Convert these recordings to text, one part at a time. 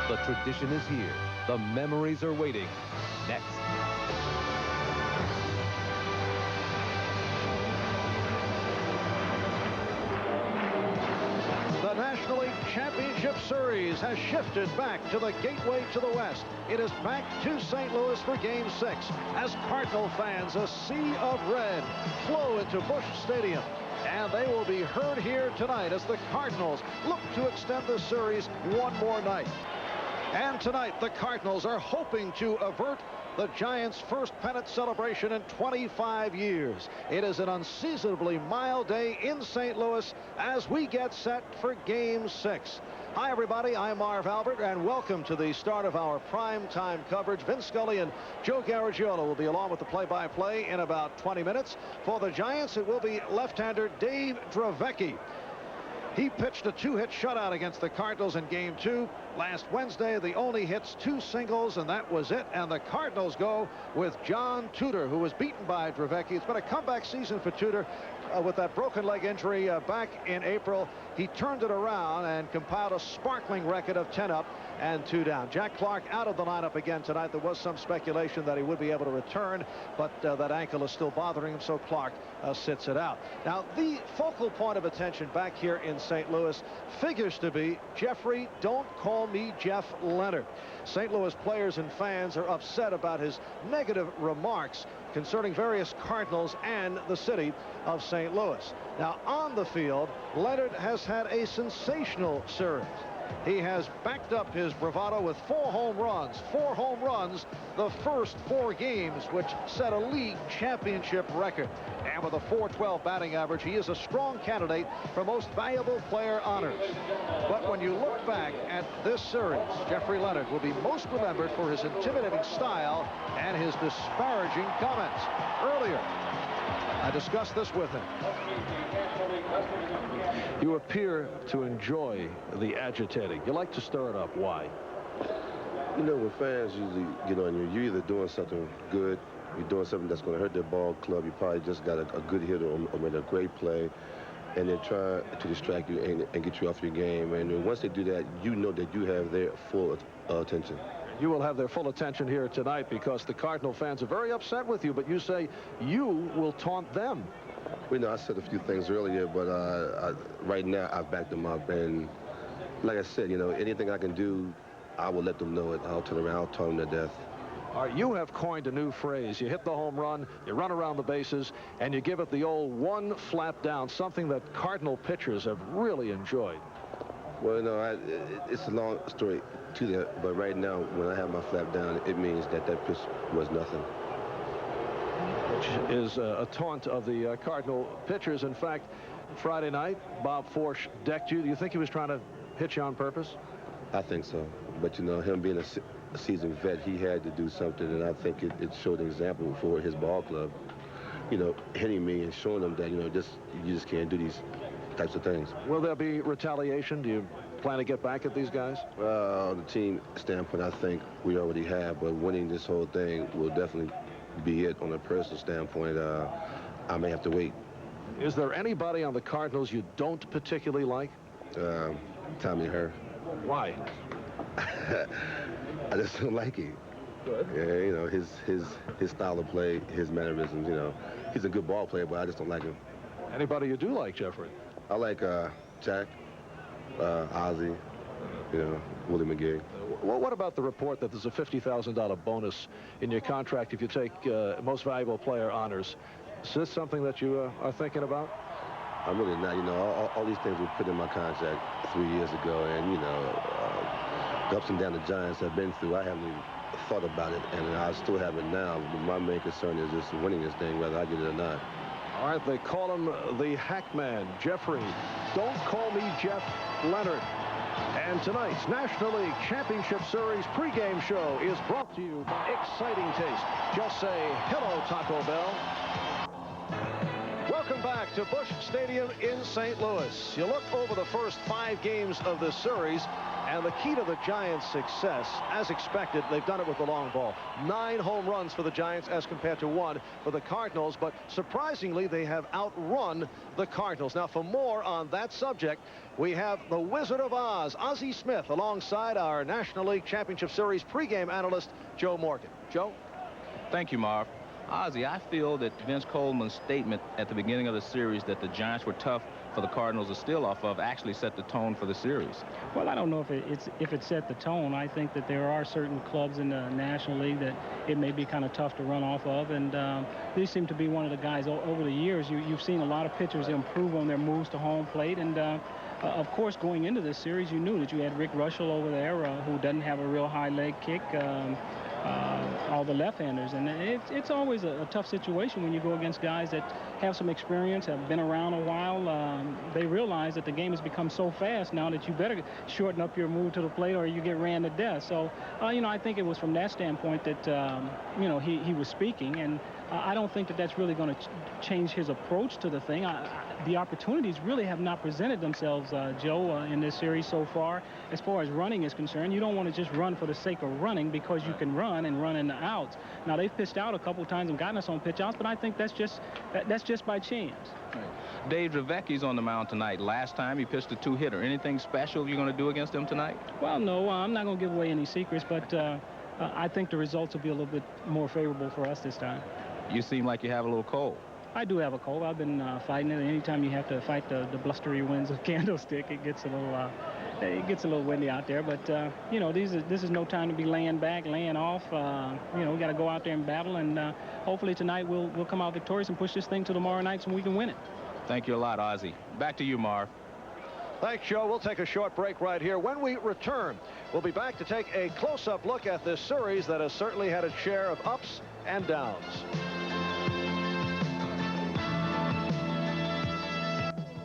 The tradition is here. The memories are waiting. Next. The National League Championship Series has shifted back to the gateway to the West. It is back to St. Louis for Game 6 as Cardinal fans, a sea of red, flow into Busch Stadium. And they will be heard here tonight as the Cardinals look to extend the series one more night. And tonight, the Cardinals are hoping to avert the Giants' first pennant celebration in 25 years. It is an unseasonably mild day in St. Louis as we get set for Game 6. Hi, everybody. I'm Marv Albert, and welcome to the start of our prime-time coverage. Vin Scully and Joe Garagiola will be along with the play-by-play in about 20 minutes. For the Giants, it will be left-hander Dave Dravecky. He pitched a two-hit shutout against the Cardinals in Game 2. Last Wednesday, the only hits 2 singles, and that was it. And the Cardinals go with John Tudor, who was beaten by Dravecky. It's been a comeback season for Tudor with that broken leg injury back in April. He turned it around and compiled a sparkling record of 10 up and 2 down. Jack Clark out of the lineup again tonight. There was some speculation that he would be able to return, but that ankle is still bothering him, so Clark sits it out. Now, the focal point of attention back here in St. Louis figures to be Jeffrey, don't call me Jeff Leonard. St. Louis players and fans are upset about his negative remarks concerning various Cardinals and the city of St. Louis. Now, on the field, Leonard has had a sensational series. He has backed up his bravado with 4 home runs. 4 home runs the first 4 games, which set a league championship record. And with a .412 batting average, he is a strong candidate for most valuable player honors. But when you look back at this series, Jeffrey Leonard will be most remembered for his intimidating style and his disparaging comments. Earlier, I discussed this with him. You appear to enjoy the agitating. You like to stir it up. Why? You know, when fans usually get on you, you're either doing something good, you're doing something that's going to hurt their ball club, you probably just got a good hitter or made a great play, and they're trying to distract you and get you off your game. And once they do that, you know that you have their full attention. You will have their full attention here tonight because the Cardinal fans are very upset with you, but you say you will taunt them. Well, you know, I said a few things earlier, but right now I've backed them up. And like I said, you know, anything I can do, I will let them know it. I'll turn around, I'll taunt them to death. All right, you have coined a new phrase. You hit the home run, you run around the bases, and you give it the old one flat down, something that Cardinal pitchers have really enjoyed. Well, no, it's a long story to that, but right now, when I have my flap down, it means that pitch was nothing. Which is a taunt of the Cardinal pitchers. In fact, Friday night, Bob Forsch decked you. Do you think he was trying to hit you on purpose? I think so. But, you know, him being a seasoned vet, he had to do something, and I think it showed an example for his ball club, you know, hitting me and showing them that, you know, you just can't do these types of things. Will there be retaliation? Do you plan to get back at these guys? Well, the team standpoint, I think we already have, but winning this whole thing will definitely be it. On a personal standpoint, I may have to wait. Is there anybody on the Cardinals you don't particularly like? Tommy Herr. Why? I just don't like him. Good. Yeah, you know, his style of play, his mannerisms, you know. He's a good ball player, but I just don't like him. Anybody you do like, Jeffrey? I like Jack, Ozzie, you know, Willie McGee. Well, what about the report that there's a $50,000 bonus in your contract if you take most valuable player honors? Is this something that you are thinking about? I'm really not. You know, all these things were put in my contract 3 years ago, and, you know, the ups and downs the Giants have been through, I haven't even thought about it, and I still have it now. But my main concern is just winning this thing, whether I get it or not. All right, they call him the Hack Man, Jeffrey. Don't call me Jeff Leonard. And tonight's National League Championship Series pregame show is brought to you by Exciting Taste. Just say hello, Taco Bell. Welcome back to Busch Stadium in St. Louis. You look over the first 5 games of this series, And the key to the Giants' success, as expected, they've done it with the long ball. 9 home runs for the Giants as compared to 1 for the Cardinals. But surprisingly, they have outrun the Cardinals. Now, for more on that subject, we have the Wizard of Oz, Ozzie Smith, alongside our National League Championship Series pregame analyst, Joe Morgan. Joe? Thank you, Marv. Ozzie, I feel that Vince Coleman's statement at the beginning of the series that the Giants were tough for the Cardinals to steal off of actually set the tone for the series. Well, I don't know if it set the tone. I think that there are certain clubs in the National League that it may be kind of tough to run off of, and these seem to be one of the guys over the years. You've seen a lot of pitchers improve on their moves to home plate, and of course, going into this series, you knew that you had Rick Russell over there, who doesn't have a real high leg kick. All the left-handers, and it's always a tough situation when you go against guys that have some experience, have been around a while. They realize that the game has become so fast now that you better shorten up your move to the plate or you get ran to death. So, I think it was from that standpoint that, he was speaking, and I don't think that that's really going to change his approach to the thing. The opportunities really have not presented themselves, Joe, in this series so far. As far as running is concerned, you don't want to just run for the sake of running because you can run in the outs. Now, they've pitched out a couple of times and gotten us on pitch outs, but I think that's just by chance. Right. Dave Draveki's on the mound tonight. Last time he pitched a 2-hitter. Anything special you're going to do against him tonight? Well, no, I'm not going to give away any secrets, but I think the results will be a little bit more favorable for us this time. You seem like you have a little cold. I do have a cold. I've been fighting it. Anytime you have to fight the blustery winds of Candlestick, it gets a little windy out there. But this is no time to be laying back, laying off. We got to go out there and battle, and hopefully tonight we'll come out victorious and push this thing to tomorrow night so we can win it. Thank you a lot, Ozzie. Back to you, Marv. Thanks, Joe. We'll take a short break right here. When we return, we'll be back to take a close-up look at this series that has certainly had its share of ups and downs.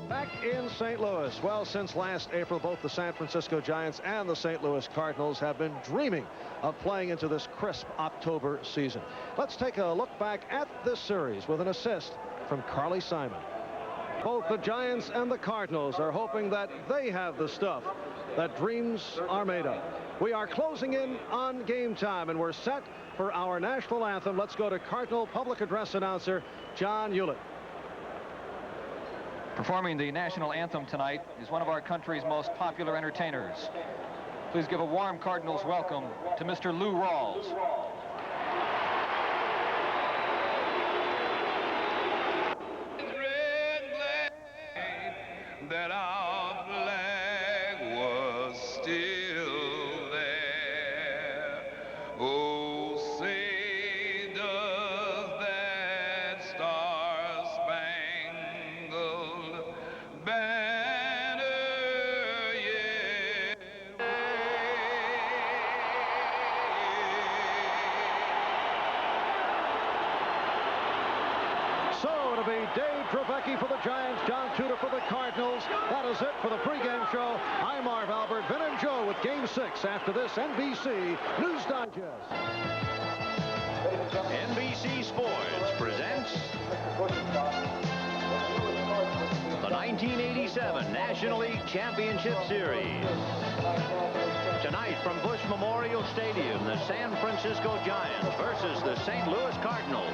Back in St. Louis. Well, since last April, both the San Francisco Giants and the St. Louis Cardinals have been dreaming of playing into this crisp October season. Let's take a look back at this series with an assist from Carly Simon. Both the Giants and the Cardinals are hoping that they have the stuff that dreams are made of. We are closing in on game time, and we're set for our national anthem. Let's go to Cardinal public address announcer John Hewlett. Performing the national anthem tonight is one of our country's most popular entertainers. Please give a warm Cardinals welcome to Mr. Lou Rawls. That our flag was still there. Oh, say does that star-spangled banner yet wave? So it'll be Dave Dravecky for the Giants, John Tudor for the Cardinals. That is it for the pregame show. I'm Marv Albert, Vin and Joe with Game 6 after this NBC News Digest. NBC Sports presents the 1987 National League Championship Series. Tonight from Busch Memorial Stadium, the San Francisco Giants versus the St. Louis Cardinals.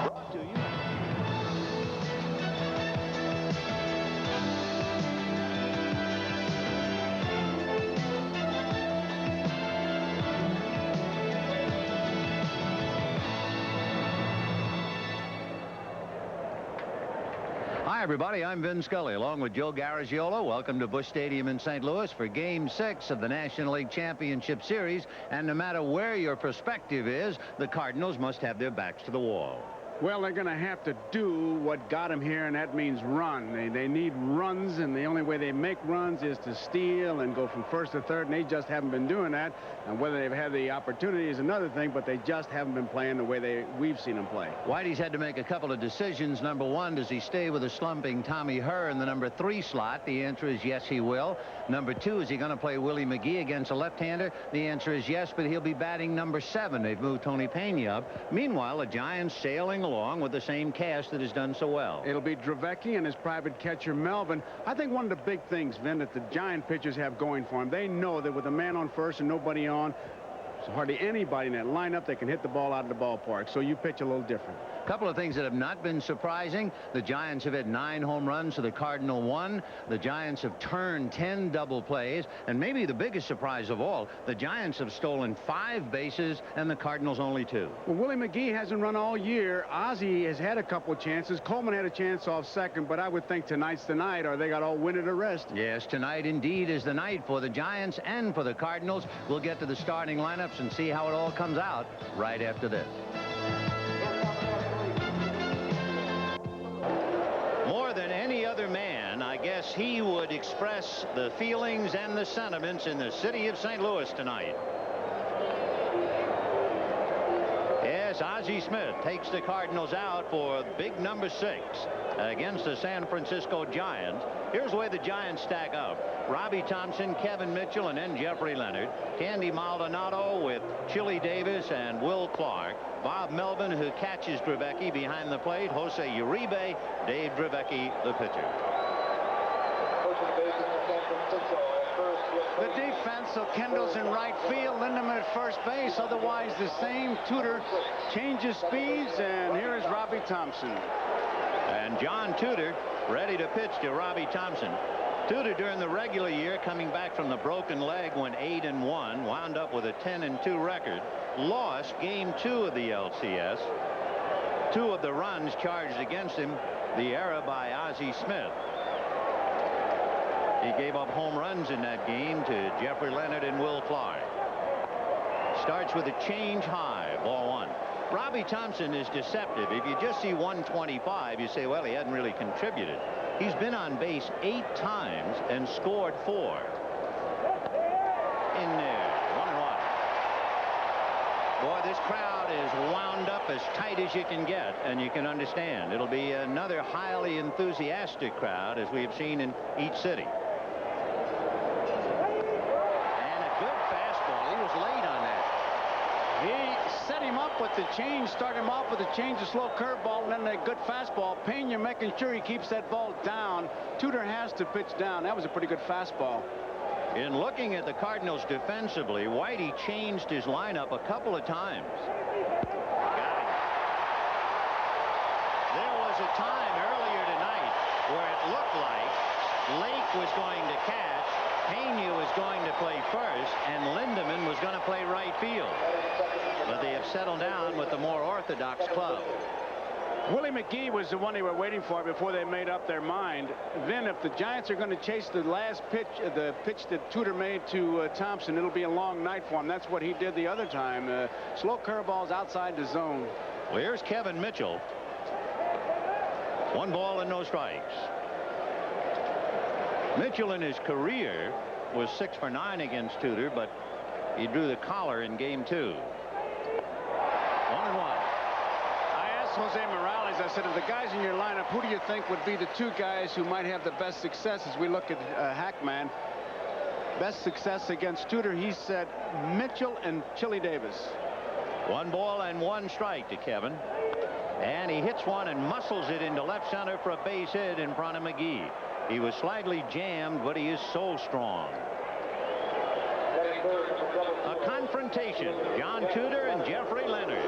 Brought to you. Hi, everybody. I'm Vin Scully, along with Joe Garagiola. Welcome to Busch Stadium in St. Louis for Game 6 of the National League Championship Series. And no matter where your perspective is, the Cardinals must have their backs to the wall. Well, they're going to have to do what got them here, and that means run. They need runs, and the only way they make runs is to steal and go from first to third, and they just haven't been doing that. And whether they've had the opportunity is another thing, but they just haven't been playing the way we've seen them play. Whitey's had to make a couple of decisions. Number one, does he stay with a slumping Tommy Herr in the number 3 slot? The answer is yes, he will. Number 2, is he going to play Willie McGee against a left-hander? The answer is yes, but he'll be batting number 7. They've moved Tony Pena up. Meanwhile, the Giants sailing rolling along with the same cast that has done so well. It'll be Drevecki and his private catcher, Melvin. I think one of the big things, Vin, that the Giant pitchers have going for them, they know that with a man on first and nobody on, there's hardly anybody in that lineup that can hit the ball out of the ballpark. So you pitch a little different. A couple of things that have not been surprising. The Giants have had 9 home runs to the Cardinal 1. The Giants have turned 10 double plays. And maybe the biggest surprise of all, the Giants have stolen 5 bases and the Cardinals only 2. Well, Willie McGee hasn't run all year. Ozzie has had a couple of chances. Coleman had a chance off second, but I would think tonight's the night or they got all winter to rest. Yes, tonight indeed is the night for the Giants and for the Cardinals. We'll get to the starting lineups and see how it all comes out right after this. More than any other man, I guess he would express the feelings and the sentiments in the city of St. Louis tonight. Yes, Ozzie Smith takes the Cardinals out for big number 6 against the San Francisco Giants. Here's the way the Giants stack up. Robbie Thompson, Kevin Mitchell, and then Jeffrey Leonard. Candy Maldonado with Chili Davis and Will Clark. Bob Melvin, who catches Drevecki behind the plate. Jose Uribe, Dave Drevecki, the pitcher. The defense, so Kendall's in right field, Lindemann at first base. Otherwise, the same. Tudor changes speeds, and here is Robbie Thompson. And John Tudor ready to pitch to Robbie Thompson. Tudor during the regular year coming back from the broken leg went 8-1, wound up with a 10-2 record, lost game 2 of the LCS. 2 of the runs charged against him, the error by Ozzie Smith. He gave up home runs in that game to Jeffrey Leonard and Will Clark. Starts with a change high, ball 1. Robbie Thompson is deceptive. If you just see 125, you say, well, he hadn't really contributed. He's been on base 8 times and scored 4. In there, 1-1. Boy, this crowd is wound up as tight as you can get, and you can understand. It'll be another highly enthusiastic crowd, as we have seen in each city. And a good fastball. He was late on that. He set him up with the change, started him off with a change, a slow curveball, and then a good fastball. Pena making sure he keeps that ball down. Tudor has to pitch down. That was a pretty good fastball. In looking at the Cardinals defensively, Whitey changed his lineup a couple of times. Got him. There was a time earlier tonight where it looked like Lake was going to catch, Pena was going to play first, and Lindemann was going to play right field. But they have settled down with the more orthodox club. Willie McGee was the one they were waiting for before they made up their mind. Then if the Giants are going to chase the last pitch, the pitch that Tudor made to Thompson, it'll be a long night for him. That's what he did the other time. Slow curveballs outside the zone. Well, here's Kevin Mitchell. 1 ball and no strikes. Mitchell in his career was 6 for 9 against Tudor, but he drew the collar in game 2. 1-1. Jose Morales, I said, of the guys in your lineup, who do you think would be the 2 guys who might have the best success as we look at Hackman? Best success against Tudor, he said Mitchell and Chili Davis. 1 ball and 1 strike to Kevin. And he hits one and muscles it into left center for a base hit in front of McGee. He was slightly jammed, but he is so strong. A confrontation. John Tudor and Jeffrey Leonard.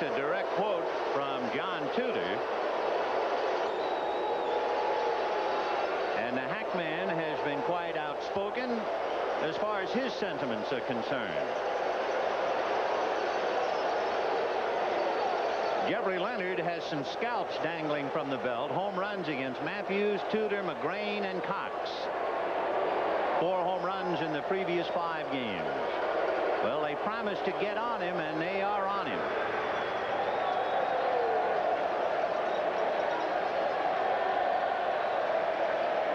A direct quote from John Tudor. And the Hackman has been quite outspoken as far as his sentiments are concerned. Jeffrey Leonard has some scalps dangling from the belt. Home runs against Matthews, Tudor, McGrain, and Cox. 4 home runs in the previous 5 games. Well, they promised to get on him, and they are on him.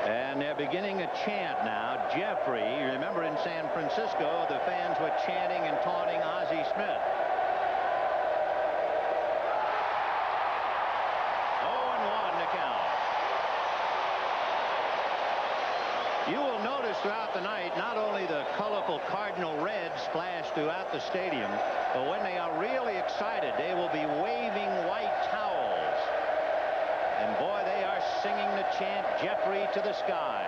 And they're beginning a chant now. Jeffrey, remember in San Francisco, the fans were chanting and taunting Ozzie Smith. 0-1 to count. You will notice course, throughout the night, not only the colorful Cardinal red splash throughout the stadium, but when they are really excited, they will be waving white towels. And boy, they are singing the chant, Jeffrey to the sky.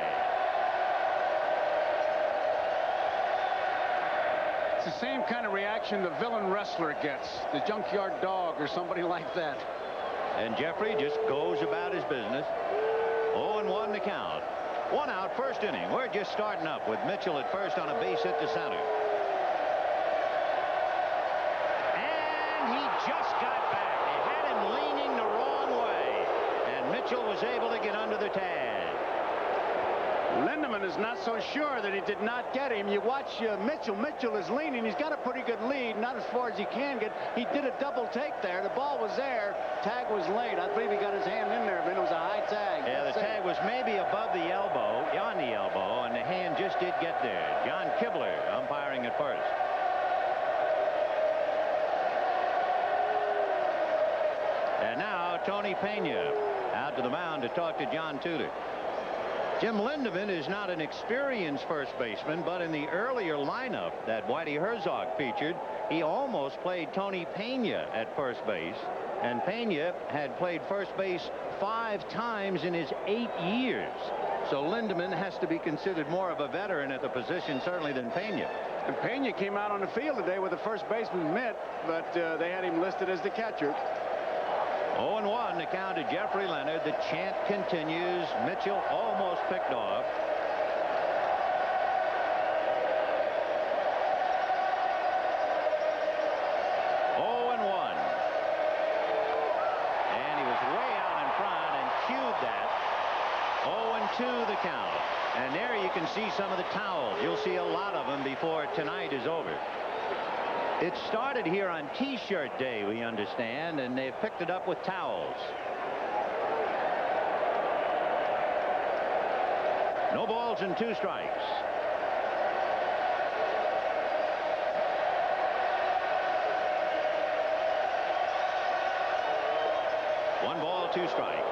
It's the same kind of reaction the villain wrestler gets, the junkyard dog or somebody like that. And Jeffrey just goes about his business. 0-1 the count. 1 out, first inning. We're just starting up with Mitchell at first on a base hit to center. And he just got back. They had him leaning the wrong way. And Mitchell was able to get under the tag. Lindeman is not so sure that he did not get him. You watch Mitchell. Mitchell is leaning. He's got a pretty good lead, not as far as he can get. He did a double take there. The ball was there. Tag was late. I believe he got his hand in there, but it was a high tag. Yeah, the tag was maybe above the elbow, on the elbow, and the hand just did get there. John Kibler umpiring at first. And now Tony Pena out to the mound to talk to John Tudor. Jim Lindeman is not an experienced first baseman, but in the earlier lineup that Whitey Herzog featured, he almost played Tony Pena at first base. And Pena had played first base 5 times in his 8 years. So Lindeman has to be considered more of a veteran at the position, certainly, than Pena. And Pena came out on the field today with the first baseman mitt, but they had him listed as the catcher. 0-1 the count to Jeffrey Leonard. The chant continues. Mitchell almost picked off. The count, and there you can see some of the towels. You'll see a lot of them before tonight is over. It started here on T-shirt day, we understand, and they've picked it up with towels. No balls and 2 strikes. One ball, 2 strikes.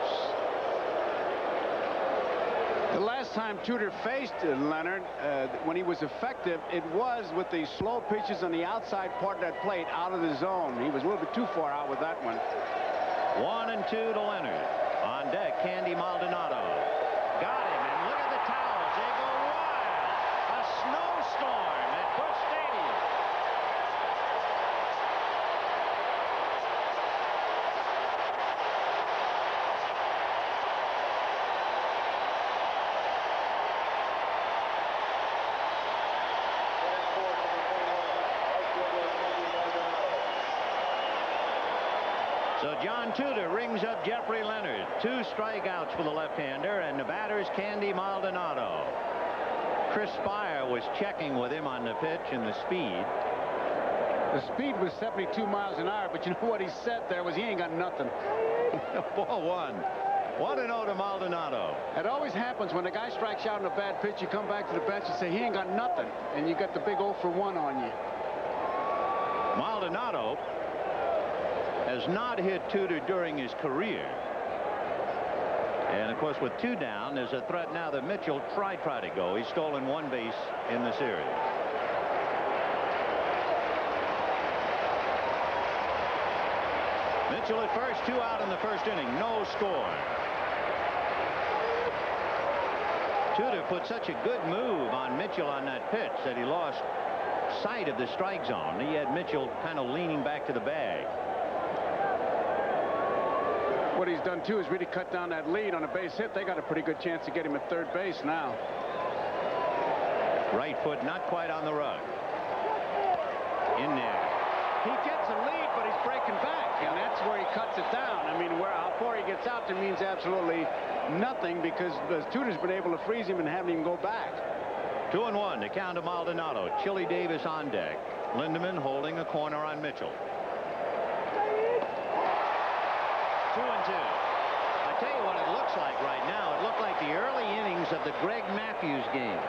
The last time Tudor faced Leonard, when he was effective, it was with the slow pitches on the outside part of that plate out of the zone. He was a little bit too far out with that one. 1-2 to Leonard. On deck, Candy Maldonado. Got him, and look at the towels. They go wild. A snowstorm at Busch Stadium. So John Tudor rings up Jeffrey Leonard. 2 strikeouts for the left-hander, and the batter's Candy Maldonado. Chris Spire was checking with him on the pitch and the speed. The speed was 72 miles an hour, but you know what he said there was he ain't got nothing. Ball 1. 1-0 to Maldonado. It always happens when a guy strikes out on a bad pitch, you come back to the bench and say he ain't got nothing, and you got the big 0 for 1 on you. Maldonado has not hit Tudor during his career. And of course, with 2 down, there's a threat now that Mitchell try to go. He's stolen 1 base in the series. Mitchell at first, 2 out in the first inning, no score. Tudor put such a good move on Mitchell on that pitch that he lost sight of the strike zone. He had Mitchell kind of leaning back to the bag. What he's done, too, is really cut down that lead on a base hit. They got a pretty good chance to get him at third base now. Right foot not quite on the rug. In there. He gets a lead, but he's breaking back, and that's where he cuts it down. I mean, how far he gets out there means absolutely nothing because Tudor's been able to freeze him and have him go back. 2-1 to count to Maldonado. Chili Davis on deck. Lindeman holding a corner on Mitchell. 2-2. I tell you what it looks like right now. It looked like the early innings of the Greg Matthews game.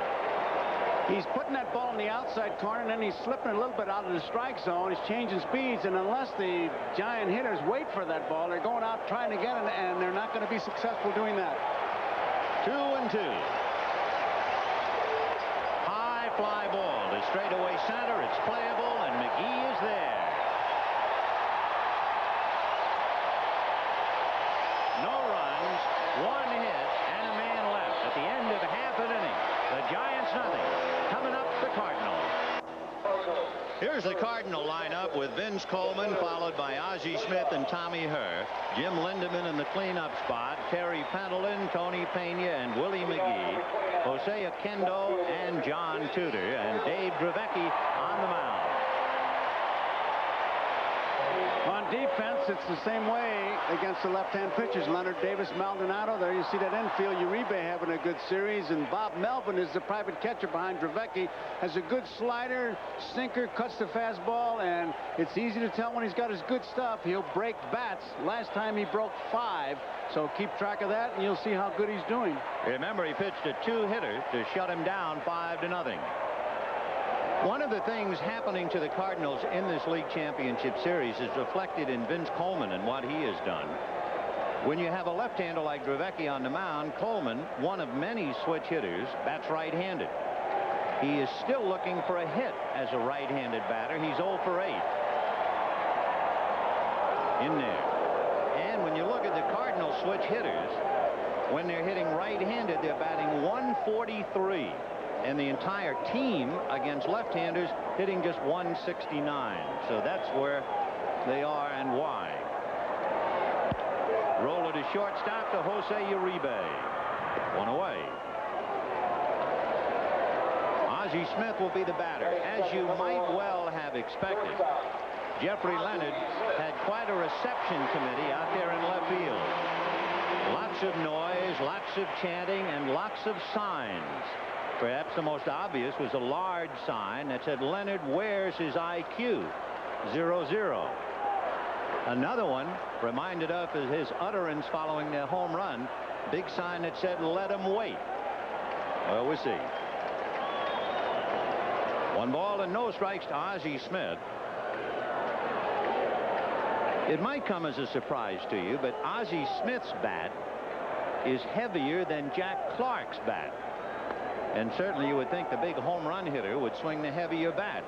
He's putting that ball in the outside corner, and then he's slipping a little bit out of the strike zone. He's changing speeds, and unless the Giant hitters wait for that ball, they're going out trying to get it, and they're not going to be successful doing that. 2-2. fly ball to straightaway center. It's playable, and McGee is there. No runs, 1 hit, and a man left at the end of half an inning. The Giants nothing. Coming up, the Cardinals. Here's the Cardinal lineup with Vince Coleman, followed by Ozzie Smith and Tommy Herr. Jim Lindemann in the cleanup spot. Terry Pendleton, Tony Pena, and Willie McGee. Jose Oquendo and John Tudor. And Dave Dravecky on the mound. On defense, it's the same way against the left-hand pitchers. Leonard Davis, Maldonado. There you see that infield. Uribe having a good series. And Bob Melvin is the private catcher behind Dravecky. Has a good slider, sinker, cuts the fastball, and it's easy to tell when he's got his good stuff. He'll break bats. Last time he broke 5. So keep track of that, and you'll see how good he's doing. Remember, he pitched a 2-hitter to shut him down 5-0. One of the things happening to the Cardinals in this league championship series is reflected in Vince Coleman and what he has done. When you have a left-hander like Dravecky on the mound, Coleman, one of many switch hitters, bats right-handed. He is still looking for a hit as a right-handed batter. He's 0 for 8. In there. And when you look at the Cardinals switch hitters, when they're hitting right-handed, they're batting 143. And the entire team against left-handers hitting just 169. So that's where they are and why. Roller to shortstop to Jose Uribe. 1 away. Ozzie Smith will be the batter, as you might well have expected. Jeffrey Leonard had quite a reception committee out there in left field. Lots of noise, lots of chanting, and lots of signs. Perhaps the most obvious was a large sign that said, "Leonard wears his IQ, 0-0. Another one reminded of his utterance following their home run, big sign that said, "Let him wait." Well, we'll see. 1 ball and no strikes to Ozzie Smith. It might come as a surprise to you, but Ozzie Smith's bat is heavier than Jack Clark's bat. And certainly you would think the big home run hitter would swing the heavier bat.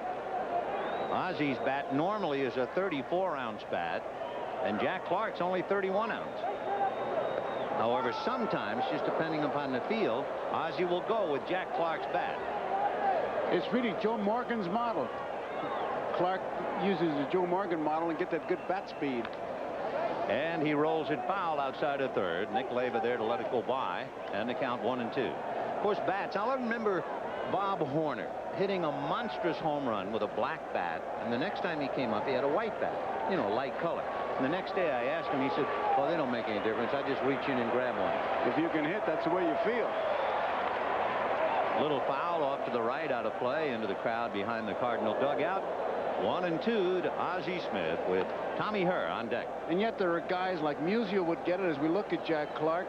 Ozzie's bat normally is a 34-ounce bat, and Jack Clark's only 31-ounce. However, sometimes, just depending upon the field, Ozzie will go with Jack Clark's bat. It's really Joe Morgan's model. Clark uses the Joe Morgan model and get that good bat speed. And he rolls it foul outside of third. Nick Leva there to let it go by, and the count 1-2. Of course, bats. I'll remember Bob Horner hitting a monstrous home run with a black bat, and the next time he came up, he had a white bat, you know, light color. And the next day I asked him, he said, "Well, they don't make any difference. I just reach in and grab one." If you can hit, that's the way you feel. Little foul off to the right, out of play, into the crowd behind the Cardinal dugout. 1-2 to Ozzie Smith with Tommy Herr on deck. And yet there are guys like Musial would get it. As we look at Jack Clark,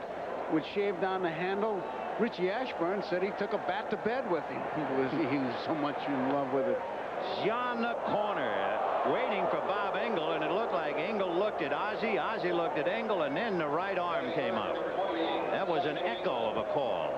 would shave down the handle. Richie Ashburn said he took a bat to bed with him. He was so much in love with it. John the corner, waiting for Bob Engel, and it looked like Engel looked at Ozzie, Ozzie looked at Engel, and then the right arm came up. That was an echo of a call.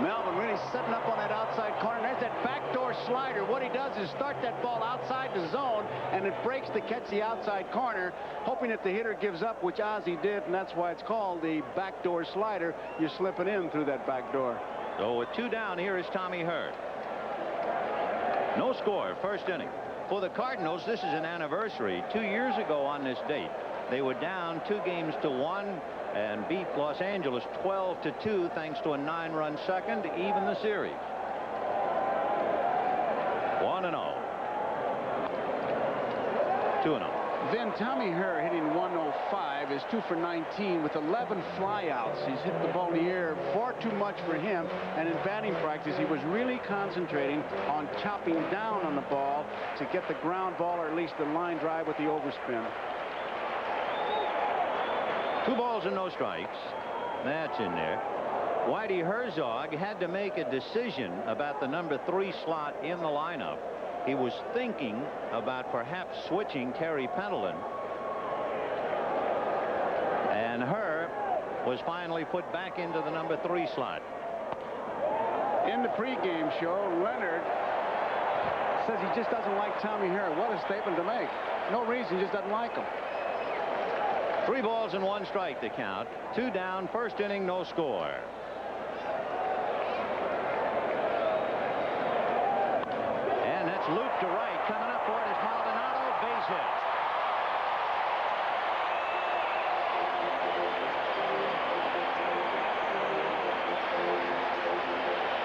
Melvin really setting up on that outside corner. There's that backdoor slider. What he does is start that ball outside the zone, and it breaks to catch the outside corner, hoping that the hitter gives up, which Ozzie did, and that's why it's called the backdoor slider. You're slipping in through that back door. So with 2 down, here is Tommy Herr. No score, first inning. For the Cardinals, this is an anniversary. 2 years ago on this date, they were down 2-1 and beat Los Angeles 12-2 thanks to a 9-run second to even the series. 1-0. 2-0. Then Tommy Herr hitting 105 is 2 for 19 with 11 flyouts. He's hit the ball in the air far too much for him, and in batting practice he was really concentrating on chopping down on the ball to get the ground ball or at least the line drive with the overspin. 2 balls and no strikes. That's in there. Whitey Herzog had to make a decision about the number 3 slot in the lineup. He was thinking about perhaps switching Terry Pendleton. And Herr was finally put back into the number 3 slot. In the pregame show, Leonard says he just doesn't like Tommy Herr. What a statement to make. No reason, just doesn't like him. 3 balls and 1 strike to count. 2 down, first inning, no score. And that's loop to right. Coming up for it is Maldonado. Base hit.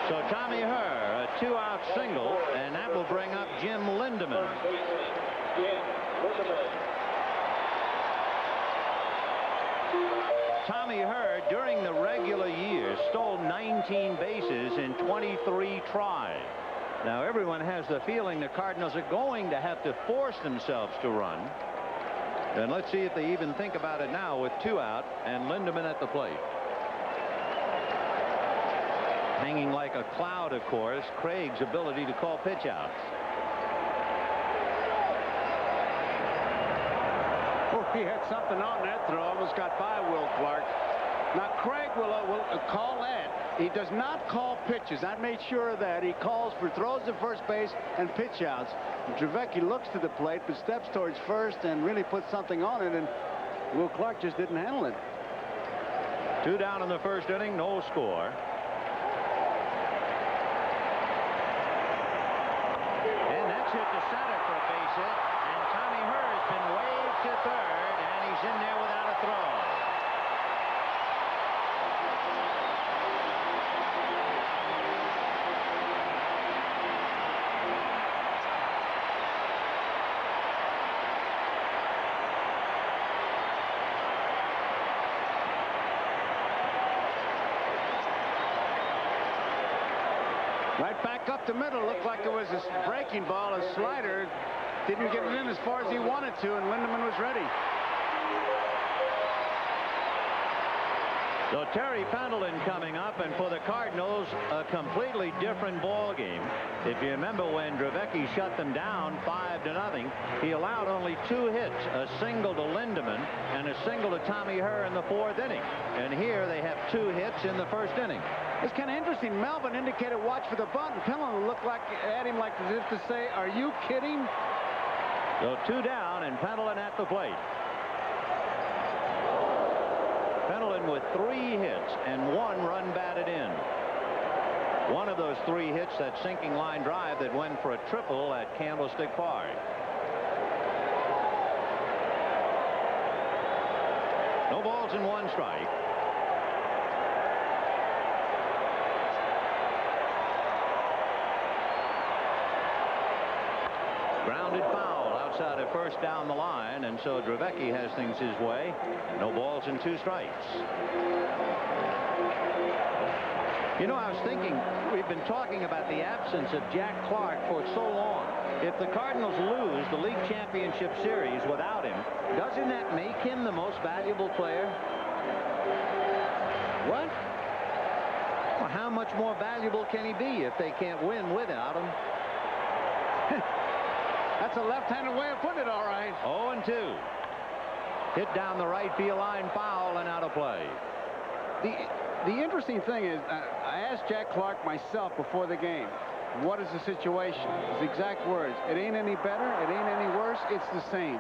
So Tommy Herr, a 2-out single, and that will bring up Jim Lindeman. Tommy Herr, during the regular year, stole 19 bases in 23 tries. Now, everyone has the feeling the Cardinals are going to have to force themselves to run. And let's see if they even think about it now with 2 out and Lindeman at the plate. Hanging like a cloud, of course, Craig's ability to call pitch outs. Oh, he had something on that throw. Almost got by Will Clark. Now, Craig will call that. He does not call pitches. I made sure of that. He calls for throws to first base and pitch outs. Trevecchi looks to the plate, but steps towards first and really puts something on it, and Will Clark just didn't handle it. 2 down in the first inning, no score. Hit to center for a base hit, and Tommy Herr has been waved to third, and he's in there without a throw. Right back up the middle. Looked like it was a breaking ball. A slider didn't get it in as far as he wanted to, and Lindeman was ready. So Terry Pendleton coming up, and for the Cardinals, a completely different ball game. If you remember when Trevecchi shut them down 5-0, he allowed only 2 hits, a single to Lindeman and a single to Tommy Herr in the 4th inning. And here they have 2 hits in the 1st inning. It's kind of interesting. Melvin indicated watch for the bunt, and Pendleton looked like at him like as if to say, "Are you kidding?" So 2 down, and Pendleton at the plate. Pendleton with 3 hits and 1 run batted in. One of those 3 hits, that sinking line drive that went for a triple at Candlestick Park. No balls and 1 strike. Grounded foul outside at first down the line, and so Trevecchi has things his way. No balls and 2 strikes. You know, I was thinking, we've been talking about the absence of Jack Clark for so long. If the Cardinals lose the League Championship Series without him, doesn't that make him the most valuable player? What? Well, how much more valuable can he be if they can't win without him? That's a left-handed way of putting it, all right. 0-2. Hit down the right field line, foul, and out of play. The interesting thing is, I asked Jack Clark myself before the game, what is the situation? His exact words, it ain't any better, it ain't any worse, it's the same.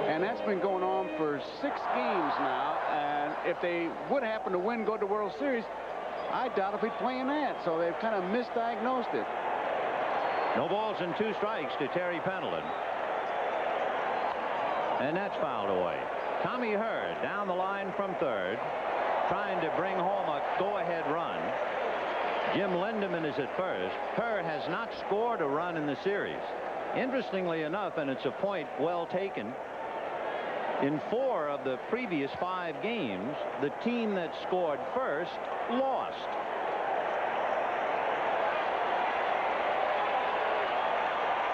And that's been going on for 6 games now, and if they would happen to win, go to the World Series, I doubt if he'd play in that, so they've kind of misdiagnosed it. No balls and 2 strikes to Terry Pendleton. And that's fouled away. Tommy Herr down the line from third, trying to bring home a go-ahead run. Jim Lindeman is at first. Herr has not scored a run in the series. Interestingly enough, and it's a point well taken, in 4 of the previous 5 games, the team that scored first lost.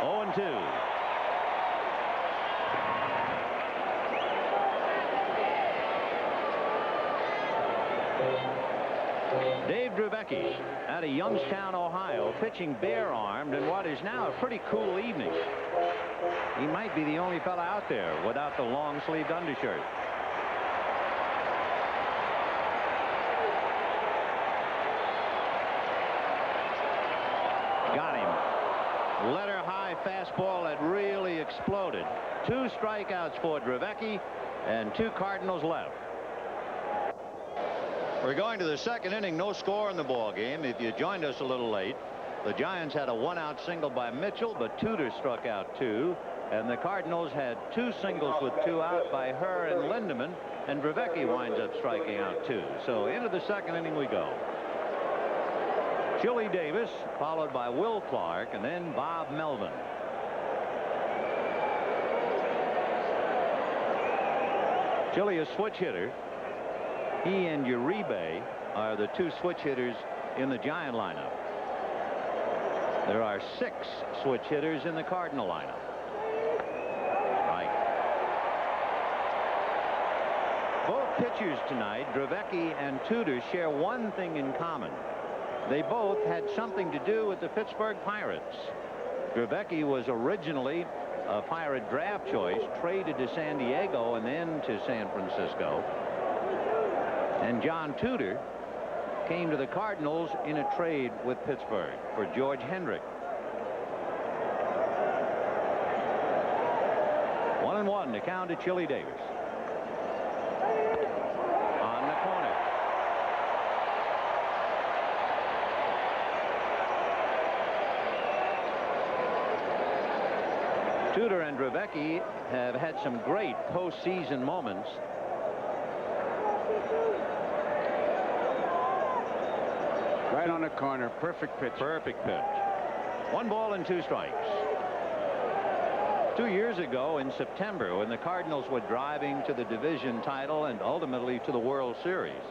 Oh, 0-2. Dave Trevecchi out of Youngstown, Ohio, pitching bare-armed in what is now a pretty cool evening. He might be the only fella out there without the long-sleeved undershirt. Letter-high fastball that really exploded. 2 strikeouts for Drevecki and 2 Cardinals left. We're going to the second inning. No score in the ball game. If you joined us a little late, the Giants had a 1-out single by Mitchell, but Tudor struck out 2. And the Cardinals had 2 singles with 2 out by Herr and Lindemann, and Drevecki winds up striking out 2. So into the second inning we go. Chili Davis, followed by Will Clark, and then Bob Melvin. Chili, a switch hitter. He and Uribe are the 2 switch hitters in the Giant lineup. There are 6 switch hitters in the Cardinal lineup. Right. Both pitchers tonight, Drevecki and Tudor, share one thing in common. They both had something to do with the Pittsburgh Pirates. Drevecki was originally a Pirate draft choice, traded to San Diego and then to San Francisco. And John Tudor came to the Cardinals in a trade with Pittsburgh for George Hendrick. 1-1 to count to Chili Davis. On the corner. Tudor and Drevecki have had some great postseason moments. Right on the corner. Perfect pitch. Perfect pitch. 1 ball and 2 strikes. 2 years ago in September, when the Cardinals were driving to the division title and ultimately to the World Series.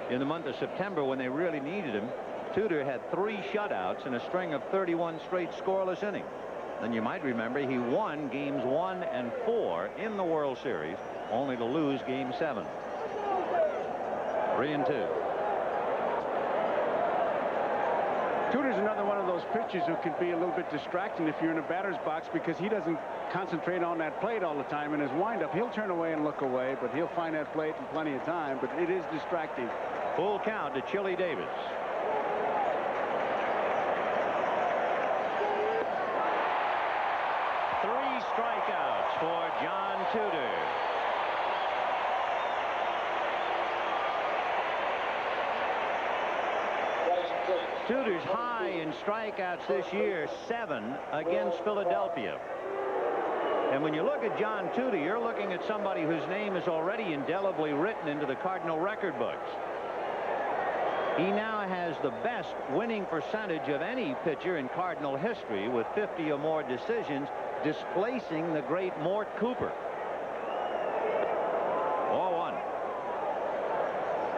In the month of September, when they really needed him, Tudor had 3 shutouts in a string of 31 straight scoreless innings. Then you might remember he won games 1 and 4 in the World Series, only to lose game 7. 3-2. Tudor's another one of those pitchers who can be a little bit distracting if you're in a batter's box, because he doesn't concentrate on that plate all the time. In his windup, he'll turn away and look away, but he'll find that plate in plenty of time. But it is distracting. Full count to Chili Davis. Three strikeouts for John Tudor. Tudor's high in strikeouts this year, 7 against Philadelphia. And when you look at John Tudor, you're looking at somebody whose name is already indelibly written into the Cardinal record books. He now has the best winning percentage of any pitcher in Cardinal history, with 50 or more decisions, displacing the great Mort Cooper. 0-1.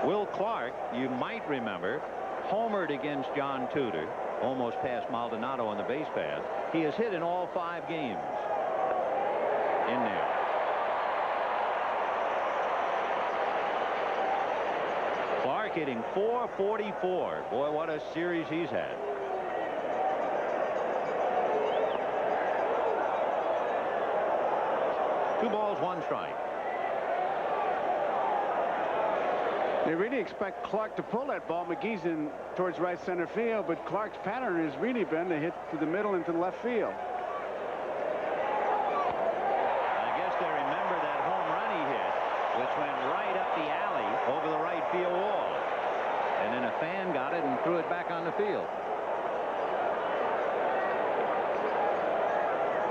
Will Clark, you might remember, homered against John Tudor, almost past Maldonado on the base path. He has hit in all 5 games. In there. Clark hitting .444. Boy, what a series he's had. Two balls, 1 strike. They really expect Clark to pull that ball. McGee's in towards right center field, but Clark's pattern has really been to hit to the middle and to the left field. I guess they remember that home run he hit, which went right up the alley over the right field wall. And then a fan got it and threw it back on the field.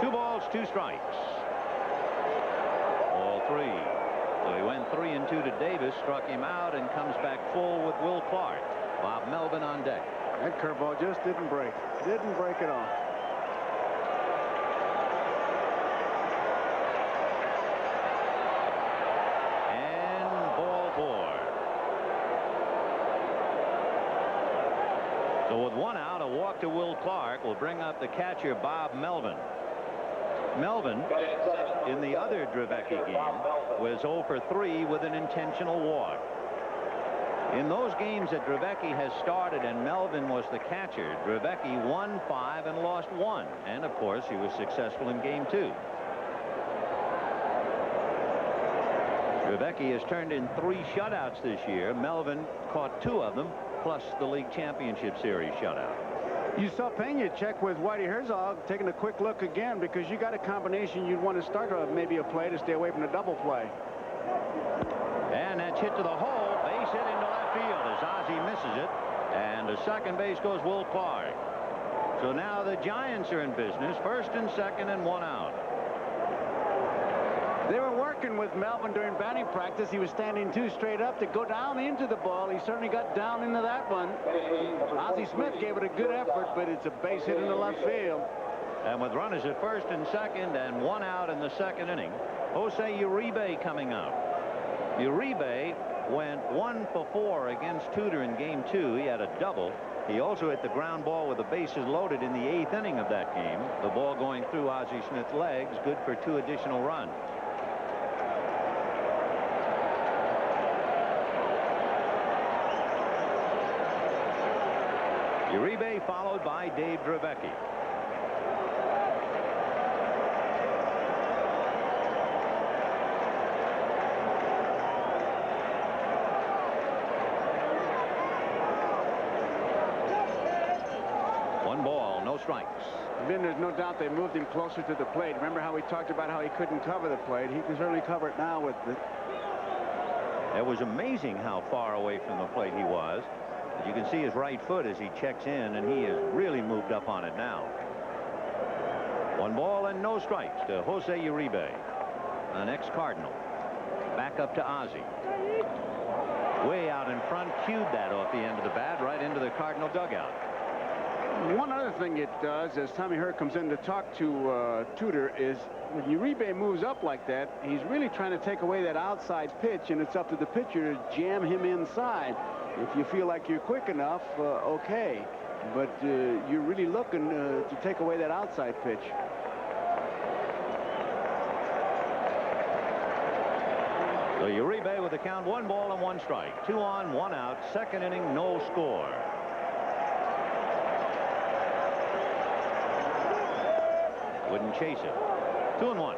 2 balls, 2 strikes. Ball 3. So he went 3-2 to Davis, struck him out, and comes back full with Will Clark. Bob Melvin on deck. That curveball just didn't break. Didn't break at all. And ball 4. So with 1 out, a walk to Will Clark will bring up the catcher, Bob Melvin. Melvin, in the other Drevecki game, was 0 for 3 with an intentional walk. In those games that Drevecki has started and Melvin was the catcher, Drevecki won 5 and lost 1. And, of course, he was successful in game 2. Drevecki has turned in 3 shutouts this year. Melvin caught 2 of them, plus the league championship series shutout. You saw Pena check with Whitey Herzog, taking a quick look again, because you got a combination you'd want to start maybe a play to stay away from the double play. And that's hit to the hole. Base hit into left field as Ozzie misses it. And to second base goes Will Clark. So now the Giants are in business. First and second and one out. They were working with Melvin during batting practice. He was standing too straight up to go down into the ball. He certainly got down into that one. Ozzie Smith gave it a good effort, but it's a base hit into left field. And with runners at first and second and one out in the second inning, Jose Uribe coming up. Uribe went 1 for 4 against Tudor in game 2. He had a double. He also hit the ground ball with the bases loaded in the 8th inning of that game. The ball going through Ozzie Smith's legs, good for 2 additional runs. Uribe followed by Dave Dravecky. One ball, no strikes. Then there's no doubt they moved him closer to the plate. Remember how we talked about how he couldn't cover the plate? He can certainly cover it now with the... It was amazing how far away from the plate he was. As you can see his right foot as he checks in, and he has really moved up on it now. 1 ball and no strikes to Jose Uribe, an ex-Cardinal. Back up to Ozzie. Way out in front, cued that off the end of the bat right into the Cardinal dugout. One other thing it does, as Tommy Hurt comes in to talk to Tudor, is when Uribe moves up like that, he's really trying to take away that outside pitch, and it's up to the pitcher to jam him inside. If you feel like you're quick enough, okay. But you're really looking to take away that outside pitch. So Uribe with the count 1 ball and 1 strike. 2 on, 1 out. Second inning, no score. Wouldn't chase it. 2-1.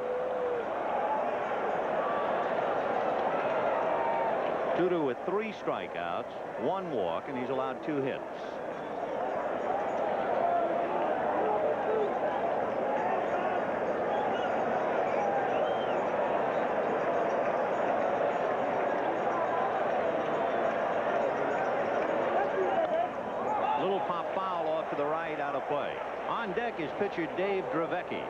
Tudor with 3 strikeouts, 1 walk, and he's allowed 2 hits. Little pop foul off to the right, out of play. On deck is pitcher Dave Dravecky.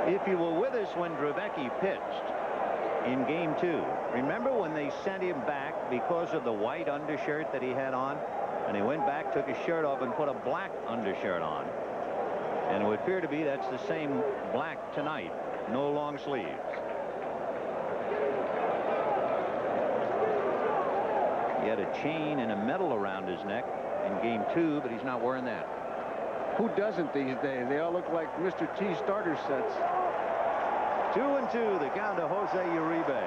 If you were with us when Dravecky pitched in game 2, remember when they sent him back because of the white undershirt that he had on? And he went back, took his shirt off, and put a black undershirt on. And it would appear to be that's the same black tonight. No long sleeves. He had a chain and a medal around his neck in game 2, but he's not wearing that. Who doesn't these days? They all look like Mr. T starter sets. 2-2, the count to Jose Uribe.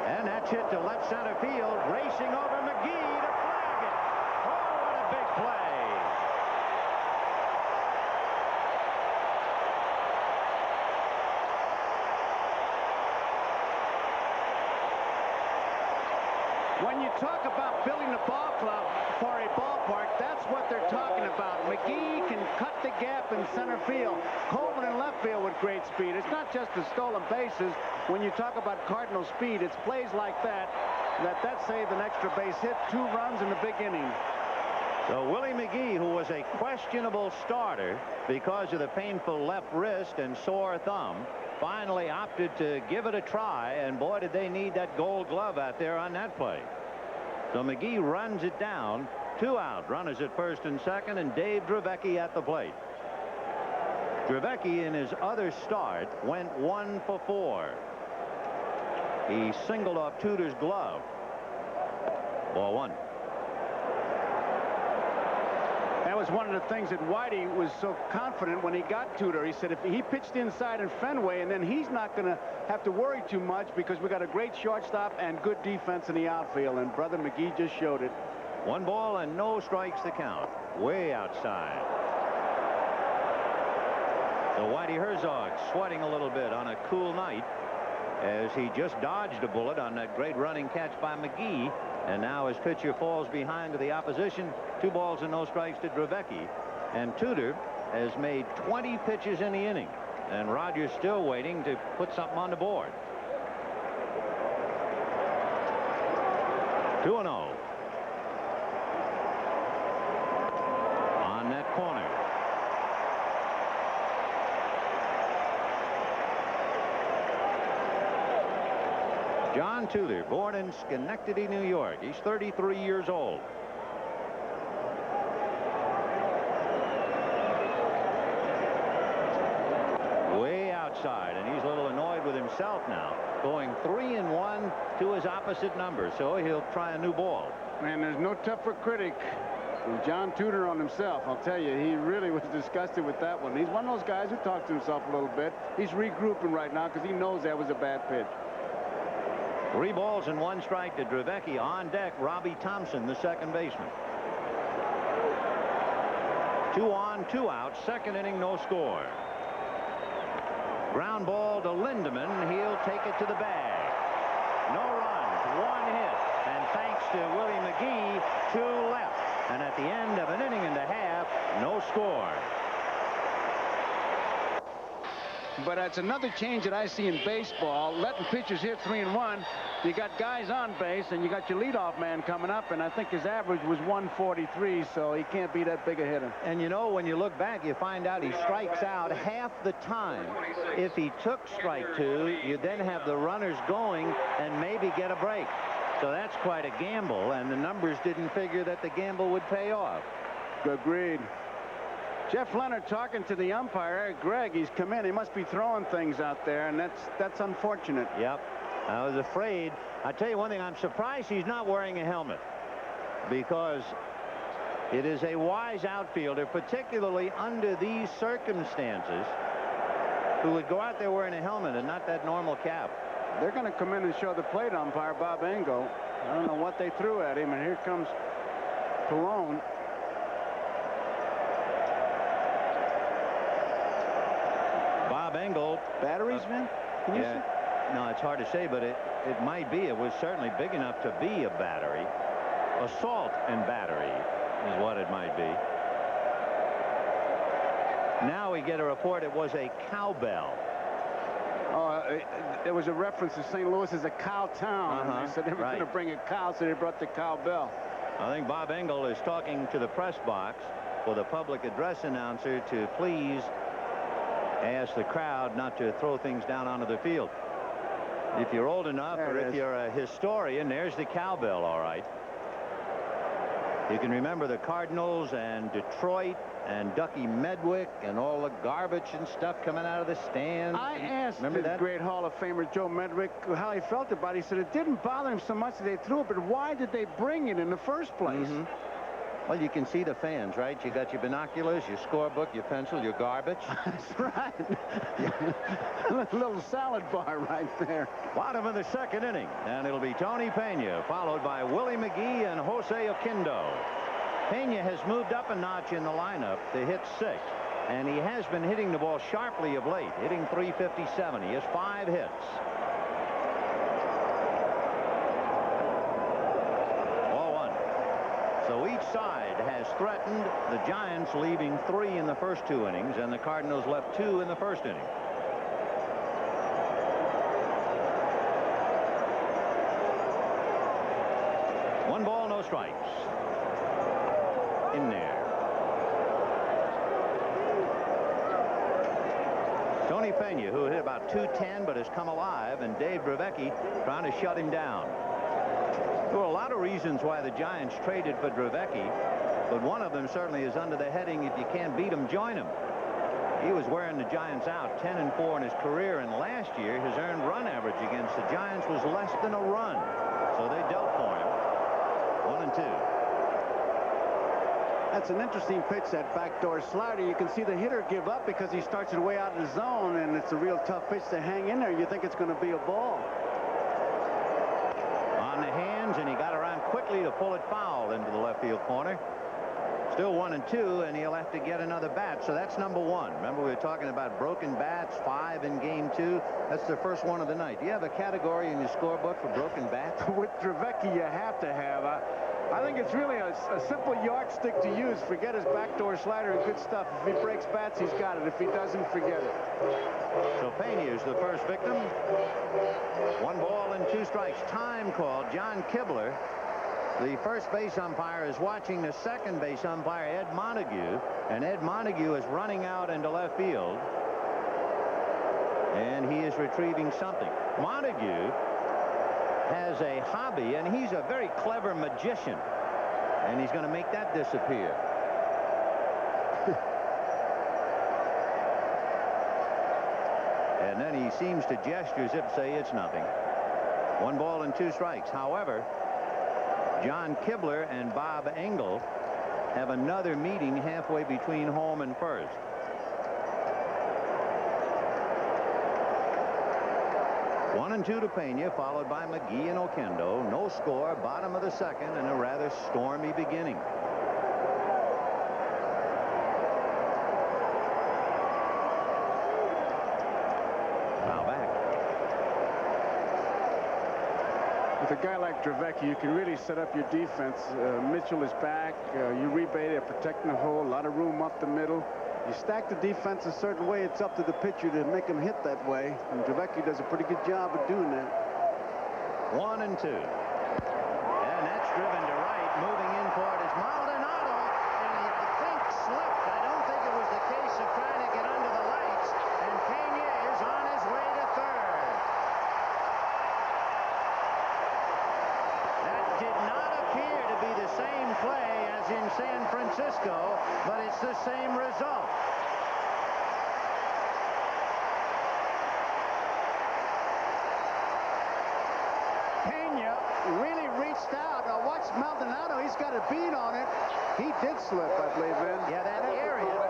And that's hit to left center field, racing over McGee to flag it. Oh, what a big play. When you talk about building a ball club for a ballpark, that's what they're talking about. McGee can cut the gap in center field. Coleman in left field with great speed. It's not just the stolen bases. When you talk about Cardinal speed, it's plays like that saved an extra base hit, 2 runs in the big inning. So Willie McGee, who was a questionable starter because of the painful left wrist and sore thumb, finally opted to give it a try, and boy, did they need that Gold Glove out there on that play. So McGee runs it down. 2 out. Runners at first and second, and Dave Dravecky at the plate. Dravecky in his other start went 1 for 4. He singled off Tudor's glove. Ball 1. That was one of the things that Whitey was so confident when he got Tudor. He said if he pitched inside in Fenway, and then he's not going to have to worry too much because we got a great shortstop and good defense in the outfield, and brother McGee just showed it. 1 ball and no strikes the count. Way outside. So Whitey Herzog sweating a little bit on a cool night as he just dodged a bullet on that great running catch by McGee And now his pitcher falls behind to the opposition. 2 balls and no strikes to Drevecki. And Tudor has made 20 pitches in the inning. And Rogers still waiting to put something on the board. 2-0. On that corner. John Tudor, born in Schenectady, New York. He's 33 years old. Way outside, and he's a little annoyed with himself now. Going 3-1 to his opposite number, so he'll try a new ball. Man, there's no tougher critic than John Tudor on himself. I'll tell you, he really was disgusted with that one. He's one of those guys who talks to himself a little bit. He's regrouping right now because he knows that was a bad pitch. 3 balls and 1 strike to Drevecki. On deck, Robbie Thompson, the second baseman. 2 on, 2 out. Second inning, no score. Ground ball to Lindemann. He'll take it to the bag. No runs, 1 hit. And thanks to Willie McGee, 2 left. And at the end of an inning and a half, no score. But that's another change that I see in baseball, letting pitchers hit 3-1. You got guys on base, and you got your leadoff man coming up, and I think his average was 143, so he can't be that big a hitter. And you know, when you look back, you find out he strikes out half the time. If he took strike 2, you then have the runners going and maybe get a break. So that's quite a gamble, and the numbers didn't figure that the gamble would pay off. Agreed. Jeff Leonard talking to the umpire, Eric Gregg. He's come in. He must be throwing things out there, and that's unfortunate. Yep. I was afraid. I tell you one thing, I'm surprised he's not wearing a helmet, because it is a wise outfielder, particularly under these circumstances, who would go out there wearing a helmet and not that normal cap. They're going to come in and show the plate umpire, Bob Engel. I don't know what they threw at him, and here comes Perone. Bob Engel. Batteries, man? Can you see? No, it's hard to say, but it might be. It was certainly big enough to be a battery. Assault and battery is what it might be. Now we get a report it was a cowbell. There was a reference to St. Louis as a cow town. And they said they were going to bring a cow, so they brought the cowbell. I think Bob Engel is talking to the press box for the public address announcer to please ask the crowd not to throw things down onto the field. If you're old enough, or if you're a historian, there's the cowbell, all right. You can remember the Cardinals and Detroit and Ducky Medwick and all the garbage and stuff coming out of the stands. I asked remember the that great Hall of Famer Joe Medwick how he felt about it. He said it didn't bother him so much that they threw it, but why did they bring it in the first place? Well, you can see the fans, right? You got your binoculars, your scorebook, your pencil, your garbage. That's right. A little salad bar right there. Bottom of the second inning, and it'll be Tony Pena, followed by Willie McGee and Jose Oquendo. Pena has moved up a notch in the lineup to hit 6, and he has been hitting the ball sharply of late, hitting .357. He has 5 hits. So each side has threatened. The Giants leaving 3 in the first 2 innings, and the Cardinals left 2 in the first inning. One ball, no strikes. In there. Tony Pena, who hit about .210 but has come alive, and Dave Drevecki trying to shut him down. There were a lot of reasons why the Giants traded for Drevecki, but one of them certainly is under the heading, if you can't beat him, join him. He was wearing the Giants out, 10-4 in his career, and last year his earned run average against the Giants was less than a run. So they dealt for him. 1-2. That's an interesting pitch, that backdoor slider. You can see the hitter give up because he starts it way out of the zone, and it's a real tough pitch to hang in there. You think it's going to be a ball. On the hands, and he got around quickly to pull it foul into the left field corner. Still 1-2, and he'll have to get another bat. So that's number 1. Remember, we were talking about broken bats, 5 in game 2. That's the first one of the night. Do you have a category in your scorebook for broken bats? With Dravecky, you have to have. I think it's really a simple yardstick to use. Forget his backdoor slider and good stuff. If he breaks bats, he's got it. If he doesn't, forget it. So Pena is the first victim. 1 ball and 2 strikes. Time called. John Kibler, the first base umpire, is watching the second base umpire, Ed Montague, and Ed Montague is running out into left field, and he is retrieving something. Montague has a hobby, and he's a very clever magician, and he's going to make that disappear. And then he seems to gesture as if to say it's nothing. 1 ball and 2 strikes. However, John Kibler and Bob Engel have another meeting halfway between home and first. One and 2 to Pena, followed by McGee and Oquendo. No score, bottom of the second, and a rather stormy beginning. Now back. With a guy like Dravecky, you can really set up your defense. Mitchell is back. Uribe, they're protecting the hole. A lot of room up the middle. You stack the defense a certain way, it's up to the pitcher to make him hit that way. And Dravecky does a pretty good job of doing that. 1 and 2. And that's driven to right. Moving in for it is Maldonado. And I think slipped. I don't think it was the case of trying to get under the lights. And Pena is on his way to third. That did not appear to be the same play as in San Francisco, but it's the same result. Pena really reached out. Now watch Maldonado. He's got a bead on it. He did slip, I believe, Vin. Yeah, that area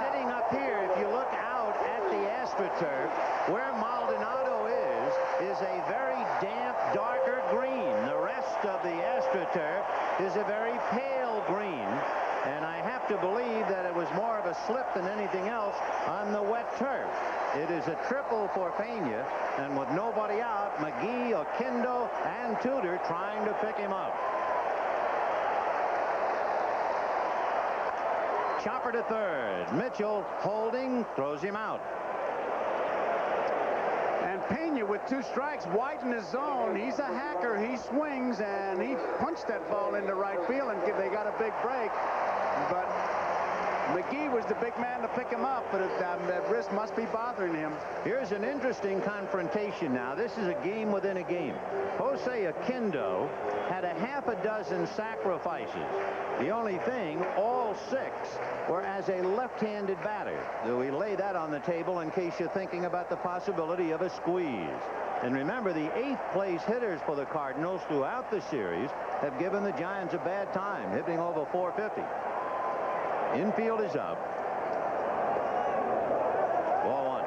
sitting up here, if you look out at the AstroTurf, where Maldonado is a very damp, darker green. The rest of the AstroTurf is a very pale green. And I have to believe that it was more of a slip than anything else on the wet turf. It is a triple for Pena, and with nobody out, McGee, Oquendo, and Tudor trying to pick him up. Chopper to third. Mitchell holding, throws him out. And Pena with 2 strikes, widen his zone. He's a hacker. He swings, and he punched that ball into right field, and they got a big break. But McGee was the big man to pick him up, but that wrist must be bothering him. Here's an interesting confrontation now. This is a game within a game. Jose Oquendo had a half a dozen sacrifices. The only thing, all 6 were as a left-handed batter. So we lay that on the table in case you're thinking about the possibility of a squeeze. And remember, the 8th place hitters for the Cardinals throughout the series have given the Giants a bad time, hitting over 450. Infield is up. Ball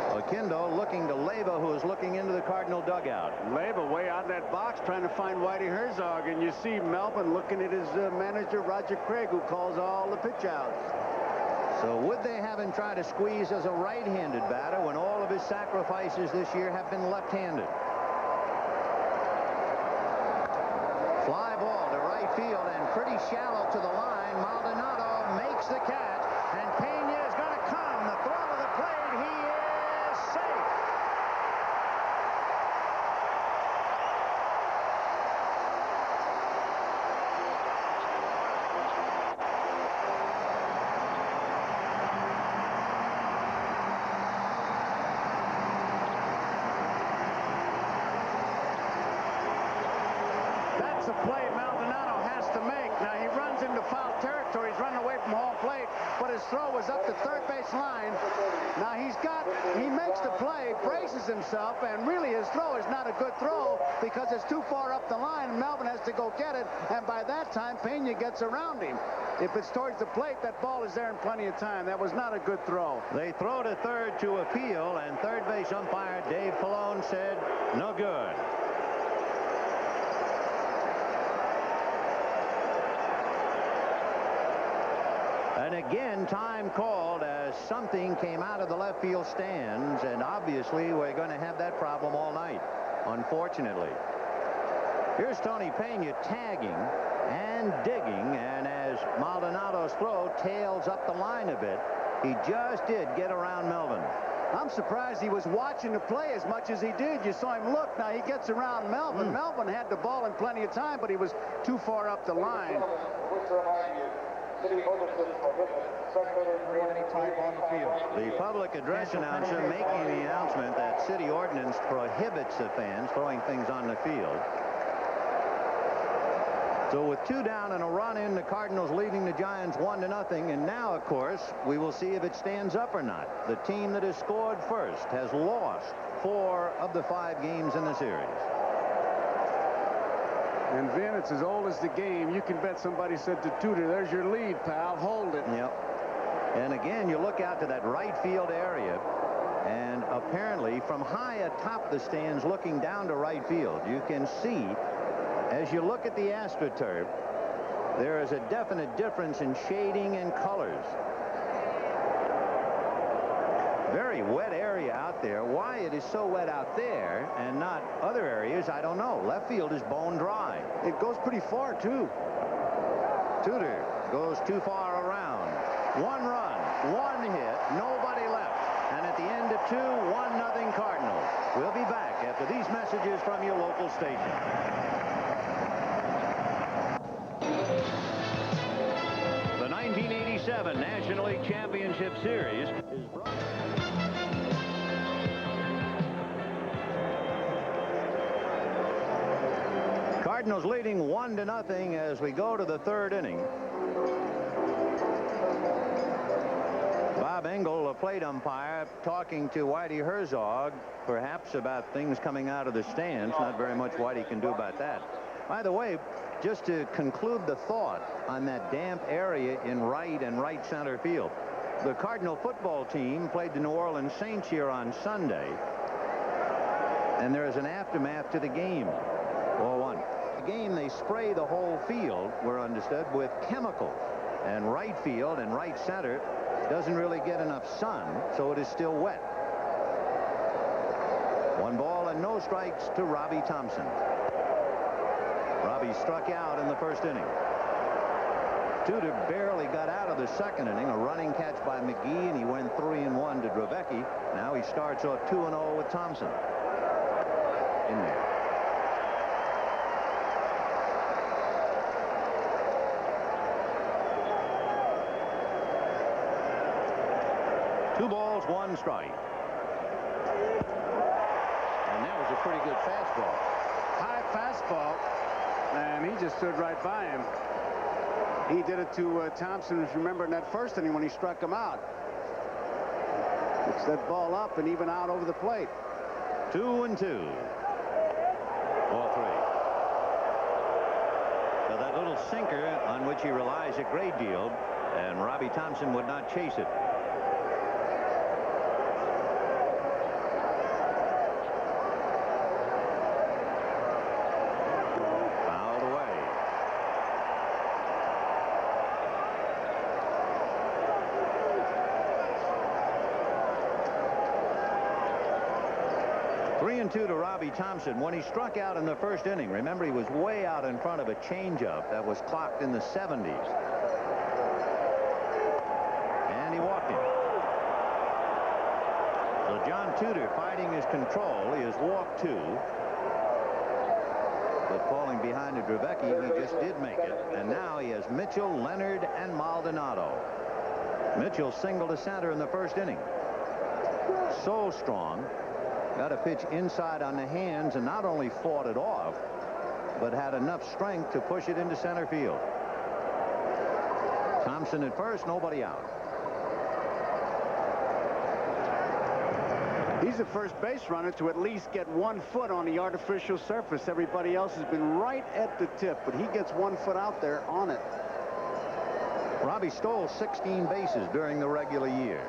1. Oquendo looking to Leyva, who is looking into the Cardinal dugout. Leyva way out in that box trying to find Whitey Herzog, and you see Melvin looking at his manager, Roger Craig, who calls all the pitch outs. So would they have him try to squeeze as a right-handed batter when all of his sacrifices this year have been left-handed? Fly ball to right field and pretty shallow to the line. Maldonado makes the catch, and Pena is going to come. The throw to the plate. He is safe. That's a play Maldonado has to make. Now he runs into foul territory. He's running away from home plate, but his throw was up the third base line. Now he makes the play, braces himself, and really his throw is not a good throw because it's too far up the line. Melvin has to go get it, and by that time Pena gets around him. If it's towards the plate, that ball is there in plenty of time. That was not a good throw. They throw to third to appeal, and third base umpire Dave Pallone said no good. again, time called as something came out of the left field stands, and obviously we're going to have that problem all night, unfortunately. Here's Tony Pena tagging and digging, and as Maldonado's throw tails up the line a bit, he just did get around Melvin. I'm surprised he was watching the play as much as he did. You saw him look. Now he gets around Melvin. Melvin had the ball in plenty of time, but he was too far up the line. The public address announcer making the announcement that city ordinance prohibits the fans throwing things on the field. So with 2 down and a run in, the Cardinals leading the Giants 1-0. And now, of course, we will see if it stands up or not. The team that has scored first has lost 4 of the 5 games in the series. And Vin, it's as old as the game. You can bet somebody said to Tudor, there's your lead, pal. Hold it. Yep. And again, you look out to that right field area, and apparently from high atop the stands looking down to right field, you can see, as you look at the AstroTurf, there is a definite difference in shading and colors. Very wet area out there. Why it is so wet out there and not other areas, I don't know. Left field is bone dry. It goes pretty far, too. Tudor goes too far around. 1 run, 1 hit, nobody left. And at the end of 2, 1-0 Cardinals. We'll be back after these messages from your local station. The 1987 National League Championship Series is brought. Cardinals leading 1-0 as we go to the 3rd inning. Bob Engel, a plate umpire, talking to Whitey Herzog, perhaps about things coming out of the stands. Not very much Whitey can do about that. By the way, just to conclude the thought on that damp area in right and right center field, the Cardinal football team played the New Orleans Saints here on Sunday, and there is an aftermath to the game. 4-1. The game, they spray the whole field, we're understood, with chemicals, and right field and right center doesn't really get enough sun, so it is still wet. 1 ball and no strikes to Robbie Thompson. Robbie struck out in the 1st inning. Tudor barely got out of the 2nd inning. A running catch by McGee, and he went 3-1 to Dravecky. Now he starts off 2-0 with Thompson in there. Two balls, 1 strike. And that was a pretty good fastball. High fastball, and he just stood right by him. He did it to Thompson, if you remember, in that 1st inning when he struck him out. Picks that ball up and even out over the plate. 2-2. Ball 3. So that little sinker on which he relies a great deal, and Robbie Thompson would not chase it. Fouled away. Three and 2 to Robbie Thompson. When he struck out in the 1st inning, remember, he was way out in front of a changeup that was clocked in the 70s. And he walked him. So John Tudor fighting his control. He has walked 2. But falling behind to Dravecky, he just did make it. And now he has Mitchell, Leonard, and Maldonado. Mitchell singled to center in the 1st inning. So strong. Got a pitch inside on the hands and not only fought it off, but had enough strength to push it into center field. Thompson at first, nobody out. He's the first base runner to at least get 1 foot on the artificial surface. Everybody else has been right at the tip, but he gets 1 foot out there on it. Robbie stole 16 bases during the regular year.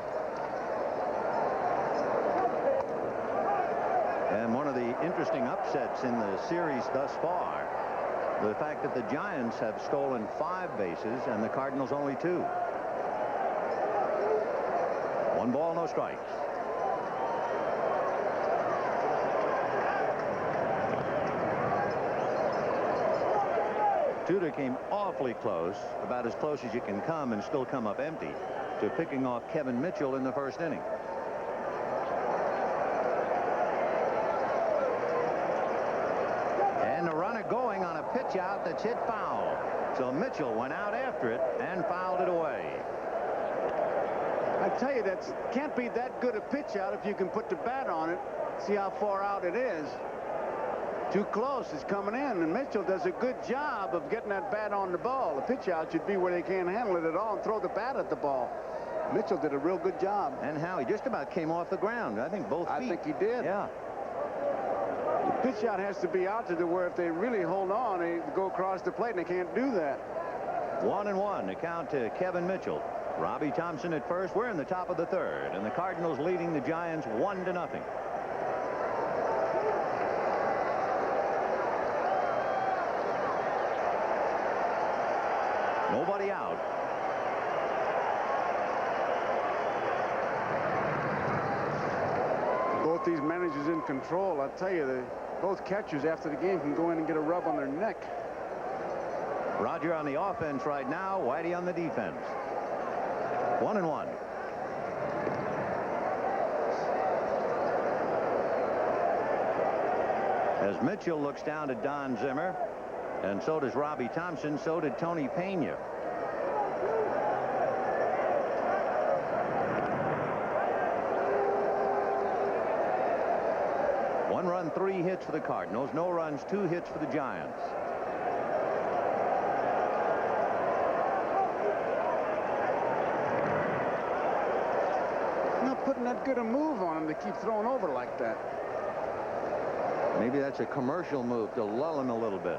And one of the interesting upsets in the series thus far, the fact that the Giants have stolen 5 bases and the Cardinals only 2. 1 ball, no strikes. Tudor came awfully close, about as close as you can come and still come up empty, to picking off Kevin Mitchell in the first inning. And the runner going on a pitch out that's hit foul. So Mitchell went out after it and fouled it away. I tell you, that can't be that good a pitch out if you can put the bat on it. See how far out it is. Too close. It's coming in, and Mitchell does a good job of getting that bat on the ball. The pitch out should be where they can't handle it at all and throw the bat at the ball. Mitchell did a real good job. And how he just about came off the ground. I think both feet. I think he did. Yeah. The pitch out has to be out to where if they really hold on, they go across the plate, and they can't do that. 1-1 to count to Kevin Mitchell. Robbie Thompson at first. We're in the top of the third, and the Cardinals leading the Giants 1-0. Nobody out. Both these managers in control. I'll tell you, both catchers after the game can go in and get a rub on their neck. Roger on the offense right now. Whitey on the defense. 1-1. As Mitchell looks down to Don Zimmer, and so does Robbie Thompson, so did Tony Pena. One run, 3 hits for the Cardinals. No runs, 2 hits for the Giants. Not putting that good a move on him to keep throwing over like that. Maybe that's a commercial move to lull him a little bit.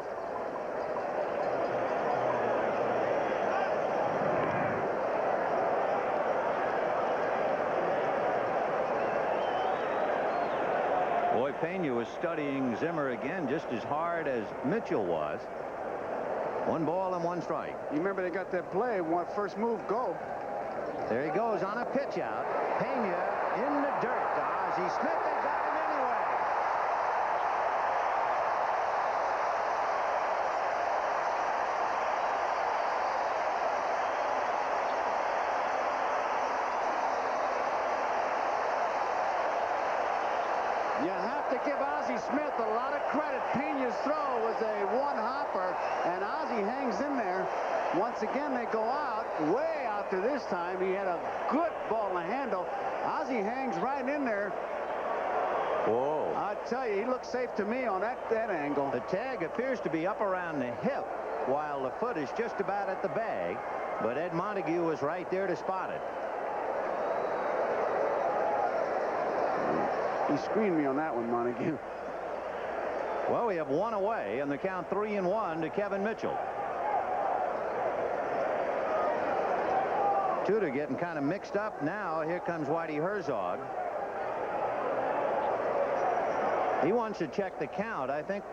Boy, Pena was studying Zimmer again just as hard as Mitchell was. 1 ball and 1 strike. You remember they got that play, first move, go. There he goes on a pitch out. Pena in the dirt to Ozzie Smith. They got him anyway. You have to give Ozzie Smith a lot of credit. Pena's throw was a one-hopper, and Ozzie hangs in there. Once again, they go out, way out to this time. He had a good ball in the handle. Ozzie hangs right in there. Whoa. I tell you, he looks safe to me on that angle. The tag appears to be up around the hip, while the foot is just about at the bag, but Ed Montague was right there to spot it. He screened me on that one, Montague. Well, we have 1 away, and the count 3-1 to Kevin Mitchell. Tudor getting kind of mixed up now. Here comes Whitey Herzog. He wants to check the count, I think.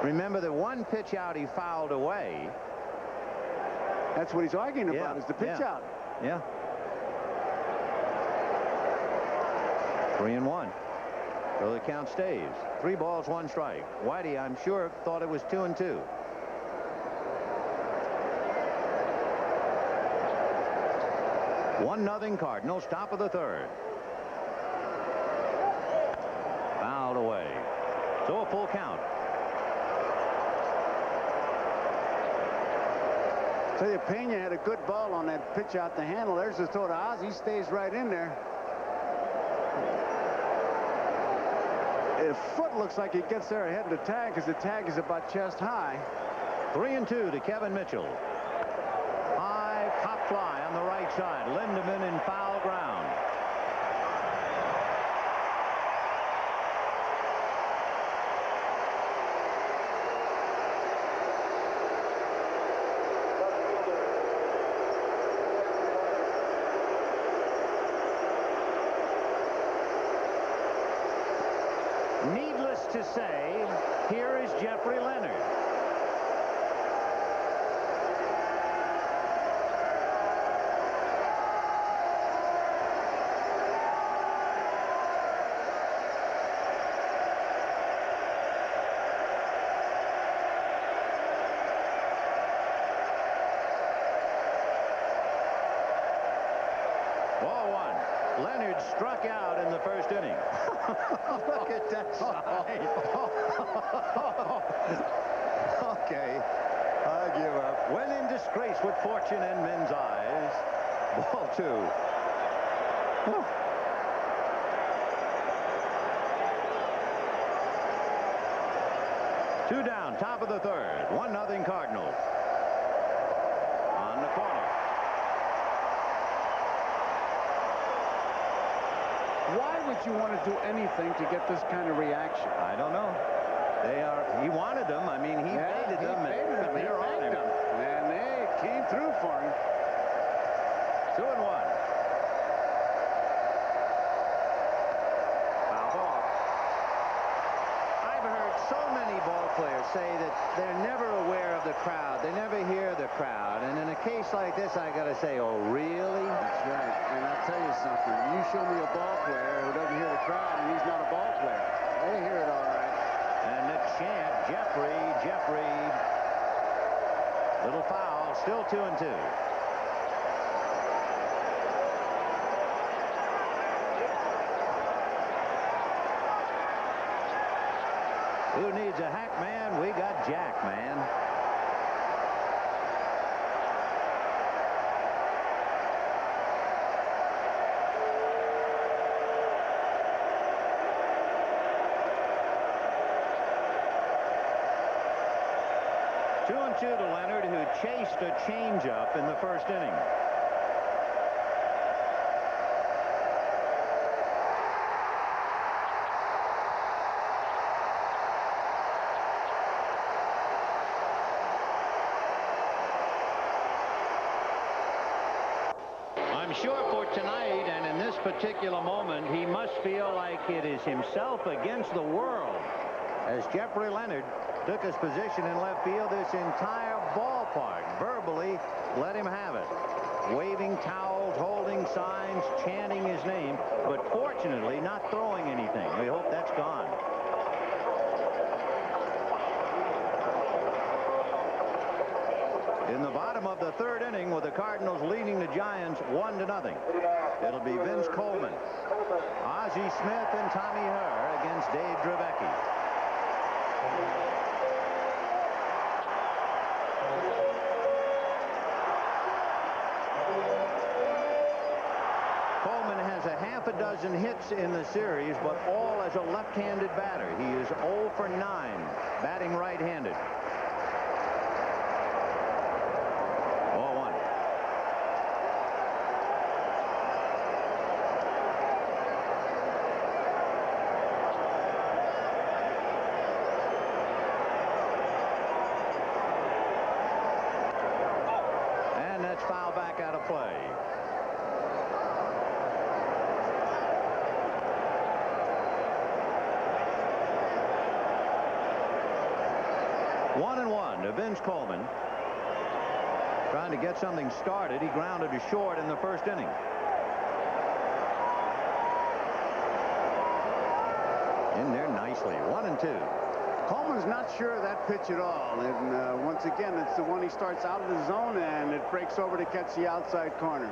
Remember the 1 pitch out he fouled away. That's what he's arguing about, is the pitch out. Yeah. 3-1. So the count stays. 3 balls, 1 strike. Whitey, I'm sure, thought it was 2-2. One nothing Cardinals, top of the third. Fouled away. So a full count. Tell you, Pena had a good ball on that pitch out the handle. There's the throw to Ozzie. He stays right in there. His foot looks like he gets there ahead of the tag because the tag is about chest high. 3-2 to Kevin Mitchell. High pop fly on the right side. Lindemann in foul ground. Needless to say, here is Jeffrey Leonard. 2-1. Leonard struck out in the first inning. Look at that side. Okay, I give up. When in disgrace with fortune in men's eyes. Ball 2. Whew. Two down, top of the third. 1-0 Cardinals. On the corner. Why would you want to do anything to get this kind of reaction? I don't know. He wanted them. I mean, he baited them. They're on him. And they came through for him. 2-1. Foul ball. I've heard so many ball players say that they're never aware of the crowd. They never hear the crowd. And in a case like this, I got to say, oh, really? That's right. And I'll tell you something. You show me a ball player who doesn't hear the crowd, and he's not a ball player. They hear it all right. And the champ, Jeffrey. Little foul, still 2-2. Who needs a hack man? We got Jack, man. To Leonard, who chased a changeup in the first inning. I'm sure for tonight and in this particular moment, he must feel like it is himself against the world as Jeffrey Leonard took his position in left field. This entire ballpark verbally let him have it. Waving towels, holding signs, chanting his name, but fortunately not throwing anything. We hope that's gone. In the bottom of the third inning with the Cardinals leading the Giants 1-0. It'll be Vince Coleman, Ozzie Smith, and Tommy Herr against Dave Dravecky. Half a dozen hits in the series, but all as a left-handed batter. He is 0 for 9, batting right-handed. 0-1. And that's foul back out of play. 1-1 to Vince Coleman. Trying to get something started. He grounded to short in the first inning. In there nicely. 1-2. Coleman's not sure of that pitch at all. And once again, it's the one he starts out of the zone and it breaks over to catch the outside corner.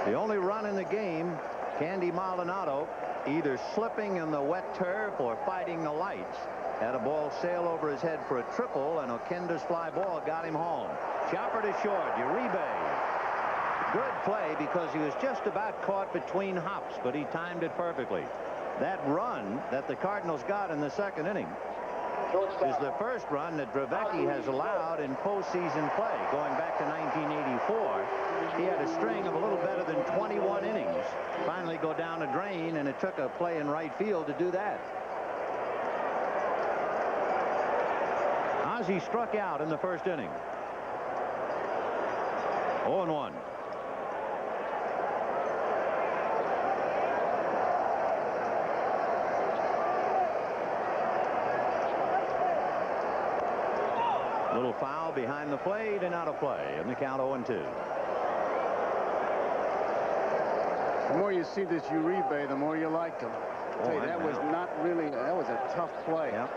The only run in the game, Candy Maldonado, either slipping in the wet turf or fighting the lights. Had a ball sail over his head for a triple, and Oquenda's fly ball got him home. Chopper to short, Uribe. Good play because he was just about caught between hops, but he timed it perfectly. That run that the Cardinals got in the second inning is the first run that Dravecky has allowed in postseason play. Going back to 1984, he had a string of a little better than 21 innings. Finally go down the drain, and it took a play in right field to do that. Ozzie struck out in the first inning. 0-1. Little foul behind the plate and out of play, and the count 0-2. The more you see this Uribe, the more you like him. That was not really, that was a tough play. Yep.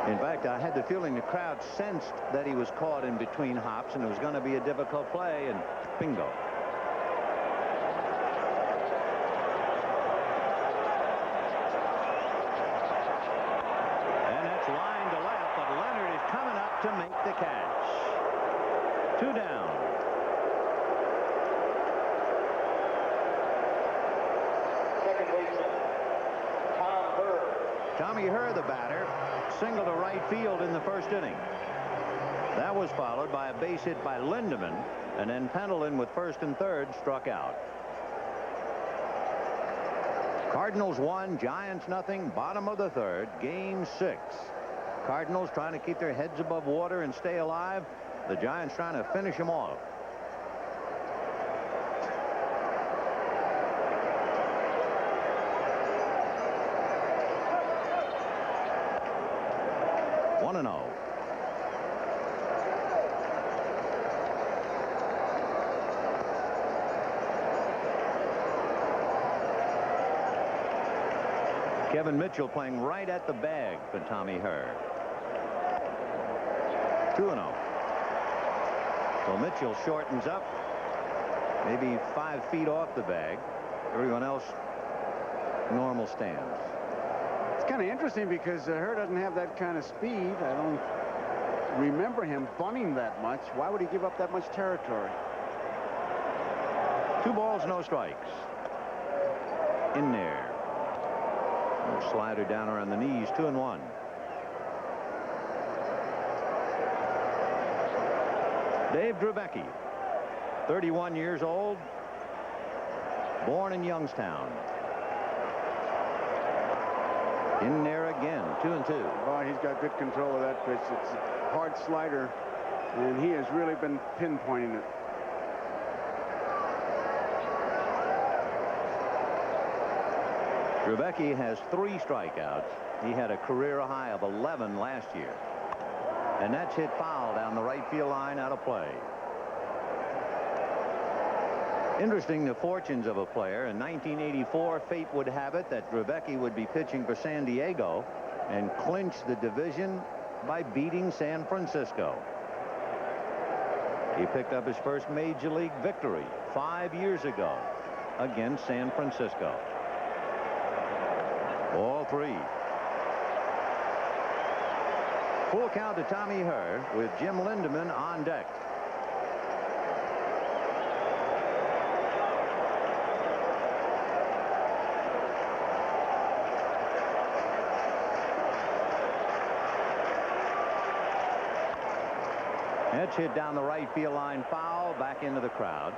In fact, I had the feeling the crowd sensed that he was caught in between hops and it was going to be a difficult play, and bingo. And that's line to left, but Leonard is coming up to make the catch. 2 down. Second baseman, Tommy Herr, the batter, single to right field in the first inning. That was followed by a base hit by Lindeman, and then Pendleton with first and third struck out. Cardinals 1, Giants nothing, bottom of the third, game 6. Cardinals trying to keep their heads above water and stay alive. The Giants trying to finish them off. One and 0. Kevin Mitchell playing right at the bag for Tommy Herr. 2-0. So Mitchell shortens up, maybe 5 feet off the bag. Everyone else normal stands. It's kind of interesting because Herr doesn't have that kind of speed. I don't remember him bunting that much. Why would he give up that much territory? 2 balls, no strikes. In there. Slider down around the knees. 2-1. Dave Drubecki, 31 years old, born in Youngstown. In there again. 2-2. Oh, he's got good control of that pitch. It's a hard slider, and he has really been pinpointing it. Drubecki has 3 strikeouts. He had a career high of 11 last year. And that's hit foul down the right field line, out of play. Interesting, the fortunes of a player. In 1984, fate would have it that Drubecki would be pitching for San Diego and clinch the division by beating San Francisco. He picked up his first major league victory 5 years ago against San Francisco. Ball 3. Full count to Tommy Herr with Jim Lindeman on deck. That's hit down the right field line, foul, back into the crowd.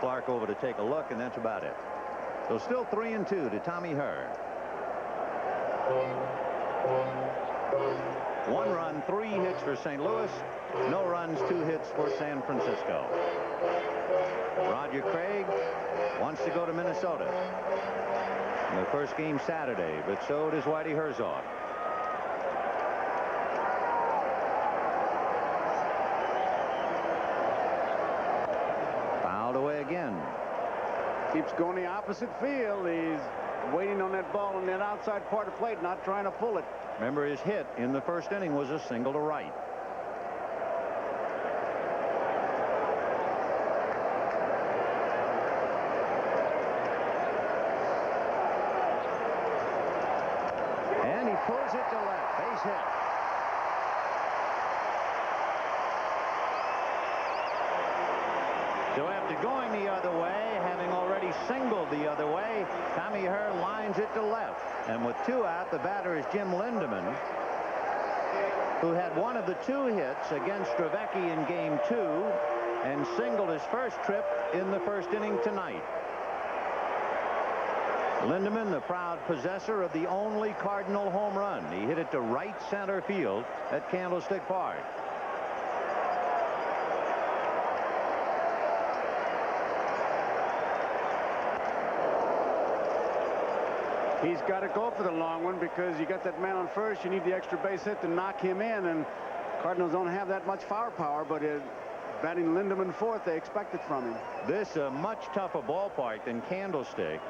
Clark over to take a look, and that's about it. So still 3-2 to Tommy Herr. 1 run, 3 hits for St. Louis. No runs, 2 hits for San Francisco. Roger Craig wants to go to Minnesota. In the first game Saturday, but so does Whitey Herzog. Fouled away again. Keeps going the opposite field. He's waiting on that ball on that outside part of the plate, not trying to pull it. Remember, his hit in the first inning was a single to right. And he pulls it to left. Base hit. So after going the other way, having already singled the other way, Tommy Herr lines it to left. And with 2 out, the batter is Jim Lindeman, who had one of the 2 hits against Drubecki in game 2 and singled his first trip in the first inning tonight. Lindeman, the proud possessor of the only Cardinal home run. He hit it to right center field at Candlestick Park. He's got to go for the long one because you got that man on first. You need the extra base hit to knock him in, and Cardinals don't have that much firepower, but batting Lindeman fourth, they expect it from him. This a much tougher ballpark than Candlestick.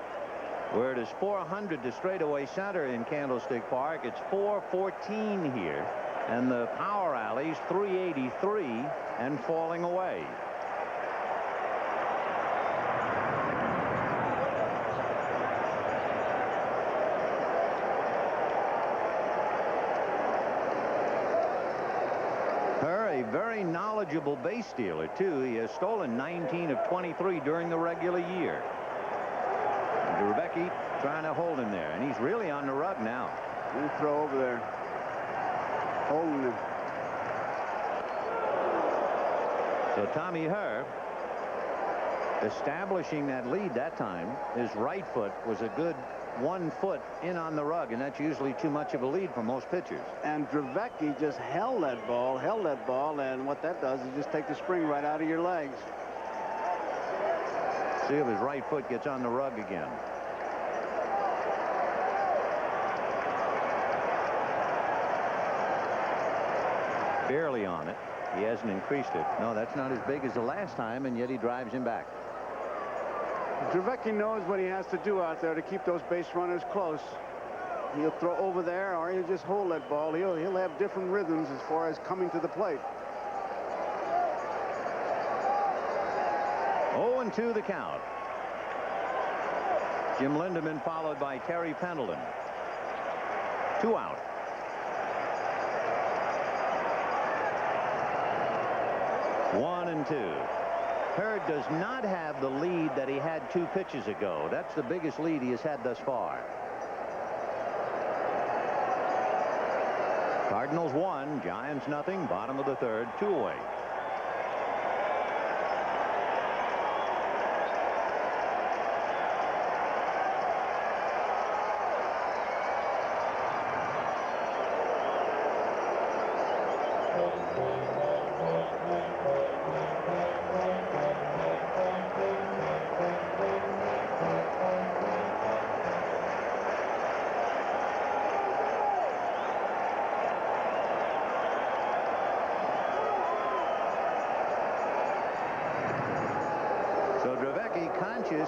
Where it is 400 to straightaway center in Candlestick Park, it's 414 here. And the power alley's 383 and falling away. A very knowledgeable base stealer, too. He has stolen 19 of 23 during the regular year. Drevecki trying to hold him there, and he's really on the rug now. Good throw over there. Holding him. So Tommy Herr establishing that lead that time. His right foot was a good 1 foot in on the rug, and that's usually too much of a lead for most pitchers. And Drevecki just held that ball, and what that does is just take the spring right out of your legs. See if his right foot gets on the rug again. Barely on it. He hasn't increased it. No, that's not as big as the last time, and yet he drives him back. Drevecki knows what he has to do out there to keep those base runners close. He'll throw over there, or he'll just hold that ball. He'll have different rhythms as far as coming to the plate. 0-2 the count. Jim Lindeman followed by Terry Pendleton. 2 out. One and 2. Hurd does not have the lead that he had 2 pitches ago. That's the biggest lead he has had thus far. Cardinals 1, Giants nothing. Bottom of the 3rd, 2 away.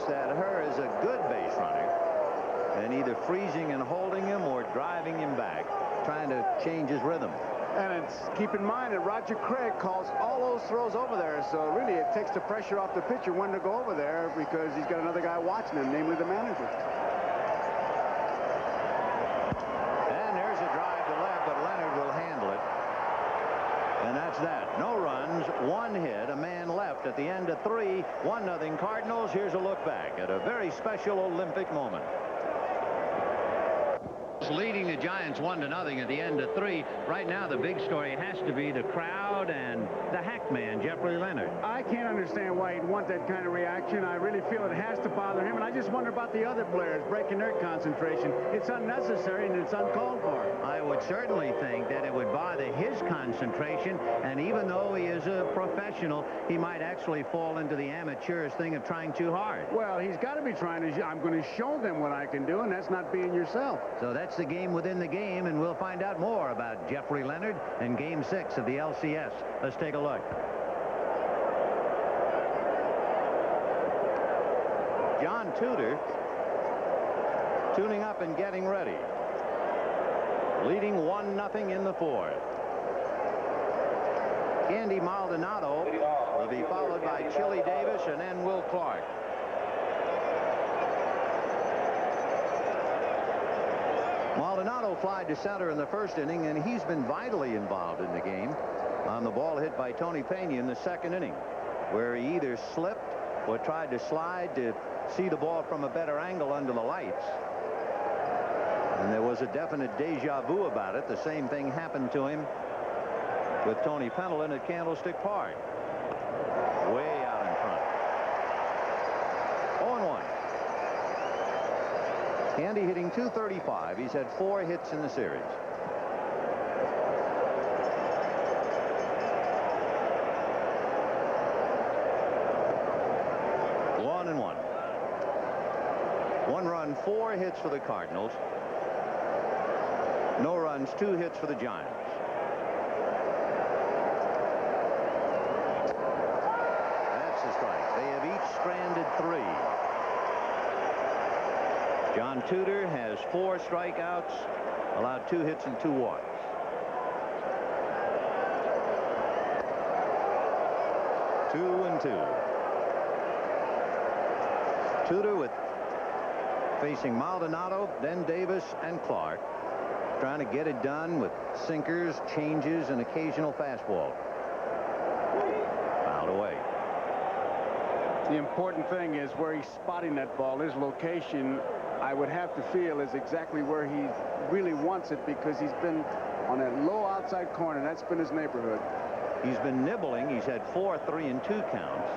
That Herr is a good base runner, and either freezing and holding him or driving him back, trying to change his rhythm. And keep in mind that Roger Craig calls all those throws over there, so really it takes the pressure off the pitcher when to go over there, because he's got another guy watching him, namely the manager. And there's a drive to left, but Leonard will handle it. And that's that. No runs, 1 hit, a man left at the end of 3. 1-0 Cardinals. Here's a look back at a very special Olympic moment. Leading the Giants 1-0 at the end of 3. Right now the big story has to be the crowd and the hack man, Jeffrey Leonard. I can't understand why he'd want that kind of reaction. I really feel it has to bother him, and I just wonder about the other players breaking their concentration. It's unnecessary and it's uncalled for. I would certainly think that it would bother his concentration, and even though he is a professional, he might actually fall into the amateurish thing of trying too hard. Well, he's got to be trying to. I'm going to show them what I can do, and that's not being yourself. So that's the game within the game, and we'll find out more about Jeffrey Leonard in Game 6 of the LCS. Let's take a look. John Tudor tuning up and getting ready. Leading 1-0 in the 4th. Andy Maldonado will be followed by Chili Davis and then Will Clark. Maldonado flied to center in the 1st inning, and he's been vitally involved in the game on the ball hit by Tony Pena in the 2nd inning, where he either slipped or tried to slide to see the ball from a better angle under the lights. And there was a definite deja vu about it. The same thing happened to him with Tony Pendleton at Candlestick Park. Way out in front. 0-1. Andy hitting .235. He's had 4 hits in the series. And 1. 1 run, 4 hits for the Cardinals. No runs, 2 hits for the Giants. That's the strike. They have each stranded 3. John Tudor has 4 strikeouts, allowed 2 hits and 2 walks. Two and 2. Tudor facing Maldonado, then Davis and Clark, trying to get it done with sinkers, changes, and occasional fastball. Fouled away. The important thing is where he's spotting that ball. His location, I would have to feel, is exactly where he really wants it, because he's been on that low outside corner. That's been his neighborhood. He's been nibbling. He's had 4 3-2 counts.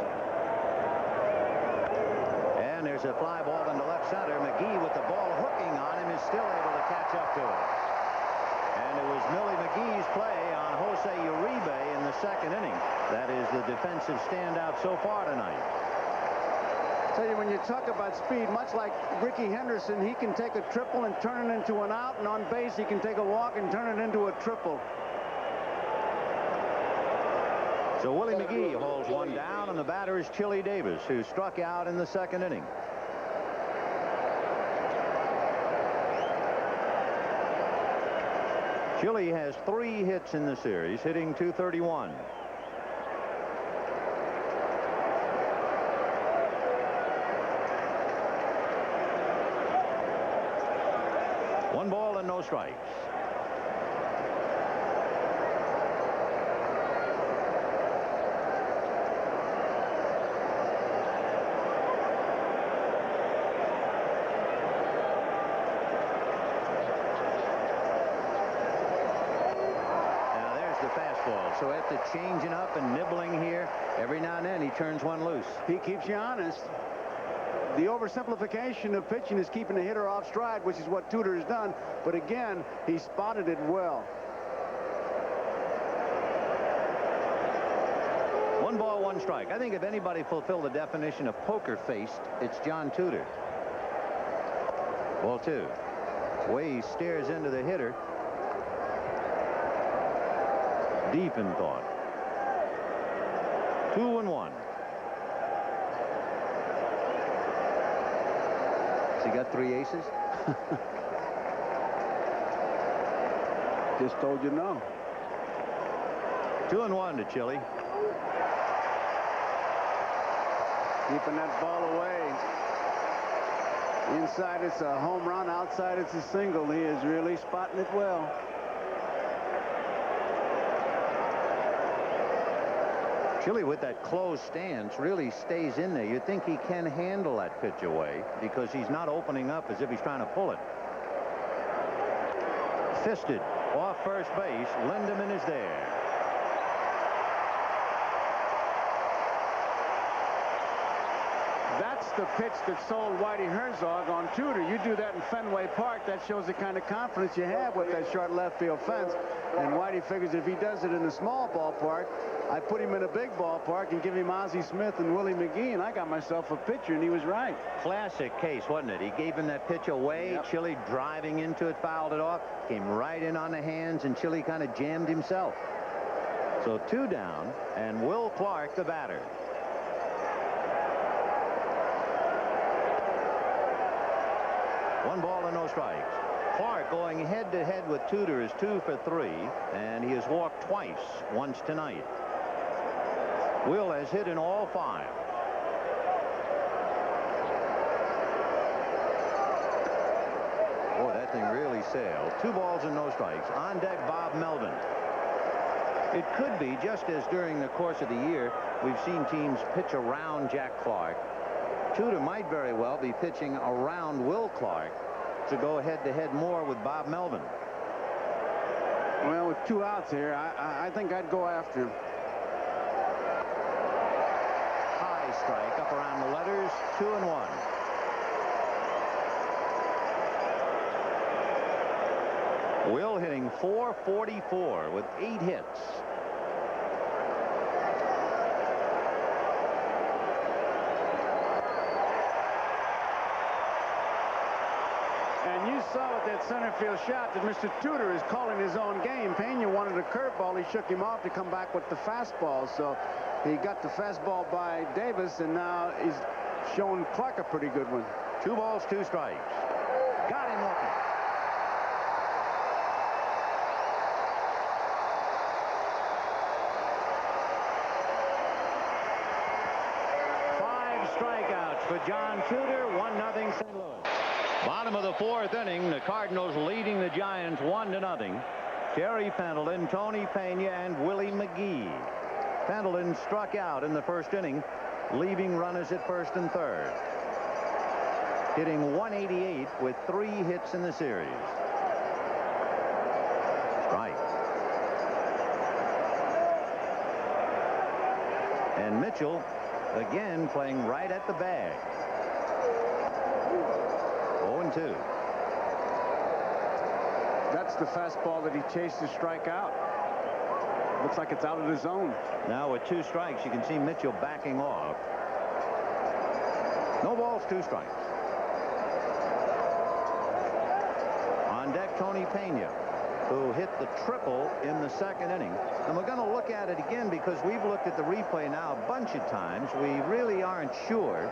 And there's a fly ball into left center. McGee, with the ball hooking on him, is still able to catch up to it. And it was Millie McGee's play on Jose Uribe in the 2nd inning. That is the defensive standout so far tonight. Tell you, when you talk about speed, much like Ricky Henderson, he can take a triple and turn it into an out, and on base he can take a walk and turn it into a triple. So Willie McGee holds one down, and the batter is Chili Davis, who struck out in the 2nd inning. Chili has 3 hits in the series, hitting .231. One ball and no strikes. So after changing up and nibbling here, every now and then he turns one loose. He keeps you honest. The oversimplification of pitching is keeping the hitter off stride, which is what Tudor has done. But again, he spotted it well. 1 ball, 1 strike. I think if anybody fulfilled the definition of poker-faced, it's John Tudor. Ball 2. Way he stares into the hitter. Deep in thought. 2-1. Has he got 3 aces? Just told you no. 2-1 to Chili. Keeping that ball away. Inside it's a home run, outside it's a single. He is really spotting it well. Chili, with that closed stance, really stays in there. You'd think he can handle that pitch away because he's not opening up as if he's trying to pull it. Fisted off first base. Lindemann is there. That's the pitch that sold Whitey Herzog on Tudor. You do that in Fenway Park, that shows the kind of confidence you have with that short left field fence. And Whitey figures if he does it in a small ballpark, I put him in a big ballpark and give him Ozzie Smith and Willie McGee, and I got myself a pitcher, and he was right. Classic case, wasn't it? He gave him that pitch away. Yep. Chili driving into it, fouled it off, came right in on the hands, and Chili kind of jammed himself. So 2 down, and Will Clark the batter. One ball and no strikes. Clark going head-to-head with Tudor is 2 for 3, and he has walked twice, once tonight. Will has hit in all 5. Boy, that thing really sailed. 2 balls and no strikes. On deck, Bob Melvin. It could be, just as during the course of the year, we've seen teams pitch around Jack Clark. Tudor might very well be pitching around Will Clark to go head-to-head more with Bob Melvin. Well, with 2 outs here, I think I'd go after him. High strike up around the letters. 2-1. Will hitting .444 with 8 hits. And you saw with that center field shot that Mr. Tudor is calling his own game. Pena wanted a curveball. He shook him off to come back with the fastball. So he got the fastball by Davis, and now he's shown Clark a pretty good one. 2 balls, 2 strikes. Got him looking. Strikeouts for John Tudor. 1-0 St. Louis. Bottom of the 4th inning. The Cardinals leading the Giants 1-0. Terry Pendleton, Tony Pena, and Willie McGee. Pendleton struck out in the 1st inning, leaving runners at 1st and 3rd. Hitting 188 with 3 hits in the series. Strike. And Mitchell again playing right at the bag. 0-2. That's the fastball that he chased to strike out. Looks like it's out of the zone. Now with 2 strikes, you can see Mitchell backing off. No balls, 2 strikes. On deck, Tony Pena, who hit the triple in the 2nd inning. And we're going to look at it again because we've looked at the replay now a bunch of times. We really aren't sure.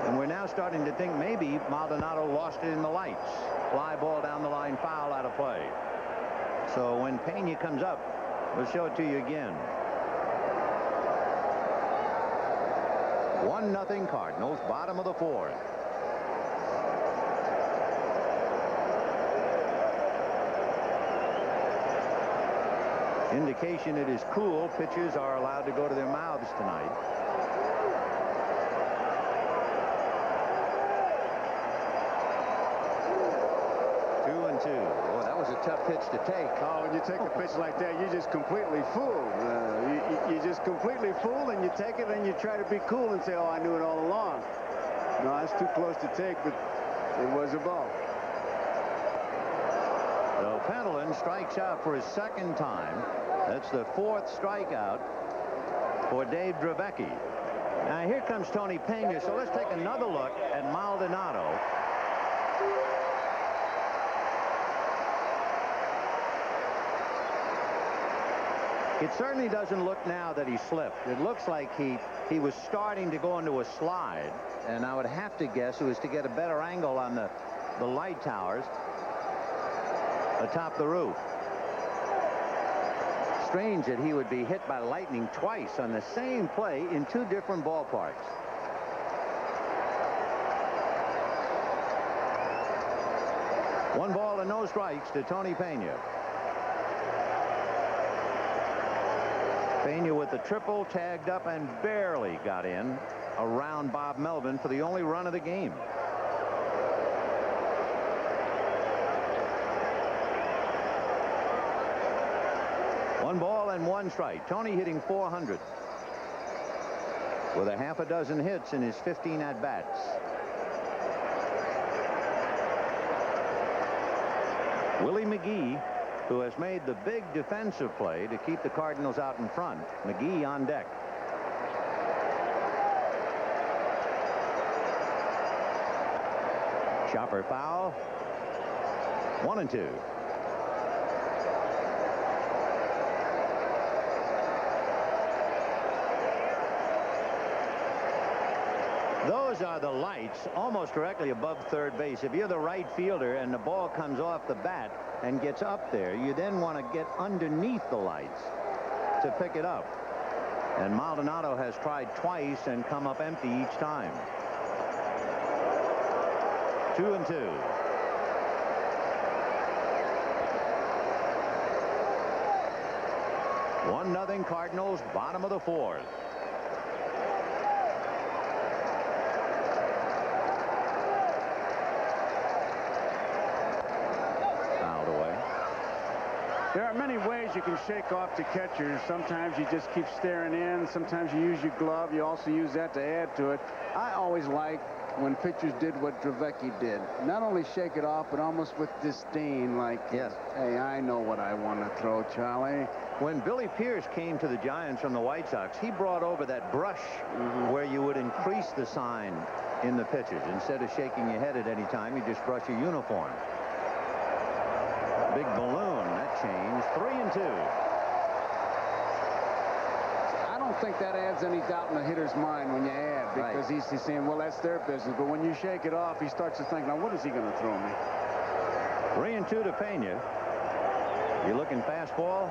And we're now starting to think maybe Maldonado lost it in the lights. Fly ball down the line, foul out of play. So when Pena comes up, we'll show it to you again. 1-0 Cardinals, bottom of the 4th. Indication it is cool. Pitchers are allowed to go to their mouths tonight. Oh, that was a tough pitch to take. Oh, when you take a pitch like that, you're just completely fooled. You're just completely fooled, and you take it and you try to be cool and say, oh, I knew it all along. No, that's too close to take, but it was a ball. So Pendleton strikes out for his 2nd time. That's the 4th strikeout for Dave Dravecky. Now here comes Tony Pena. So let's take another look at Maldonado. It certainly doesn't look now that he slipped. It looks like he was starting to go into a slide, and I would have to guess it was to get a better angle on the light towers atop the roof. Strange that he would be hit by lightning twice on the same play in 2 different ballparks. One ball and no strikes to Tony Pena. Pena with the triple, tagged up and barely got in around Bob Melvin for the only run of the game. One ball and 1 strike. Tony hitting .400 with a half a dozen hits in his 15 at-bats. Willie McGee, who has made the big defensive play to keep the Cardinals out in front. McGee on deck. Chopper foul. 1-2. Those are the lights almost directly above 3rd base. If you're the right fielder and the ball comes off the bat and gets up there, you then want to get underneath the lights to pick it up. And Maldonado has tried twice and come up empty each time. 2-2. One nothing Cardinals, bottom of the 4th. There are many ways you can shake off the catchers. Sometimes you just keep staring in. Sometimes you use your glove. You also use that to add to it. I always like when pitchers did what Dravecky did. Not only shake it off, but almost with disdain, like, yes, hey, I know what I want to throw, Charlie. When Billy Pierce came to the Giants from the White Sox, he brought over that brush where you would increase the sign in the pitches. Instead of shaking your head at any time, you just brush your uniform. Big balloon, that changed. 3-2. I don't think that adds any doubt in the hitter's mind when you add because he's saying, well, that's their business. But when you shake it off, he starts to think, now, what is he going to throw me? 3-2 to Pena. You're looking fastball.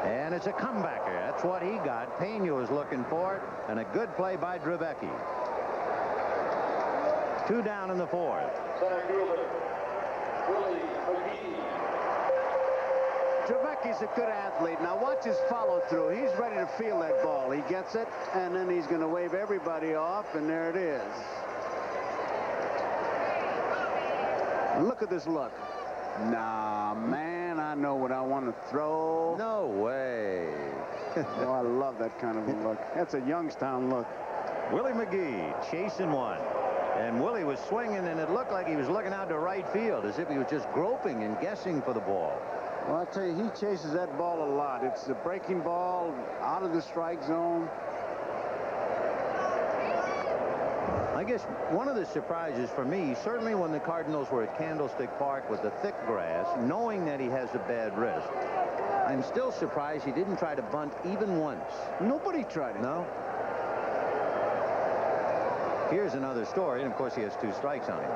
And it's a comebacker. That's what he got. Pena was looking for it. And a good play by Drevecki. 2 down in the 4th. Drevecki's a good athlete. Now watch his follow through. He's ready to field that ball. He gets it, and then he's going to wave everybody off, and there it is. And look at this look. Nah, man, I know what I want to throw. No way. Oh, I love that kind of a look. That's a Youngstown look. Willie McGee chasing one. And Willie was swinging, and it looked like he was looking out to right field as if he was just groping and guessing for the ball. Well, I tell you, he chases that ball a lot. It's a breaking ball out of the strike zone. I guess one of the surprises for me, certainly when the Cardinals were at Candlestick Park with the thick grass, knowing that he has a bad wrist, I'm still surprised he didn't try to bunt even once. Nobody tried it. No? Here's another story, and of course he has 2 strikes on him.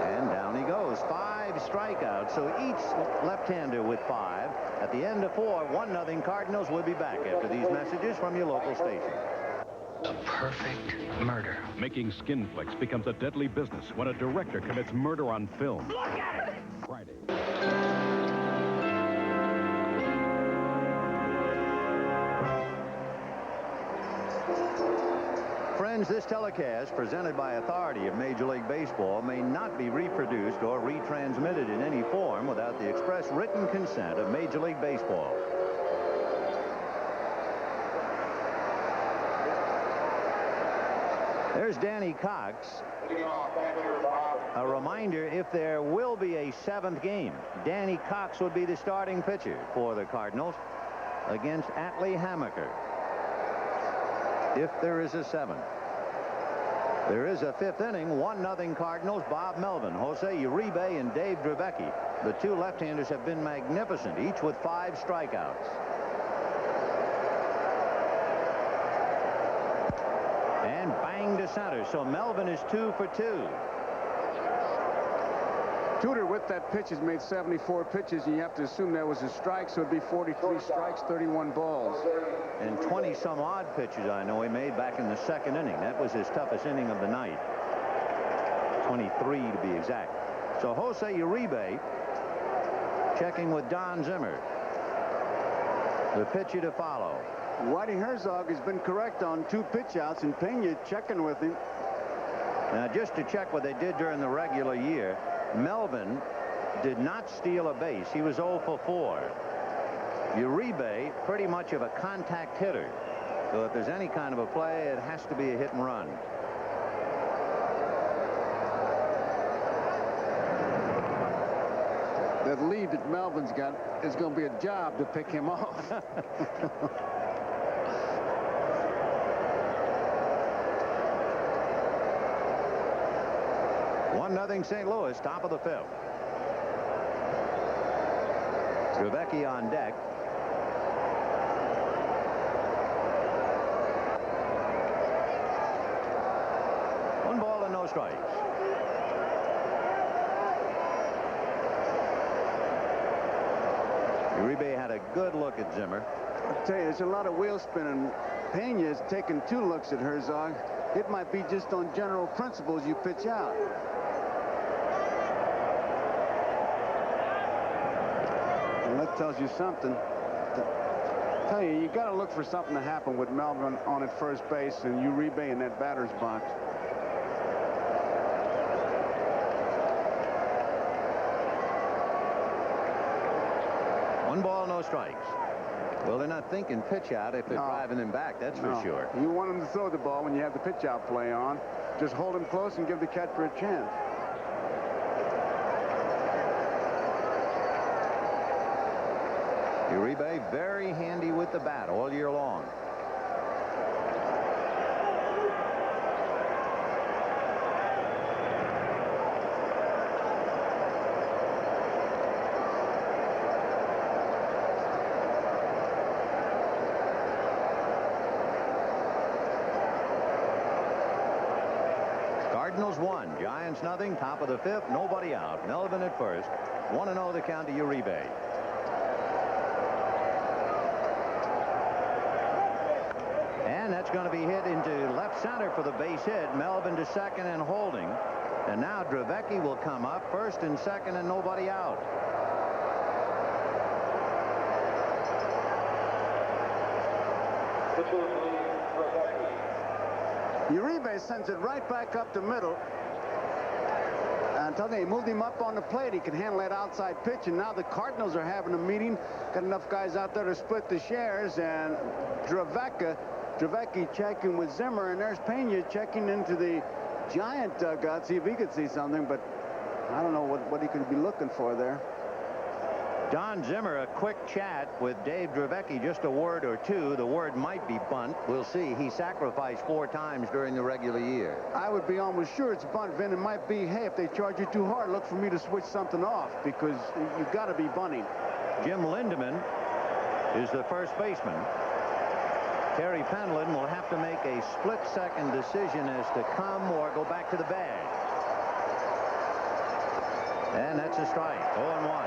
And down he goes. 5 strikeouts, so each left-hander with 5. At the end of 4, 1-0 Cardinals. Will be back after these messages from your local station. A perfect murder. Making skin flicks becomes a deadly business when a director commits murder on film. Look at it! Friday. Friends, this telecast, presented by authority of Major League Baseball, may not be reproduced or retransmitted in any form without the express written consent of Major League Baseball. There's Danny Cox. A reminder, if there will be a 7th game, Danny Cox would be the starting pitcher for the Cardinals against Atlee Hammaker. If there is a 7th. There is a 5th inning, 1-0 Cardinals. Bob Melvin, Jose Uribe, and Dave Drevecki. The 2 left-handers have been magnificent, each with 5 strikeouts. And bang to center, so Melvin is 2 for 2. Tudor, with that pitch, has made 74 pitches, and you have to assume that was a strike, so it'd be 43 strikes, 31 balls. And 20-some-odd pitches I know he made back in the 2nd inning. That was his toughest inning of the night. 23 to be exact. So Jose Uribe checking with Don Zimmer. The pitcher to follow. Whitey Herzog has been correct on 2 pitch outs, and Pena checking with him. Now, just to check what they did during the regular year, Melvin did not steal a base. He was 0 for 4. Uribe, pretty much of a contact hitter. So if there's any kind of a play, it has to be a hit and run. That lead that Melvin's got is going to be a job to pick him off. 1-0 St. Louis, top of the 5th. Drevecki on deck. One ball and no strikes. Uribe had a good look at Zimmer. I'll tell you, there's a lot of wheel spinning. Pena's taking 2 looks at Herzog. It might be just on general principles you pitch out. And that tells you something. I tell you, you got to look for something to happen with Melvin on at first base and Uribe in that batter's box. One ball, no strikes. Well, they're not thinking pitch out if they're driving him back, that's for sure. You want him to throw the ball when you have the pitch out play on. Just hold him close and give the catcher a chance. Uribe very handy with the bat all year long. Cardinals 1, Giants nothing. Top of the 5th, nobody out. Melvin at first. 1-0 the count to Uribe. And that's going to be hit into left center for the base hit. Melvin to second and holding. And now Drevecki will come up first and second and nobody out. Uribe sends it right back up the middle. And they moved him up on the plate. He can handle that outside pitch. And now the Cardinals are having a meeting. Got enough guys out there to split the shares. And Drevecki checking with Zimmer. And there's Pena checking into the Giant dugout. See if he could see something. But I don't know what he could be looking for there. Don Zimmer, a quick chat with Dave Drevecki, just a word or two. The word might be bunt. We'll see. He sacrificed 4 times during the regular year. I would be almost sure it's bunt, Vin. It might be, hey, if they charge you too hard, look for me to switch something off, because you've got to be bunting. Jim Lindemann is the first baseman. Terry Pendleton will have to make a split-second decision as to come or go back to the bag. And that's a strike. 0-1.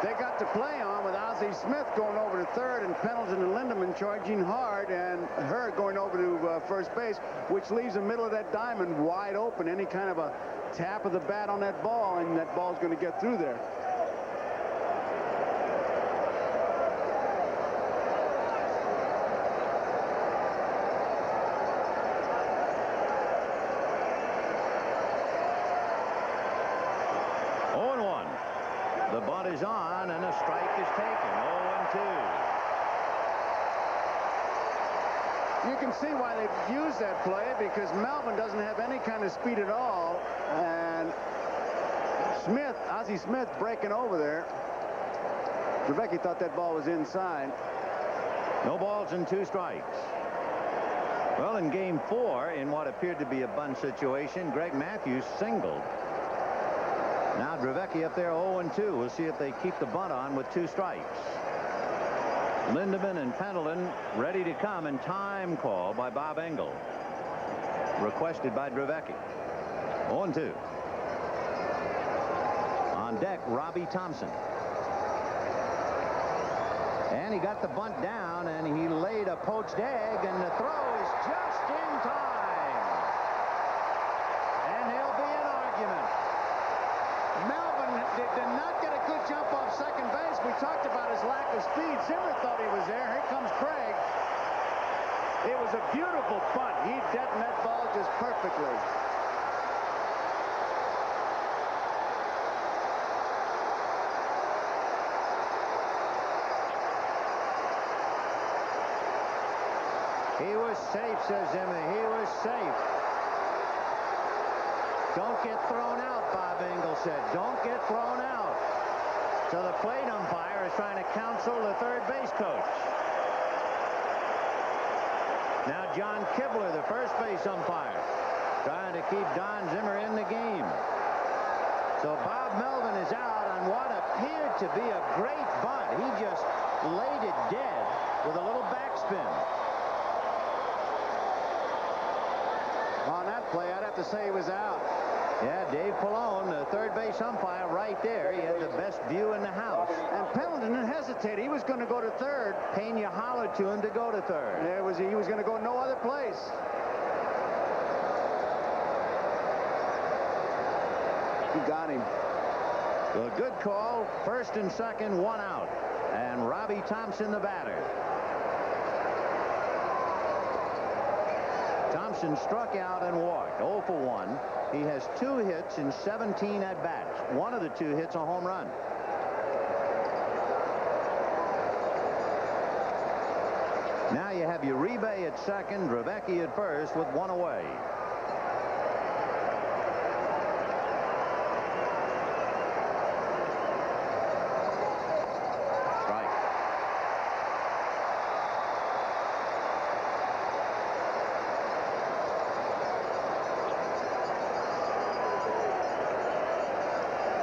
They got to play on with Ozzie Smith going over to third and Pendleton and Lindemann charging hard, and Hurd going over to first base, which leaves the middle of that diamond wide open. Any kind of a tap of the bat on that ball, and that ball's going to get through there. The bunt is on, and a strike is taken. 0-2. You can see why they've used that play, because Melvin doesn't have any kind of speed at all, and Ozzie Smith breaking over there. Drevecki thought that ball was inside. No balls and 2 strikes. Well, in game 4, in what appeared to be a bunt situation, Greg Matthews singled. Now Drevecki up there 0-2. We'll see if they keep the bunt on with 2 strikes. Lindemann and Pendleton ready to come, and time call by Bob Engel. Requested by Drevecki. 0-2. On deck, Robbie Thompson. And he got the bunt down, and he laid a poached egg, and the throw is just in time. And there'll be an argument. Melvin did not get a good jump off second base. We talked about his lack of speed. Zimmer thought he was there. Here comes Craig. It was a beautiful bunt. He deadened that ball just perfectly. He was safe, says Zimmer. He was safe. Don't get thrown out, Bob Engel said. Don't get thrown out. So the plate umpire is trying to counsel the third base coach. Now John Kibler, the first base umpire, trying to keep Don Zimmer in the game. So Bob Melvin is out on what appeared to be a great bunt. He just laid it dead with a little backspin. On that play, I'd have to say he was out. Yeah, Dave Pallone, the third base umpire, right there. He had the best view in the house. And Pendleton hesitated. He was going to go to third. Pena hollered to him to go to third. He was going to go no other place. He got him. A good call. First and second, 1 out. And Robbie Thompson, the batter. Thompson struck out and walked. 0 for 1. He has 2 hits in 17 at-bats. One of the 2 hits a home run. Now you have Uribe at second, Drevecki at first with 1 away.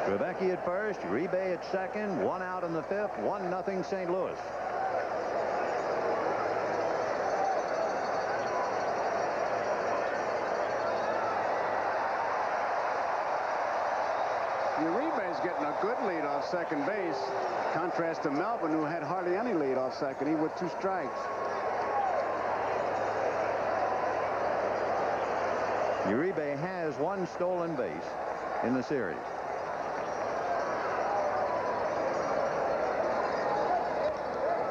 Drevecki at first, Uribe at second, 1 out in the 5th, 1-0 St. Louis. Uribe's getting a good lead off second base. Contrast to Melvin, who had hardly any lead off second. He with 2 strikes. Uribe has 1 stolen base in the series.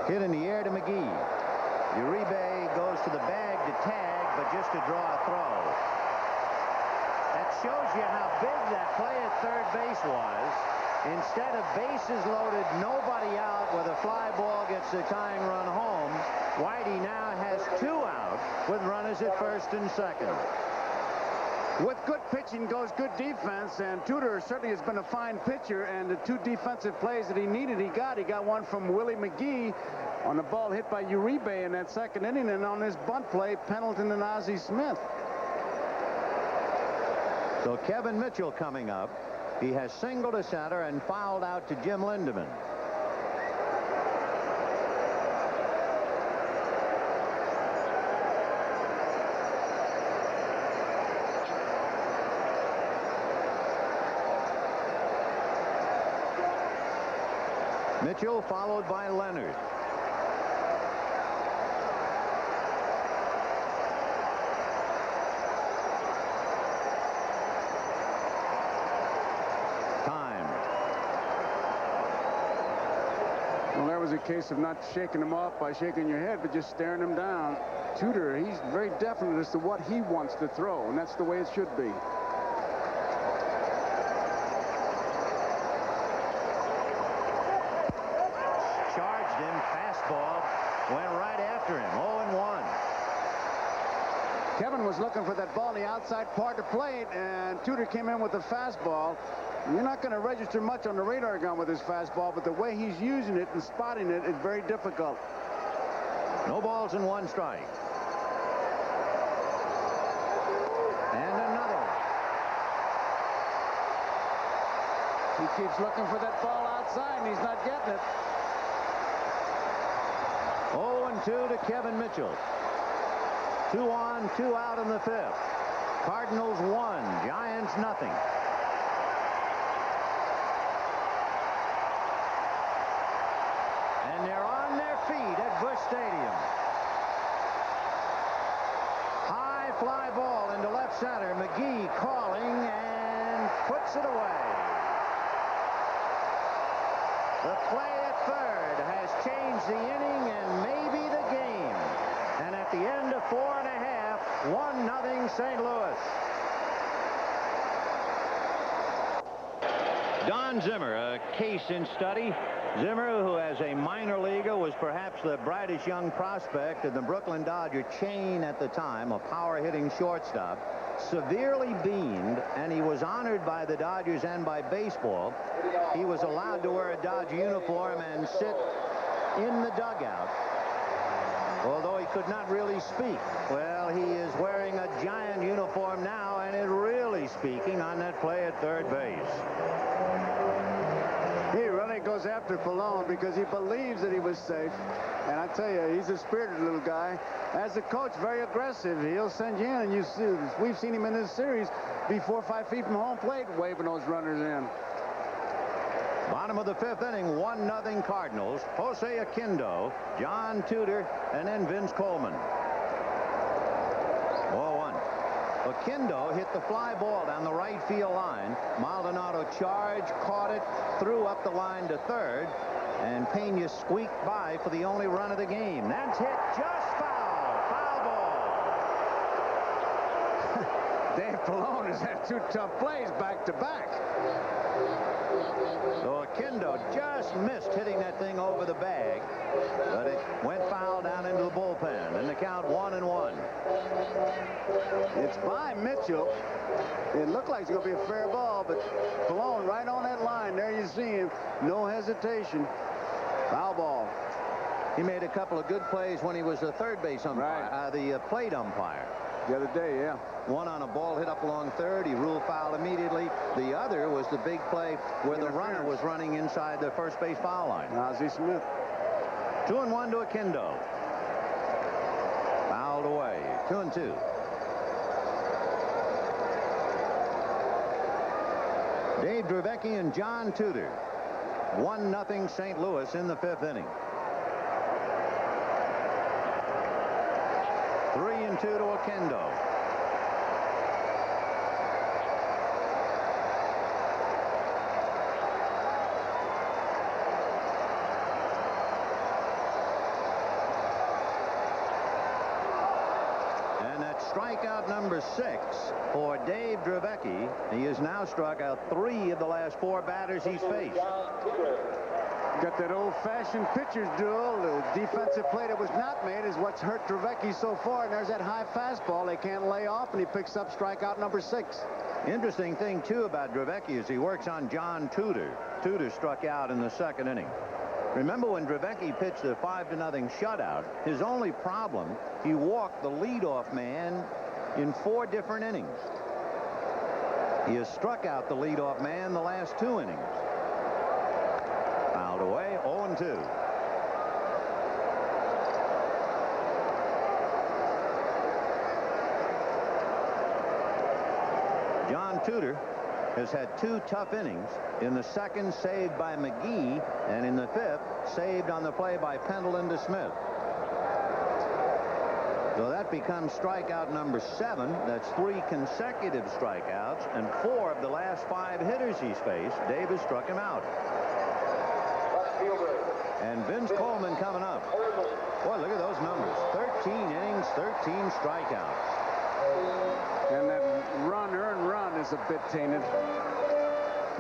Hit in the air to McGee. Uribe goes to the bag to tag, but just to draw a throw. That shows you how big that play at third base was. Instead of bases loaded, nobody out, where the fly ball gets the tying run home, Whitey now has 2 out with runners at first and second. With good pitching goes good defense, and Tudor certainly has been a fine pitcher, and the 2 defensive plays that he needed, he got. He got one from Willie McGee on the ball hit by Uribe in that second inning, and on this bunt play, Pendleton and Ozzie Smith. So Kevin Mitchell coming up. He has singled to center and fouled out to Jim Lindeman. Mitchell followed by Leonard. Well, that was a case of not shaking him off by shaking your head, but just staring him down. Tudor, he's very definite as to what he wants to throw, and that's the way it should be. Charged him, fastball, went right after him, 0-1. Kevin was looking for that ball in the outside part of the plate, and Tudor came in with the fastball. You're not going to register much on the radar gun with his fastball, but the way he's using it and spotting it is very difficult. No balls and 1 strike. And another one. He keeps looking for that ball outside, and he's not getting it. 0-2 to Kevin Mitchell. 2 on, 2 out in the 5th. Cardinals 1, Giants nothing. And they're on their feet at Busch Stadium. High fly ball into left center. McGee calling and puts it away. The play at third has changed the inning and maybe the game. And at the end of 4½, 1-0 St. Louis. Don Zimmer, a case in study. Zimmer, who as a minor leaguer was perhaps the brightest young prospect in the Brooklyn Dodger chain at the time, a power-hitting shortstop, severely beamed, and he was honored by the Dodgers and by baseball. He was allowed to wear a Dodger uniform and sit in the dugout, although he could not really speak. Well, he is wearing a Giant uniform now, and is really speaking on that play at third base. He really goes after Pallone because he believes that he was safe. And I tell you, he's a spirited little guy. As a coach, very aggressive. He'll send you in, and you see, we've seen him in this series be 4 or 5 feet from home plate waving those runners in. Bottom of the 5th inning, 1-0 Cardinals. Jose Aquindo, John Tudor, and then Vince Coleman. 0-1. Aquindo hit the fly ball down the right field line. Maldonado charged, caught it, threw up the line to third, and Pena squeaked by for the only run of the game. That's hit just foul. Foul ball. Dave Pallone has had 2 tough plays back to back. So Aquindo just missed hitting that thing over the bag, but it went foul down into the bullpen, and the count 1-1. It's by Mitchell. It looked like it's going to be a fair ball, but Pallone right on that line. There you see him. No hesitation. Foul ball. He made a couple of good plays when he was the third base umpire, right. The plate umpire. The other day, yeah. One on a ball hit up along third. He ruled foul immediately. The other was the big play where the runner was running inside the first base foul line. Ozzie Smith. 2-1 to Aquindo. Fouled away. 2-2. Dave Dravecky and John Tudor. 1-0 St. Louis in the 5th inning. 3-2 to Oquendo. Strikeout number 6 for Dave Dravecky. He has now struck out 3 of the last 4 batters he's faced. Got that old-fashioned pitcher's duel. The defensive play that was not made is what's hurt Dravecky so far. And there's that high fastball they can't lay off, and he picks up strikeout number 6. Interesting thing, too, about Dravecky is he works on John Tudor. Tudor struck out in the 2nd inning. Remember when Dravecky pitched the 5-0 shutout, his only problem, he walked the leadoff man in 4 different innings. He has struck out the leadoff man the last 2 innings. Fouled away, 0-2. John Tudor has had 2 tough innings. In the 2nd, saved by McGee, and in the 5th, saved on the play by Pendleton to Smith. So that becomes strikeout number 7. That's 3 consecutive strikeouts, and 4 of the last 5 hitters he's faced, Davis struck him out. And Vince Coleman coming up. Boy, look at those numbers. 13 innings, 13 strikeouts. And that earned run is a bit tainted.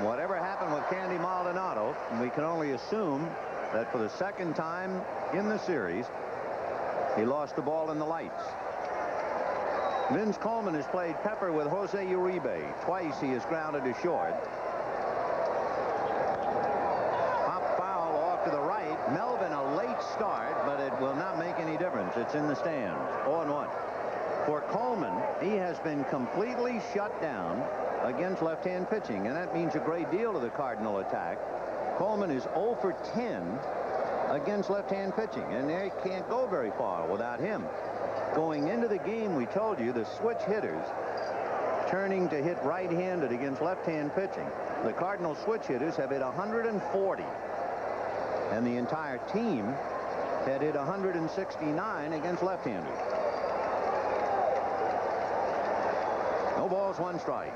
Whatever happened with Candy Maldonado, we can only assume that for the 2nd time in the series, he lost the ball in the lights. Vince Coleman has played pepper with Jose Uribe. Twice he has grounded to short. Pop foul off to the right. Melvin, a late start, but it will not make any difference. It's in the stands. 0-1. For Coleman, he has been completely shut down against left-hand pitching, and that means a great deal to the Cardinal attack. Coleman is 0 for 10 against left-hand pitching, and they can't go very far without him. Going into the game, we told you, the switch hitters turning to hit right-handed against left-hand pitching. The Cardinal switch hitters have hit 140, and the entire team had hit 169 against left-handers. No balls, 1 strike.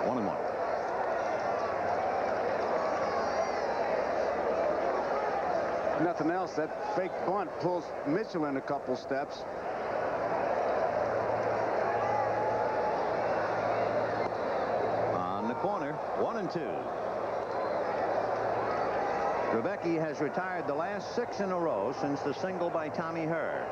1-1. Nothing else. That fake bunt pulls Mitchell in a couple steps. On the corner, 1-2. Dravecky has retired the last 6 in a row since the single by Tommy Herr.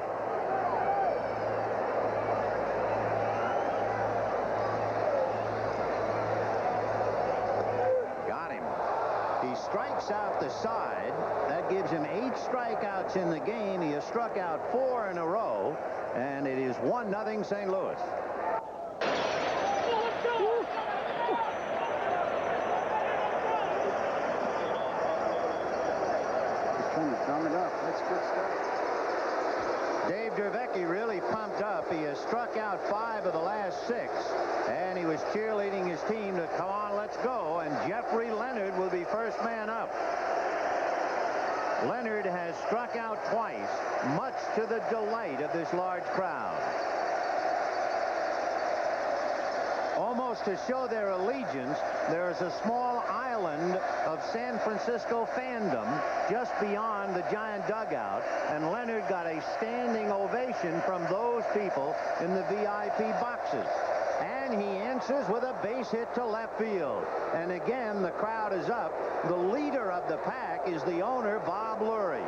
Strikes out the side. That gives him 8 strikeouts in the game. He has struck out 4 in a row, and it is 1-0 St. Louis. He's trying to thumb it up. That's good stuff. Dave Dravecky really pumped up. He has struck out 5 of the last 6, and he was cheerleading his team to come on, let's go, and Jeffrey Leonard will be first man up. Leonard has struck out twice, much to the delight of this large crowd. Almost to show their allegiance, there is a small island of San Francisco fandom just beyond the Giant dugout, and Leonard got a standing ovation from those people in the VIP boxes. And he answers with a base hit to left field. And again, the crowd is up. The leader of the pack is the owner, Bob Lurie.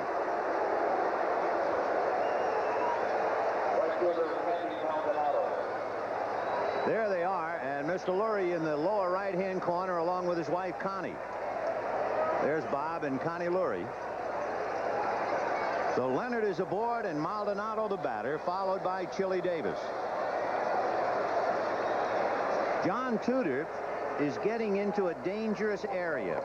There they are, and Mr. Lurie in the lower right-hand corner along with his wife, Connie. There's Bob and Connie Lurie. So Leonard is aboard, and Maldonado the batter, followed by Chili Davis. John Tudor is getting into a dangerous area.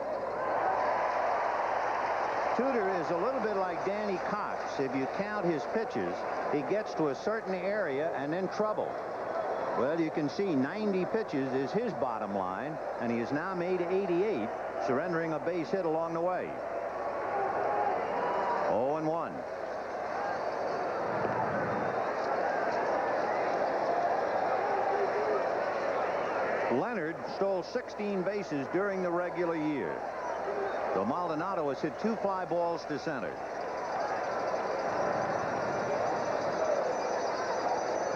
Tudor is a little bit like Danny Cox. If you count his pitches, he gets to a certain area and then trouble. Well, you can see 90 pitches is his bottom line, and he has now made 88, surrendering a base hit along the way. 0-1. Leonard stole 16 bases during the regular year. So Maldonado has hit 2 fly balls to center.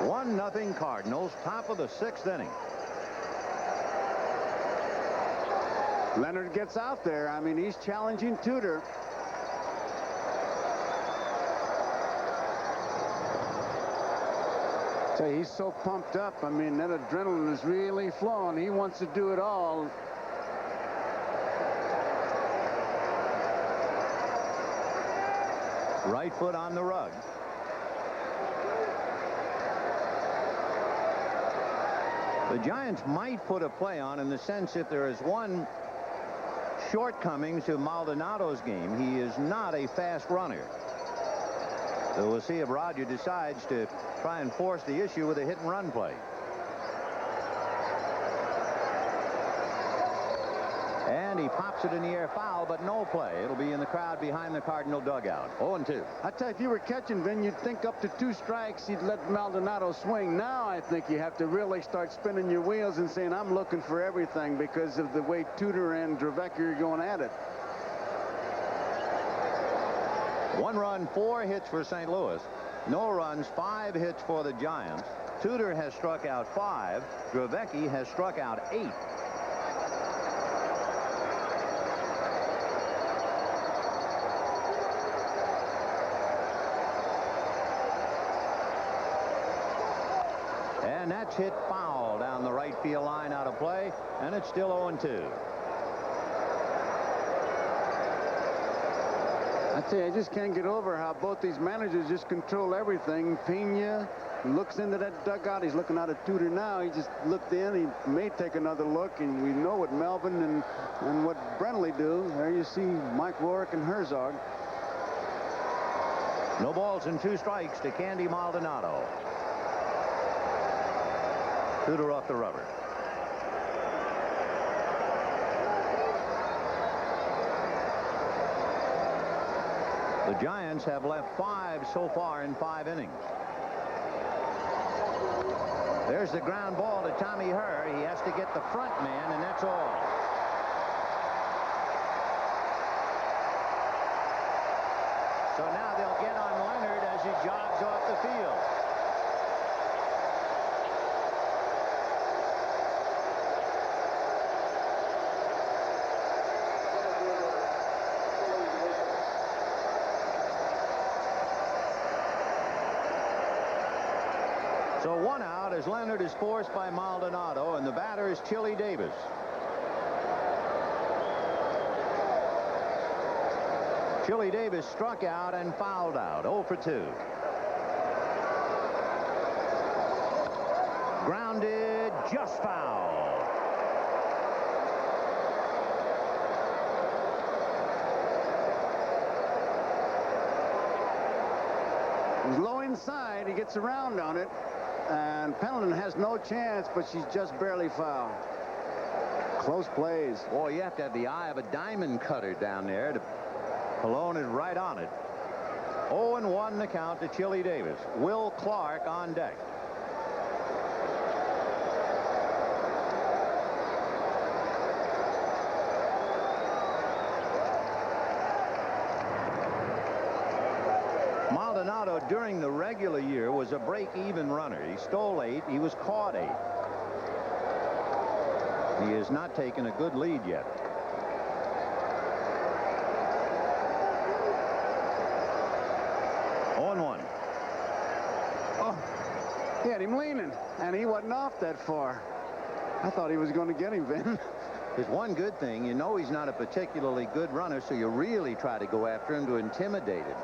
1-0 Cardinals, top of the 6th inning. Leonard gets out there. I mean, he's challenging Tudor. So he's so pumped up. I mean, that adrenaline is really flowing. He wants to do it all. Right foot on the rug. The Giants might put a play on in the sense if there is one shortcoming to Maldonado's game, he is not a fast runner. So we'll see if Roger decides to try and force the issue with a hit and run play. And he pops it in the air, foul, but no play. It'll be in the crowd behind the Cardinal dugout. 0-2. I tell you, if you were catching, Vin, you'd think up to 2 strikes, you'd let Maldonado swing. Now I think you have to really start spinning your wheels and saying, I'm looking for everything because of the way Tudor and Drevecki are going at it. 1 run, 4 hits for St. Louis. No runs, 5 hits for the Giants. Tudor has struck out 5. Drevecki has struck out 8. And that's hit foul down the right field line, out of play, and it's still 0-2. I tell you, I just can't get over how both these managers just control everything. Pena looks into that dugout. He's looking out at Tudor now. He just looked in. He may take another look, and we know what Melvin and what Brentley do. There you see Mike Rourke and Herzog. No balls and 2 strikes to Candy Maldonado. Tudor off the rubber. The Giants have left 5 so far in 5 innings. There's the ground ball to Tommy Herr. He has to get the front man, and that's all. So now they'll get on Leonard as he jogs off the field. So 1 out as Leonard is forced by Maldonado, and the batter is Chili Davis. Chili Davis struck out and fouled out. 0 for 2. Grounded, just foul. He's low inside. He gets around on it. And Pendleton has no chance, but she's just barely foul. Close plays. Boy, you have to have the eye of a diamond cutter down there. Pallone is right on it. 0-1 the count to Chili Davis. Will Clark on deck. Maldonado during the regular year was a break-even runner. He stole 8. He was caught 8. He has not taken a good lead yet. Oh, he had him leaning, and he wasn't off that far. I thought he was going to get him, Vin. There's one good thing. You know he's not a particularly good runner, so you really try to go after him to intimidate him.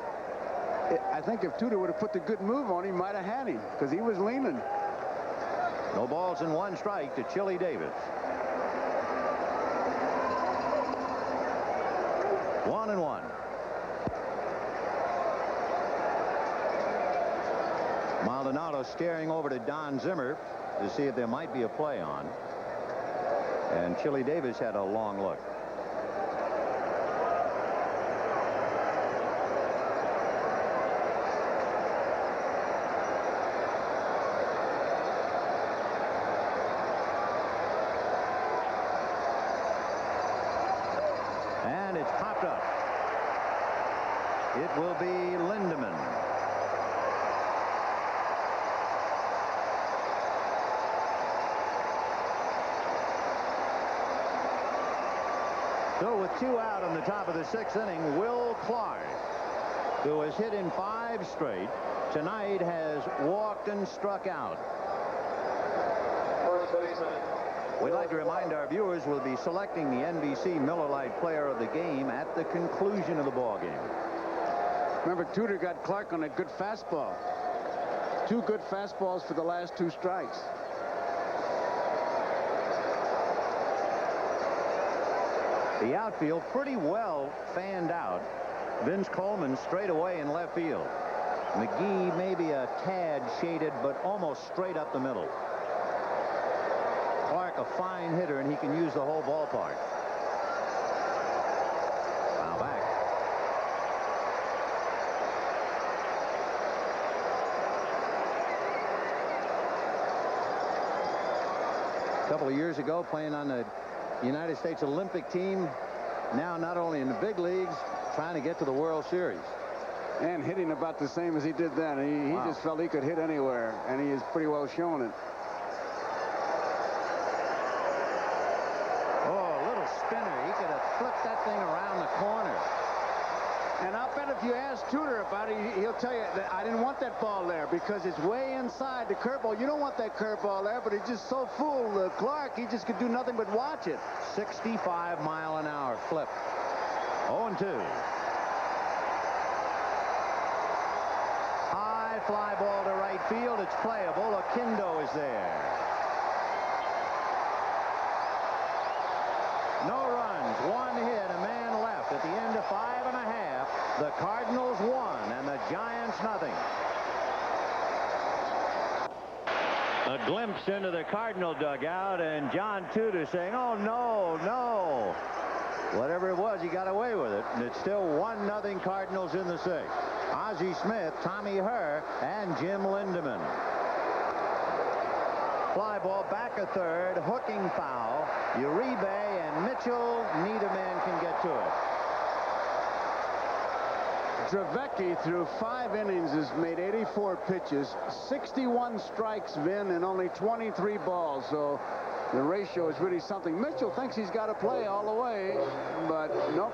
I think if Tudor would have put the good move on, he might have had him, because he was leaning. No balls and 1 strike to Chili Davis. 1-1. Maldonado staring over to Don Zimmer. to see if there might be a play on. And Chili Davis had a long look. And it's popped up. It will be Lindemann. So with 2 out in the top of the 6th inning, Will Clark, who has hit in 5 straight, tonight has walked and struck out. First baseman. We'd like to remind our viewers we'll be selecting the NBC Miller Lite Player of the Game at the conclusion of the ball game. Remember, Tudor got Clark on a good fastball. 2 good fastballs for the last 2 strikes. The outfield pretty well fanned out. Vince Coleman straight away in left field. McGee maybe a tad shaded, but almost straight up the middle. Clark a fine hitter, and he can use the whole ballpark. Now back. A couple of years ago, playing on the United States Olympic team, now not only in the big leagues, trying to get to the World Series. And hitting about the same as he did then. He just felt he could hit anywhere, and he has pretty well shown it. Oh, a little spinner. He could have flipped that thing around the corner. And I'll bet if you ask Tudor about it, he'll tell you that I didn't want that ball there because it's way inside the curveball. You don't want that curveball there, but he just so fooled Clark, he just could do nothing but watch it. 65-mile-an-hour flip. 0-2. High fly ball to right field. It's playable. Akindo is there. No runs, 1 hit, a man left at the end of 5 1/2. The Cardinals won, and the Giants nothing. A glimpse into the Cardinal dugout, and John Tudor saying, "Oh no, no." Whatever it was, he got away with it, and it's still 1-0 Cardinals in the 6th. Ozzie Smith, Tommy Herr, and Jim Lindemann. Fly ball back a third, hooking foul. Uribe and Mitchell, neither man can get to it. Dravecki, through 5 innings, has made 84 pitches, 61 strikes, Vin, and only 23 balls. So the ratio is really something. Mitchell thinks he's got to play all the way, but nope.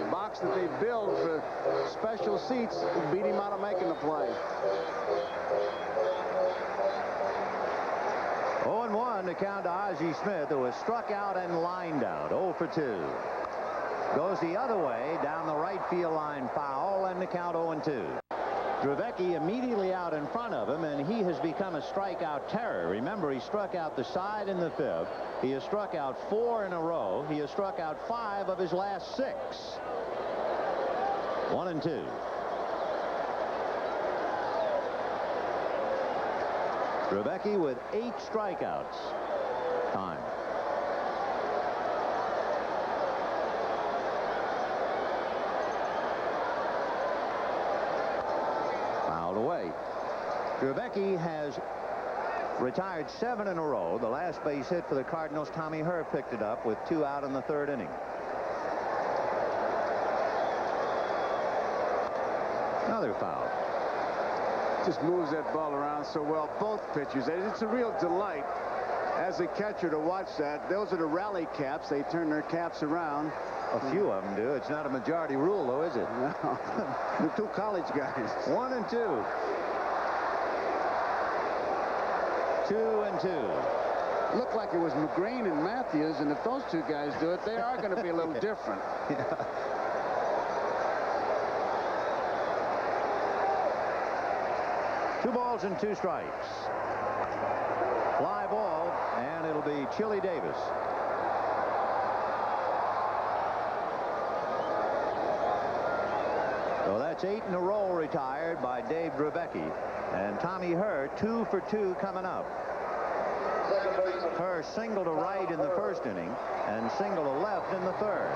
Box that they build for special seats beat him out of making the play. 0-1 to count to Ozzie Smith, who was struck out and lined out. 0 for 2. Goes the other way down the right field line, foul, and the count 0-2. Dravecki immediately out in front of him, and he has become a strikeout terror. Remember, he struck out the side in the 5th. He has struck out 4 in a row. He has struck out 5 of his last 6. 1-2. Dravecki with 8 strikeouts. Time. Away. Dravecki has retired 7 in a row. The last base hit for the Cardinals, Tommy Herr, picked it up with 2 out in the 3rd inning. Another foul. Just moves that ball around so well, both pitchers. It's a real delight as a catcher to watch that. Those are the rally caps. They turn their caps around. A few of them do. It's not a majority rule, though, is it? No. The 2 college guys. 1-2. 2-2. Looked like it was McGrane and Matthews, and if those 2 guys do it, they are going to be a little different. Yeah. Two balls and 2 strikes. Fly ball, and it'll be Chili Davis. So that's 8 in a row retired by Dave Dravecki. And Tommy Herr, 2 for 2 coming up. Her single to right in the first inning and single to left in the third.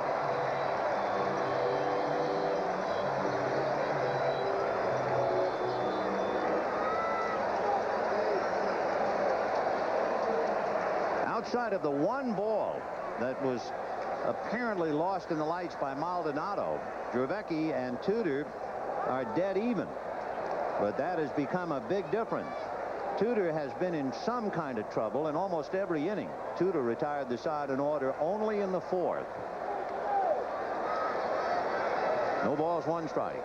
Outside of the one ball that was apparently lost in the lights by Maldonado, Drevecki and Tudor are dead even. But that has become a big difference. Tudor has been in some kind of trouble in almost every inning. Tudor retired the side in order only in the fourth. No balls, one strike.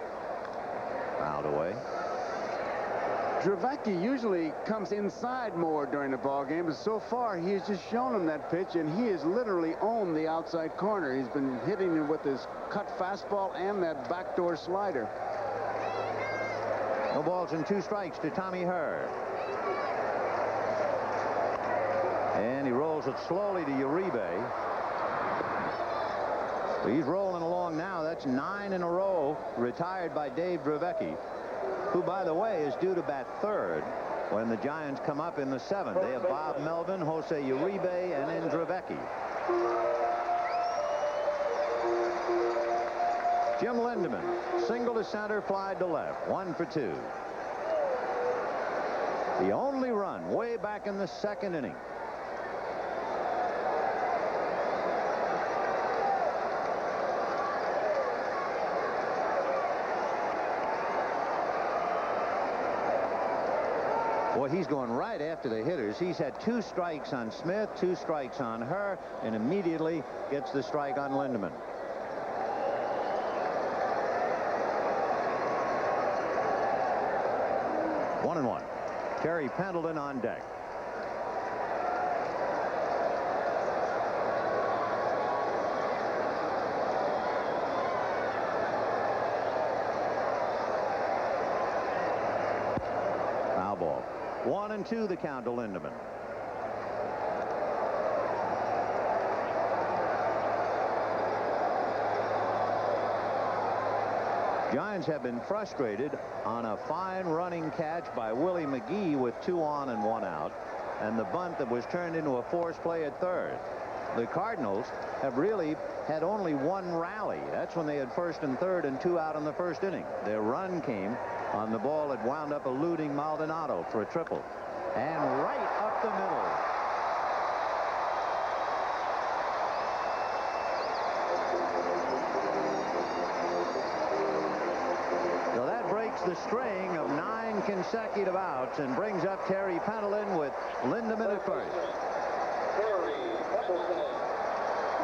Fouled away. Drevecki usually comes inside more during the ball game, but so far he has just shown him that pitch, and he has literally owned the outside corner. He's been hitting him with his cut fastball and that backdoor slider. No balls and two strikes to Tommy Herr. And he rolls it slowly to Uribe. He's rolling along now. That's 9 in a row retired by Dave Drevecki, who, by the way, is due to bat third when the Giants come up in the seventh. They have Bob Melvin, Jose Uribe, and then Drevecki. Jim Lindemann, single to center, fly to left, 1 for 2. The only run way back in the second inning. Boy, he's going right after the hitters. He's had 2 strikes on Smith, 2 strikes on Herr, and immediately gets the strike on Lindemann. One and one. Terry Pendleton on deck. Foul ball. 1-2 the count to Lindemann. Giants have been frustrated on a fine running catch by Willie McGee with 2 on and 1 out, and the bunt that was turned into a forced play at third. The Cardinals have really had only 1 rally. That's when they had first and third and 2 out in the first inning. Their run came on the ball that wound up eluding Maldonado for a triple. And right up the middle. So that breaks the string of 9 consecutive outs and brings up Terry Pendleton with Lindemann at first.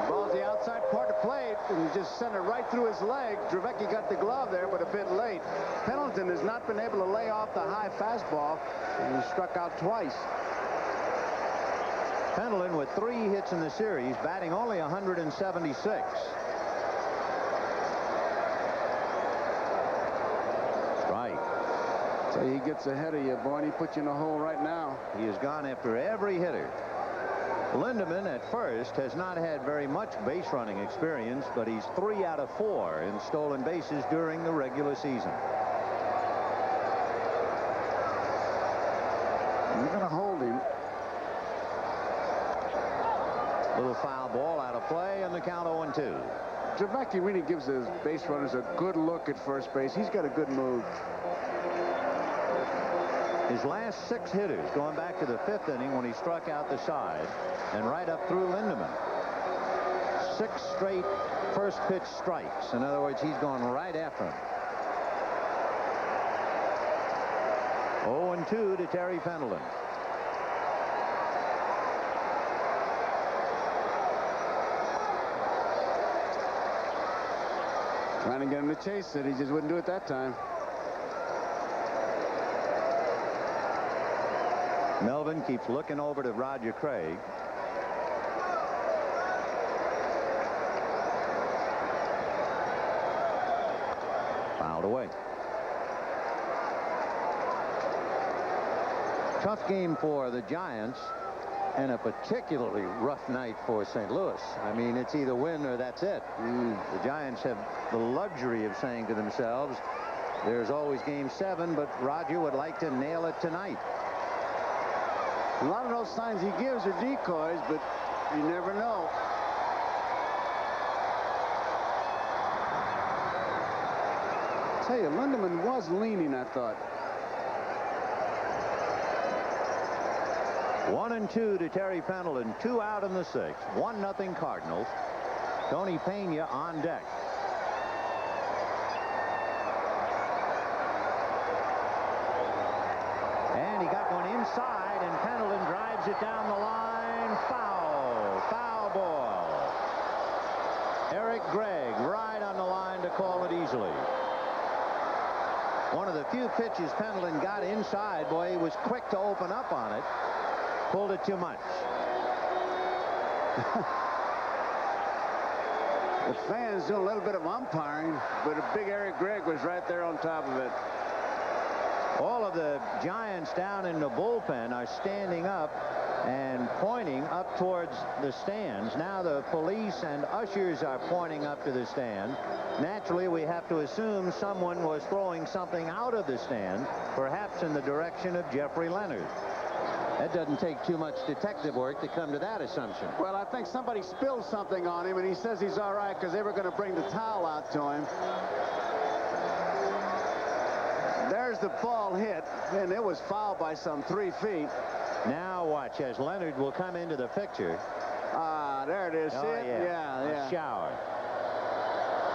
Ball's the outside part of plate, and he just sent it right through his leg. Drevecki got the glove there, but a bit late. Pendleton has not been able to lay off the high fastball, and he struck out twice. Pendleton with 3 hits in the series, batting only 176. Strike. So he gets ahead of you, boy, and he puts you in a hole right now. He has gone after every hitter. Lindemann at first has not had very much base running experience, but he's 3 out of 4 in stolen bases during the regular season. You're going to hold him. Little foul ball out of play, and the count 0-2. Drevecki really gives his base runners a good look at first base. He's got a good move. His last 6 hitters, going back to the 5th inning when he struck out the side and right up through Lindemann. 6 straight first pitch strikes. In other words, he's going right after him. 0-2 to Terry Pendleton. Trying to get him to chase it. He just wouldn't do it that time. Melvin keeps looking over to Roger Craig. Fouled away. Tough game for the Giants and a particularly rough night for St. Louis. I mean, it's either win or that's it. The Giants have the luxury of saying to themselves, there's always game 7, but Roger would like to nail it tonight. A lot of those signs he gives are decoys, but you never know. I tell you, Lindemann was leaning, I thought. 1-2 to Terry Pendleton. 2 out in the 6th. 1-0 Cardinals. Tony Pena on deck. And he got one inside, and Pendleton drives it down the line. Foul. Foul ball. Eric Gregg right on the line to call it easily. One of the few pitches Pendleton got inside. Boy, he was quick to open up on it. Pulled it too much. The fans do a little bit of umpiring, but a big Eric Gregg was right there on top of it. All of the Giants down in the bullpen are standing up and pointing up towards the stands. Now the police and ushers are pointing up to the stand. Naturally, we have to assume someone was throwing something out of the stand, perhaps in the direction of Jeffrey Leonard. That doesn't take too much detective work to come to that assumption. Well, I think somebody spilled something on him, and he says he's all right because they were going to bring the towel out to him. There's the ball hit, and it was fouled by some 3 feet. Now watch as Leonard will come into the picture. Ah, there it is. Oh, see it? yeah. Yeah. A shower.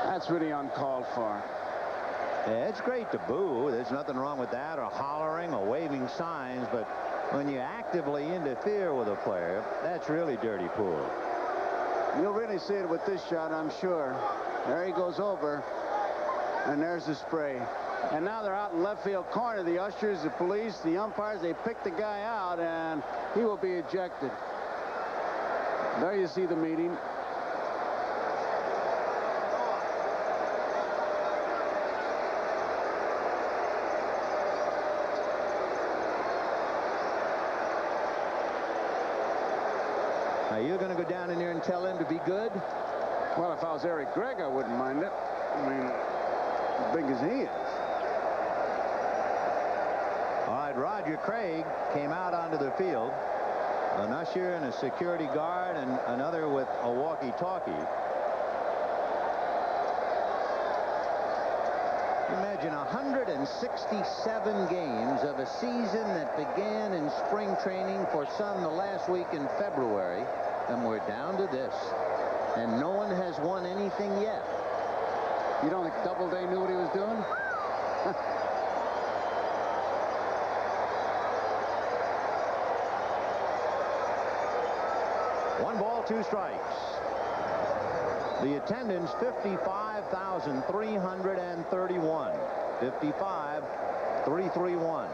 That's really uncalled for. Yeah, it's great to boo. There's nothing wrong with that, or hollering, or waving signs, but when you actively interfere with a player, that's really dirty pool. You'll really see it with this shot, I'm sure. There he goes over, and there's the spray. And now they're out in left field corner. The ushers, the police, the umpires, they pick the guy out, and he will be ejected. There you see the meeting. Are you going to go down in there and tell him to be good? Well, if I was Eric Gregg, I wouldn't mind it. I mean, as big as he is. All right, Roger Craig came out onto the field. An usher and a security guard and another with a walkie-talkie. Imagine 167 games of a season that began in spring training for some the last week in February, and we're down to this. And no one has won anything yet. You don't think Doubleday knew what he was doing? 1 ball, 2 strikes. The attendance, 55,331. 55,331.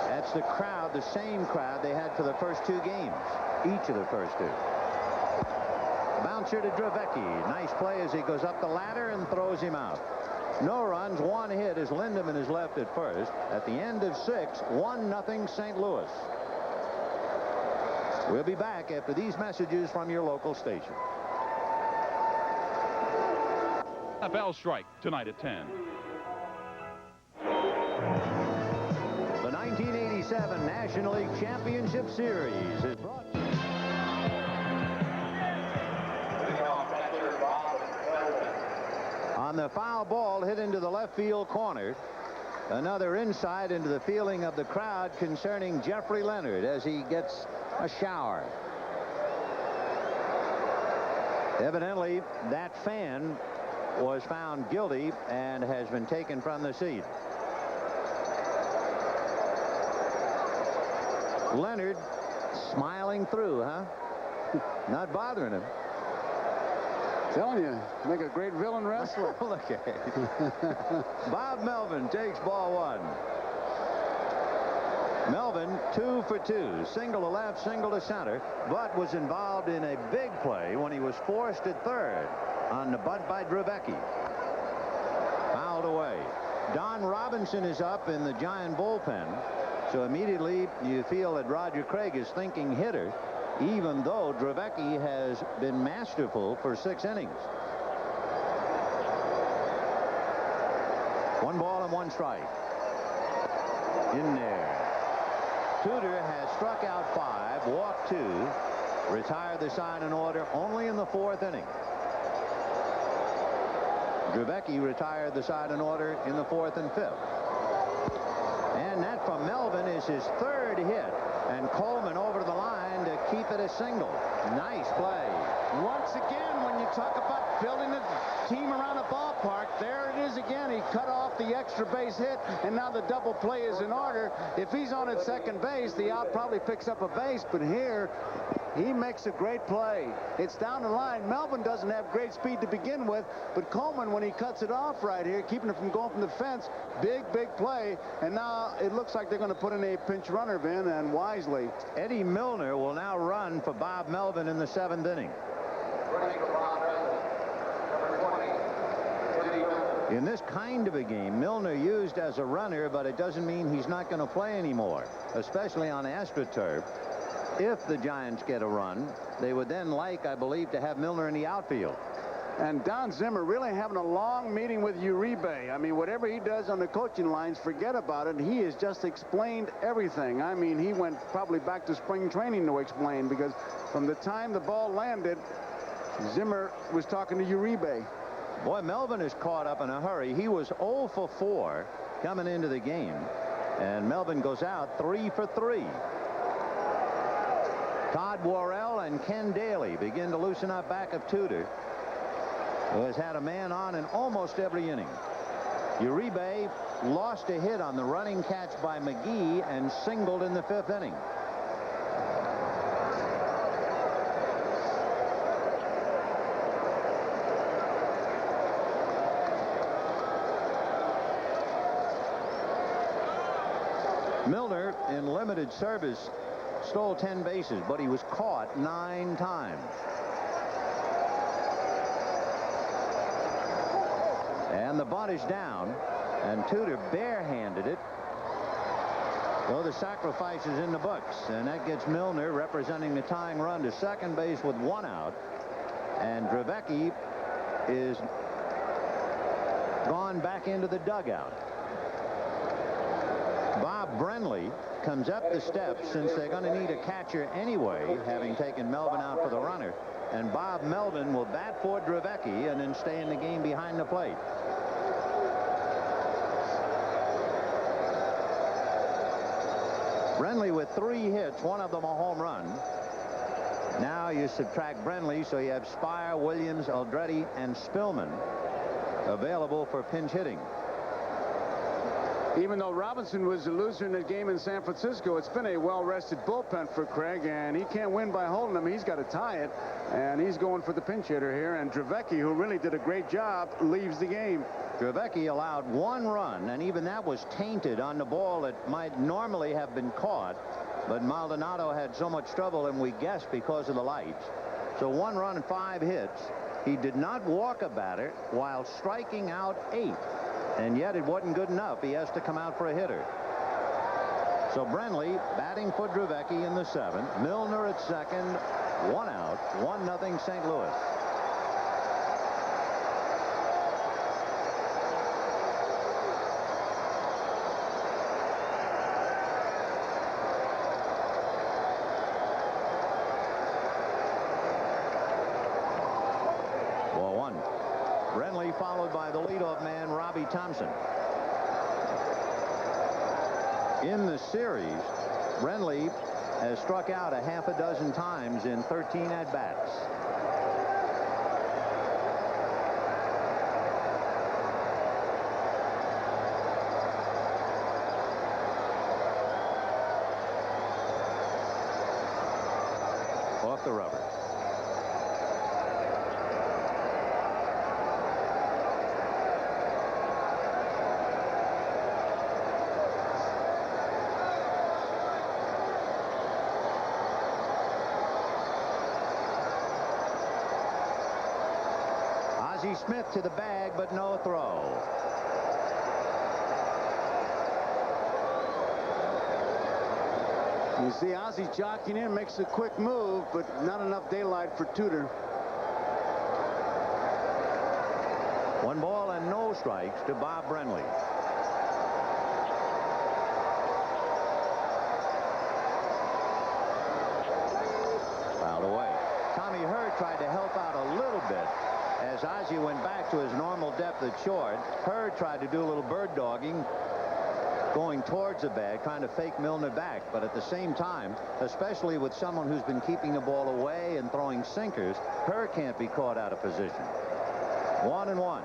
That's the crowd, the same crowd they had for the first 2 games. Each of the first 2. Bouncer to Dravecky. Nice play as he goes up the ladder and throws him out. No runs, 1 hit as Lindemann is left at first. At the end of 6, 1-0 St. Louis. We'll be back after these messages from your local station. A bell strike tonight at 10. The 1987 National League Championship Series is brought to you. On the foul ball hit into the left field corner. Another insight into the feeling of the crowd concerning Jeffrey Leonard as he gets a shower. Evidently, that fan was found guilty and has been taken from the seat. Leonard smiling through, huh? Not bothering him. Telling you, make a great villain wrestler. Look at it. Bob Melvin takes ball 1. Melvin 2 for 2. Single to left, single to center, but was involved in a big play when he was forced at third on the bunt by Dravecky. Fouled away. Don Robinson is up in the Giant bullpen, so immediately you feel that Roger Craig is thinking hitter, even though Dravecky has been masterful for 6 innings. 1 ball and 1 strike. In there. Tudor has struck out 5, walked 2, retired the side in order only in the 4th inning. Drevecki retired the side in order in the 4th and 5th. And that from Melvin is his 3rd hit. And Coleman over to the line to keep it a single. Nice play. Once again, when you talk about building a team around a ballpark, there it is again. He cut off the extra base hit, and now the double play is in order. If he's on at second base, the out probably picks up a base, but here he makes a great play. It's down the line. Melvin doesn't have great speed to begin with, but Coleman, when he cuts it off right here, keeping it from going from the fence, big play. And now it looks like they're going to put in a pinch runner, Vin, and wisely. Eddie Milner will now run for Bob Melvin in the 7th inning. In this kind of a game, Milner used as a runner, but it doesn't mean he's not going to play anymore, especially on AstroTurf. If the Giants get a run, they would then like, I believe, to have Milner in the outfield. And Don Zimmer really having a long meeting with Uribe. I mean, whatever he does on the coaching lines, forget about it. He has just explained everything. I mean, he went probably back to spring training to explain, because from the time the ball landed, Zimmer was talking to Uribe. Boy, Melvin is caught up in a hurry. He was 0 for 4 coming into the game, and Melvin goes out 3 for 3. Todd Worrell and Ken Daly begin to loosen up back of Tudor, who has had a man on in almost every inning. Uribe lost a hit on the running catch by McGee and singled in the 5th inning. Milner, in limited service, stole 10 bases, but he was caught 9 times. And the bunt is down, and Tudor barehanded it. So the sacrifice is in the books, and that gets Milner, representing the tying run, to second base with 1 out. And Drevecki is gone back into the dugout. Bob Brenly comes up the steps, since they're going to need a catcher anyway, having taken Melvin out for the runner. And Bob Melvin will bat for Drevecki and then stay in the game behind the plate. Brenly with 3 hits, 1 of them a home run. Now you subtract Brenly, so you have Spire, Williams, Aldretti, and Spillman available for pinch hitting. Even though Robinson was a loser in the game in San Francisco, it's been a well-rested bullpen for Craig, and he can't win by holding him. He's got to tie it, and he's going for the pinch hitter here. And Drevecki, who really did a great job, leaves the game. Drevecki allowed 1 run, and even that was tainted on the ball that might normally have been caught, but Maldonado had so much trouble, and we guess because of the lights. So 1 run and 5 hits. He did not walk a batter while striking out 8. And yet it wasn't good enough. He has to come out for a hitter. So Brenly batting for Drevecki in the 7th. Milner at second. 1 out. 1-0 St. Louis. Brenly followed by the leadoff man, Robbie Thompson. In the series, Brenly has struck out a half a dozen times in 13 at-bats. Off the rubber. Smith to the bag, but no throw. You see Ozzie jockeying in, makes a quick move, but not enough daylight for Tudor. 1 ball and no no strikes to Bob Brenly. Fouled away. Tommy Hurd tried to help out a little bit as Ozzie went back to his normal depth at short. Hurd tried to do a little bird dogging, going towards the bag, trying to fake Milner back. But at the same time, especially with someone who's been keeping the ball away and throwing sinkers, Hurd can't be caught out of position. 1-1.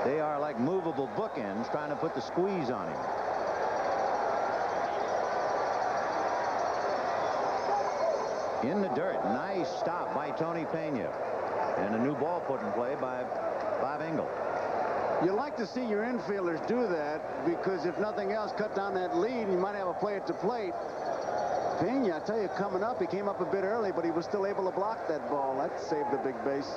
They are like movable bookends trying to put the squeeze on him. In the dirt. Nice stop by Tony Pena. And a new ball put in play by Bob Engel. You like to see your infielders do that because if nothing else, cut down that lead. You might have a play at the plate. Pena, I tell you, coming up, he came up a bit early, but he was still able to block that ball. That saved a big base.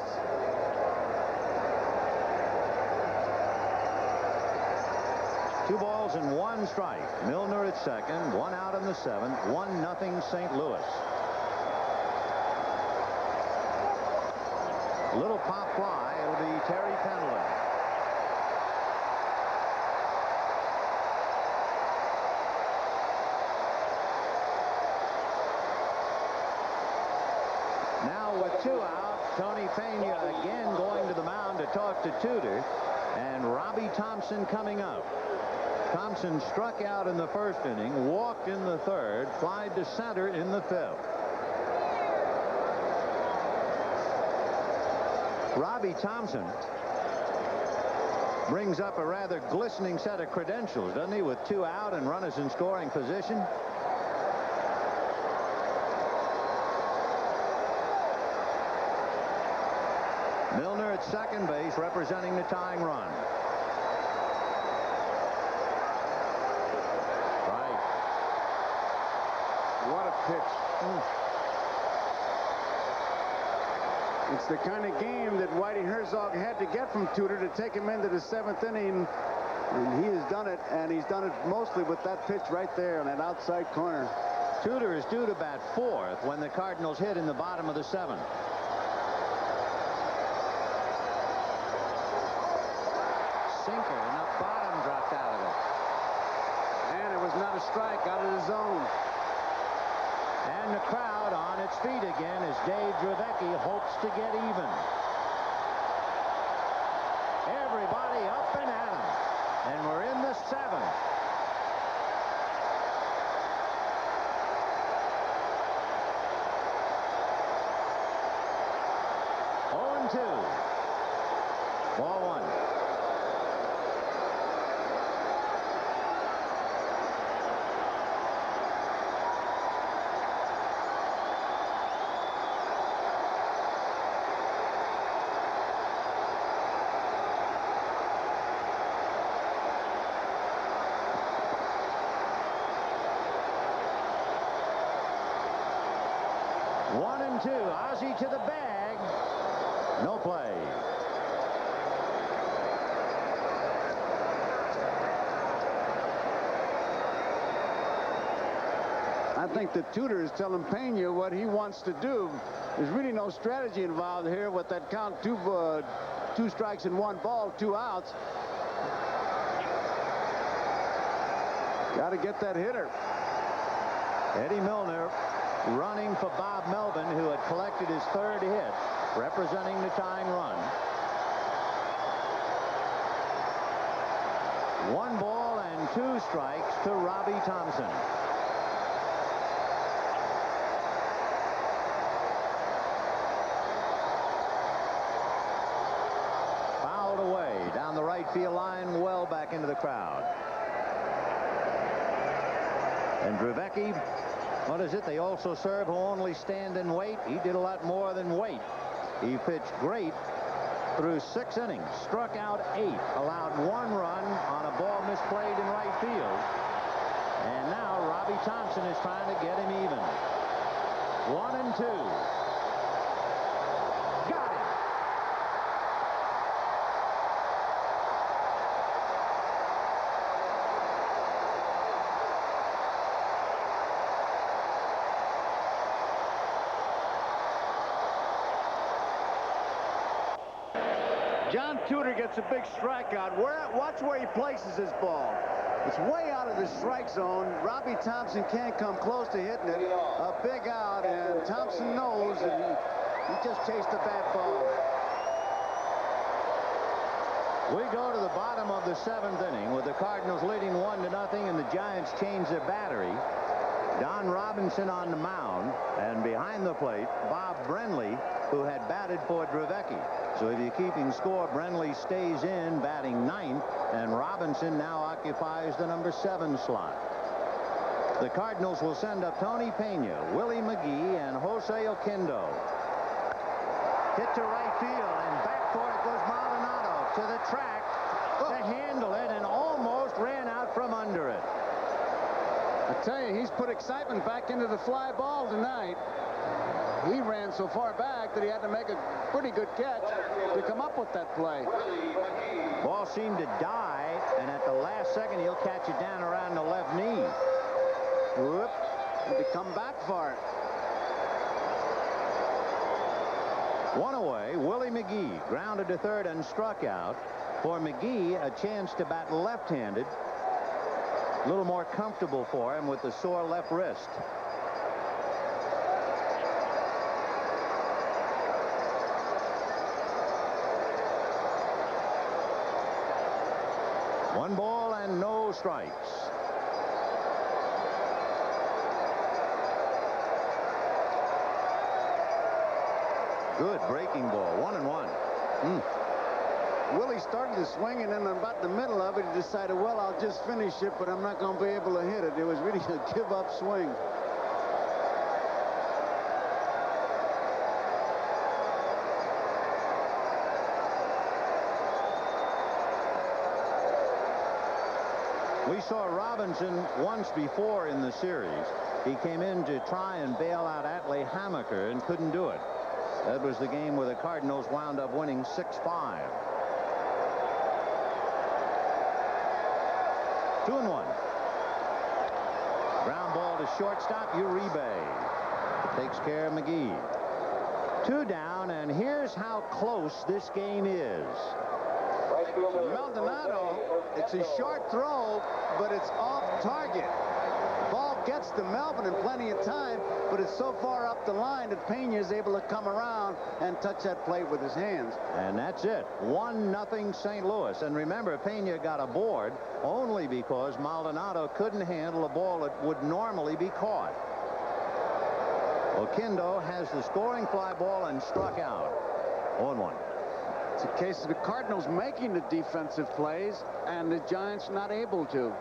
Two balls and one strike. Milner at second, one out in the seventh, 1-0 St. Louis. Little pop fly. It'll be Terry Pendleton. Now with 2 out, Tony Pena again going to the mound to talk to Tudor, and Robbie Thompson coming up. Thompson struck out in the first inning, walked in the third, flied to center in the fifth. Robbie Thompson brings up a rather glistening set of credentials, doesn't he, with 2 out and runners in scoring position. Milner at second base representing the tying run. Right. What a pitch. It's the kind of game that Whitey Herzog had to get from Tudor to take him into the 7th inning. And he has done it, and he's done it mostly with that pitch right there on that outside corner. Tudor is due to bat 4th when the Cardinals hit in the bottom of the 7th. Sinker, and the bottom dropped out of it. And it was not a strike, out of the zone. And the crowd on its feet again as Dave Dravecky hopes to get even. Everybody up and at him. And we're in the 7th. Oh, 2. Ball 1. Ozzie to the bag. No play. I think that Tudor is telling Pena what he wants to do. There's really no strategy involved here with that count. 2 strikes and 1 ball, 2 outs. Got to get that hitter. Eddie Milner running for Bob Melvin, who had collected his 3rd hit, representing the tying run. 1 ball and 2 strikes to Robbie Thompson. Fouled away down the right field line, well back into the crowd. And Dravecky, what is it? They also serve who only stand and wait. He did a lot more than wait. He pitched great through 6 innings, struck out 8, allowed 1 run on a ball misplayed in right field. And now Robbie Thompson is trying to get him even. 1-2. Got him. John Tudor gets a big strikeout. Watch where he places his ball. It's way out of the strike zone. Robbie Thompson can't come close to hitting it. A big out, and Thompson knows, and he just chased a bad ball. We go to the bottom of the 7th inning with the Cardinals leading 1-0, and the Giants change their battery. Don Robinson on the mound, and behind the plate, Bob Brenly, who had batted for Drevecki. So if you're keeping score, Brenly stays in, batting 9th, and Robinson now occupies the number 7 slot. The Cardinals will send up Tony Pena, Willie McGee, and Jose Oquendo. Hit to right field, and back for it goes Maldonado to the track to handle it, and almost ran out from under it. I tell you, he's put excitement back into the fly ball tonight. He ran so far back that he had to make a pretty good catch to come up with that play. Ball seemed to die, and at the last second, he'll catch it down around the left knee. Whoop. And to come back for it. One away, Willie McGee grounded to third and struck out. For McGee, a chance to bat left-handed. A little more comfortable for him with the sore left wrist. One ball and no strikes. Good breaking ball. 1-1. Willie started to swing, and then about the middle of it, he decided, well, I'll just finish it, but I'm not going to be able to hit it. It was really a give-up swing. We saw Robinson once before in the series. He came in to try and bail out Atlee Hammaker and couldn't do it. That was the game where the Cardinals wound up winning 6-5. 2-1. Ground ball to shortstop. Uribe takes care of McGee. 2 down, and here's how close this game is. Maldonado, it's a short throw, but it's off target. Ball gets to Melvin in plenty of time, but it's so far up the line that Pena is able to come around and touch that plate with his hands. And that's it. 1-0 St. Louis. And remember, Pena got aboard only because Maldonado couldn't handle a ball that would normally be caught. Oquendo has the scoring fly ball and struck out. 0-1. It's a case of the Cardinals making the defensive plays and the Giants not able to.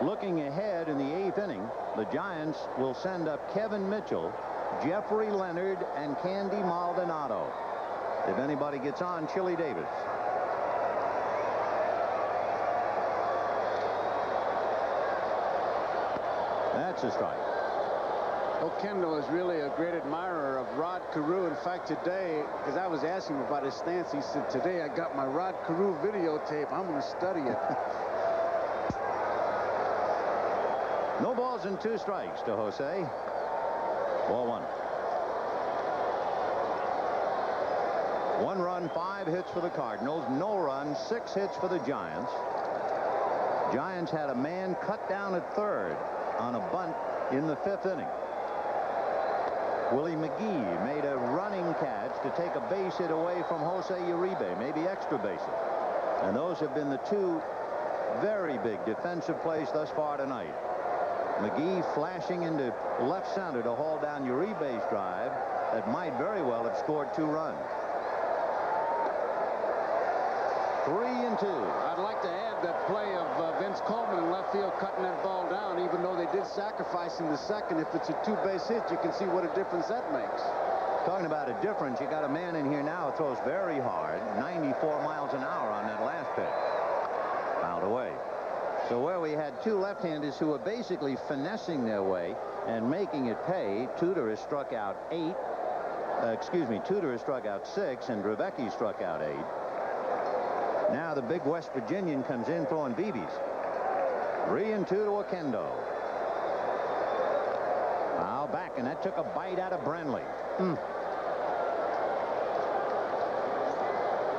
Looking ahead in the 8th inning, the Giants will send up Kevin Mitchell, Jeffrey Leonard, and Candy Maldonado. If anybody gets on, Chili Davis. That's a strike. Oquendo is really a great admirer of Rod Carew. In fact, today, because I was asking him about his stance, he said, today I got my Rod Carew videotape. I'm going to study it. No balls and 2 strikes to Jose. Ball 1. 1 run, 5 hits for the Cardinals. No run, 6 hits for the Giants. Giants had a man cut down at third on a bunt in the 5th inning. Willie McGee made a running catch to take a base hit away from Jose Uribe, maybe extra bases. And those have been the 2 very big defensive plays thus far tonight. McGee flashing into left center to haul down Uribe's drive that might very well have scored 2 runs. 3-2. I'd like to add that play of Vince Coleman in left field cutting that ball down, even though they did sacrifice in the second. If it's a 2-base hit, you can see what a difference that makes. Talking about a difference, you got a man in here now who throws very hard, 94 miles an hour on that last pitch. Fouled away. So where we had 2 left-handers who were basically finessing their way and making it pay, Tudor has struck out 8. Tudor has struck out 6, and Drevecki struck out 8. Now the big West Virginian comes in throwing BBs. 3-2 to Oquendo. Foul back, and that took a bite out of Brenly.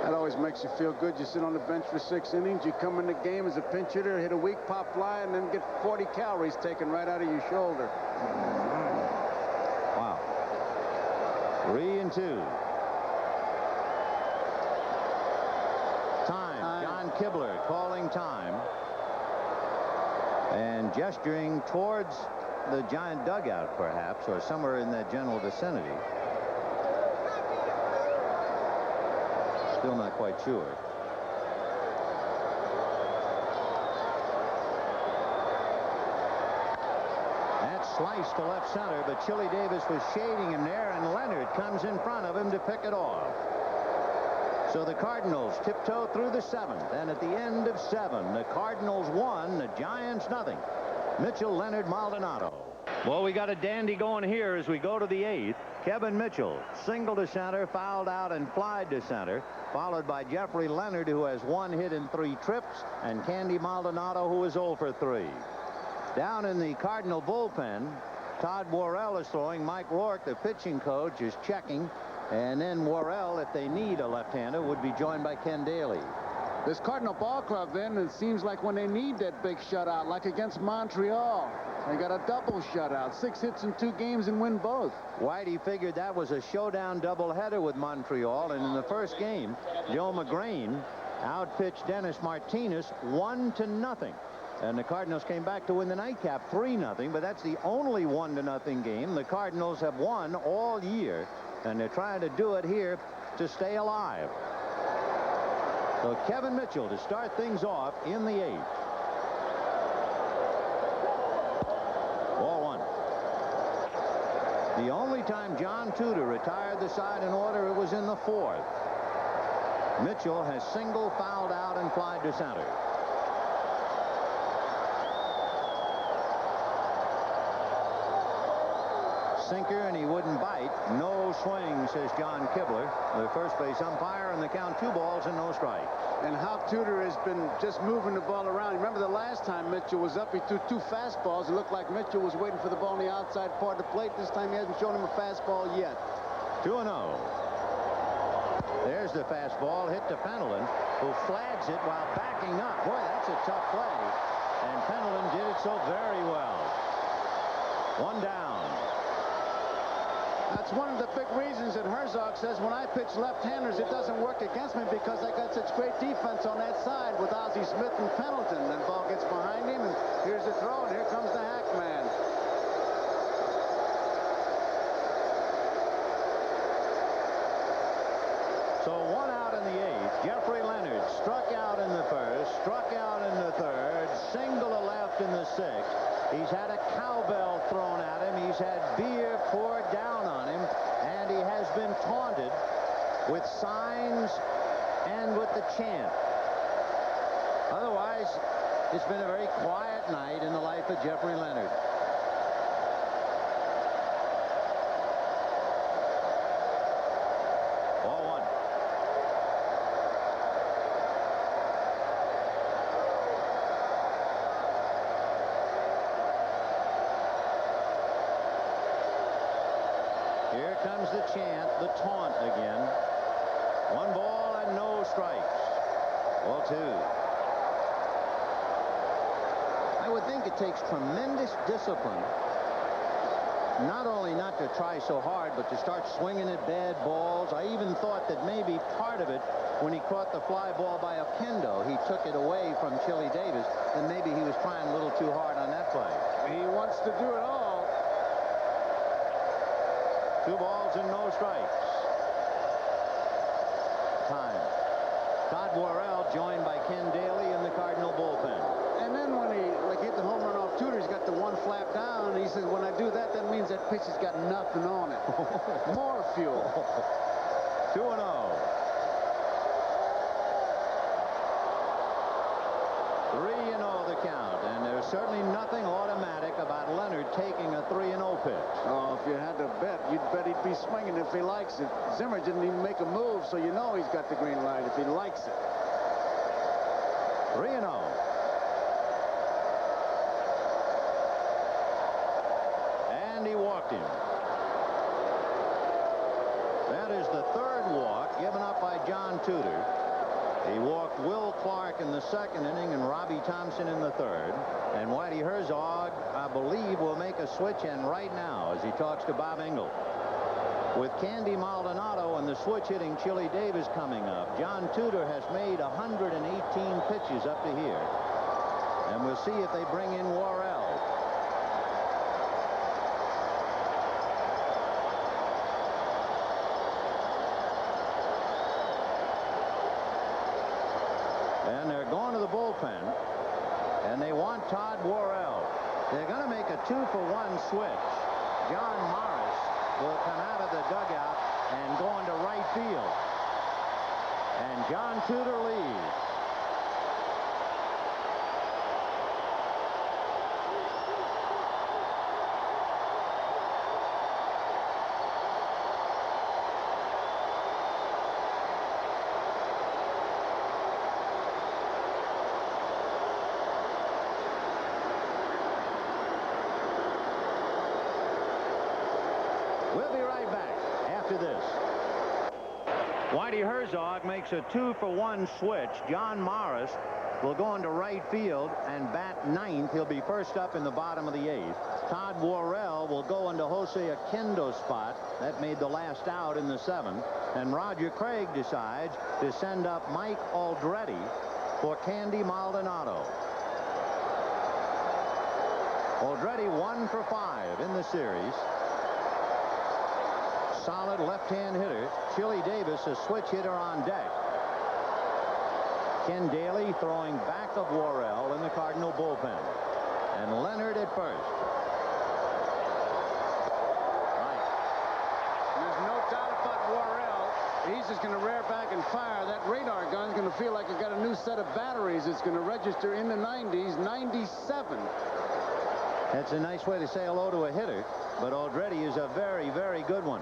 I That always makes you feel good. You sit on the bench for 6 innings. You come in the game as a pinch hitter, hit a weak pop fly, and then get 40 calories taken right out of your shoulder. Wow. 3-2. Time. John Kibler calling time. And gesturing towards the Giant dugout, perhaps, or somewhere in that general vicinity. Still not quite sure. That sliced to left center, but Chili Davis was shading him there, and Leonard comes in front of him to pick it off. So the Cardinals tiptoe through the 7th, and at the end of 7, the Cardinals 1, the Giants nothing. Mitchell, Leonard, Maldonado. Well, we got a dandy going here as we go to the 8th. Kevin Mitchell, single to center, fouled out and flied to center, followed by Jeffrey Leonard, who has 1 hit in 3 trips, and Candy Maldonado, who is 0 for 3. Down in the Cardinal bullpen, Todd Worrell is throwing. Mike Rourke, the pitching coach, is checking. And then Worrell, if they need a left-hander, would be joined by Ken Daly. This Cardinal ball club, then, it seems like when they need that big shutout, like against Montreal, they got a double shutout, 6 hits in 2 games and win both. Whitey figured that was a showdown doubleheader with Montreal, and in the first game, Joe McGrain outpitched Dennis Martinez 1-0. And the Cardinals came back to win the nightcap 3-0, but that's the only 1-0 game the Cardinals have won all year. And they're trying to do it here to stay alive. So Kevin Mitchell to start things off in the 8th. Ball 1. The only time John Tudor retired the side in order, it was in the 4th. Mitchell has single, fouled out, and flied to center. Sinker, and he wouldn't bite. No swing, says John Kibler, the first base umpire, and the count 2 balls and no strikes. And how Tudor has been just moving the ball around. Remember the last time Mitchell was up, he threw 2 fastballs. It looked like Mitchell was waiting for the ball on the outside part of the plate. This time he hasn't shown him a fastball yet. 2-0. There's the fastball hit to Pendleton, who flags it while backing up. Boy, that's a tough play. And Pendleton did it so very well. 1 down. That's one of the big reasons that Herzog says when I pitch left-handers, it doesn't work against me because I got such great defense on that side with Ozzie Smith and Pendleton. Then ball gets behind him, and here's the throw, and here comes the hack man. So 1 out in the 8th. Jeffrey Leonard struck out in the 1st, struck out in the 3rd, single to left in the 6th. He's had a cowbell thrown at him. He's had beer poured down on him. And he has been taunted with signs and with the chant. Otherwise, it's been a very quiet night in the life of Jeffrey Leonard. Ball 1. Here comes the chant, the taunt again. 1 ball and no strikes. Ball 2. I would think it takes tremendous discipline not only not to try so hard, but to start swinging at bad balls. I even thought that maybe part of it, when he caught the fly ball by Oquendo, he took it away from Chili Davis, and maybe he was trying a little too hard on that play. He wants to do it all. 2 balls and no strikes. Time. Todd Worrell joined by Ken Daly in the Cardinal bullpen. And then when he hit the home run off Tudor, he's got the 1 flap down. And he says, when I do that, that means that pitch has got nothing on it. More fuel. 2-0. 3-0 the count, and there's certainly nothing automatic about Leonard taking a 3-0 pitch. Oh, if you had to bet, you'd bet he'd be swinging if he likes it. Zimmer didn't even make a move, so you know he's got the green light if he likes it. 3-0. And he walked him. That is the 3rd walk given up by John Tudor. He walked Will Clark in the second inning and Robbie Thompson in the third. And Whitey Herzog, I believe, will make a switch, and right now, as he talks to Bob Engel. With Candy Maldonado and the switch hitting Chili Davis coming up, John Tudor has made 118 pitches up to here. And we'll see if they bring in Worrell. And they're going to the bullpen, and they want Todd Worrell. They're going to make a 2-for-1 switch. John Morris will come out of the dugout and go into right field. And John Tudor leads. We'll be right back after this. Whitey Herzog makes a 2-for-1 switch. John Morris will go into right field and bat ninth. He'll be first up in the bottom of the eighth. Todd Worrell will go into Jose Oquendo's spot. That made the last out in the seventh. And Roger Craig decides to send up Mike Aldretti for Candy Maldonado. Aldretti 1 for 5 in the series. Solid left-hand hitter. Chili Davis, a switch hitter on deck. Ken Daly throwing back of Worrell in the Cardinal bullpen. And Leonard at first. Right. There's no doubt about Worrell. He's just going to rear back and fire. That radar gun's going to feel like it got a new set of batteries. It's going to register in the 90s, 97. That's a nice way to say hello to a hitter, but Aldretti is a very, very good one.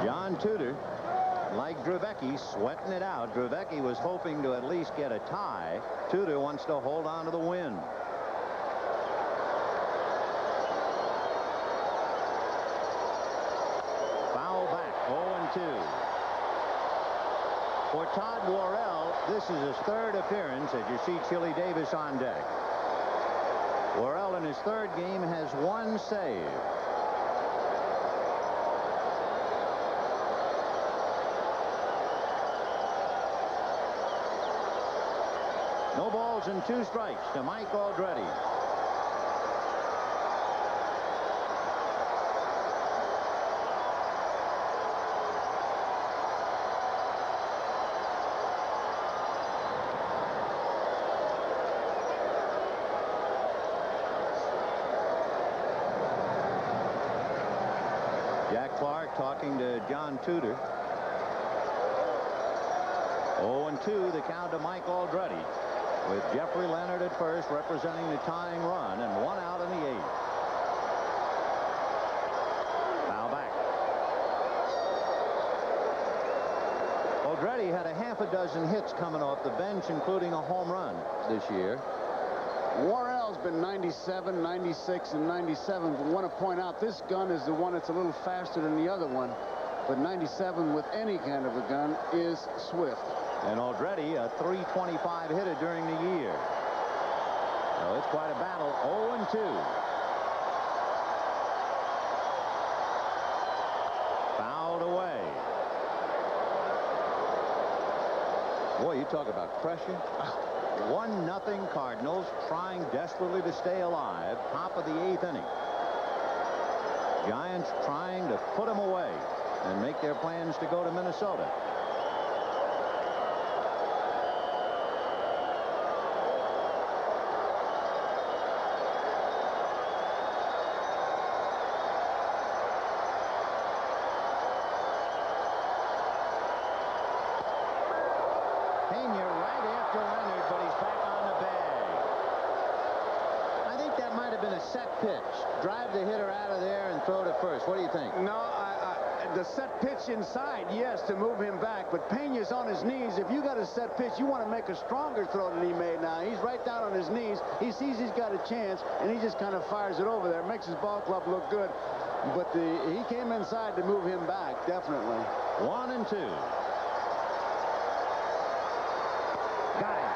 John Tudor, like Drevecki, sweating it out. Drevecki was hoping to at least get a tie. Tudor wants to hold on to the win. Foul back, 0-2. For Todd Worrell, this is his third appearance as you see Chili Davis on deck. Worrell in his third game has 1 save. No balls and 2 strikes to Mike Aldretti. Jack Clark talking to John Tudor. 0-2 the count to Mike Aldretti, with Jeffrey Leonard at first representing the tying run and 1 out in the 8th. Foul back. Aldretti had a half a dozen hits coming off the bench, including a home run this year. Worrell's been 97, 96, and 97. But I want to point out this gun is the one that's a little faster than the other one. But 97 with any kind of a gun is swift. And Aldretti, a .325 hitter during the year. So it's quite a battle. 0-2. Fouled away. Boy, you talk about pressure. 1-0 Cardinals, trying desperately to stay alive. Top of the 8th inning. Giants trying to put them away and make their plans to go to Minnesota. Set pitch. Drive the hitter out of there and throw to first. What do you think? No, The set pitch inside, yes, to move him back. But Pena's on his knees. If you got a set pitch, you want to make a stronger throw than he made now. He's right down on his knees. He sees he's got a chance, and he just kind of fires it over there. Makes his ball club look good. But he came inside to move him back, definitely. 1-2. Got him.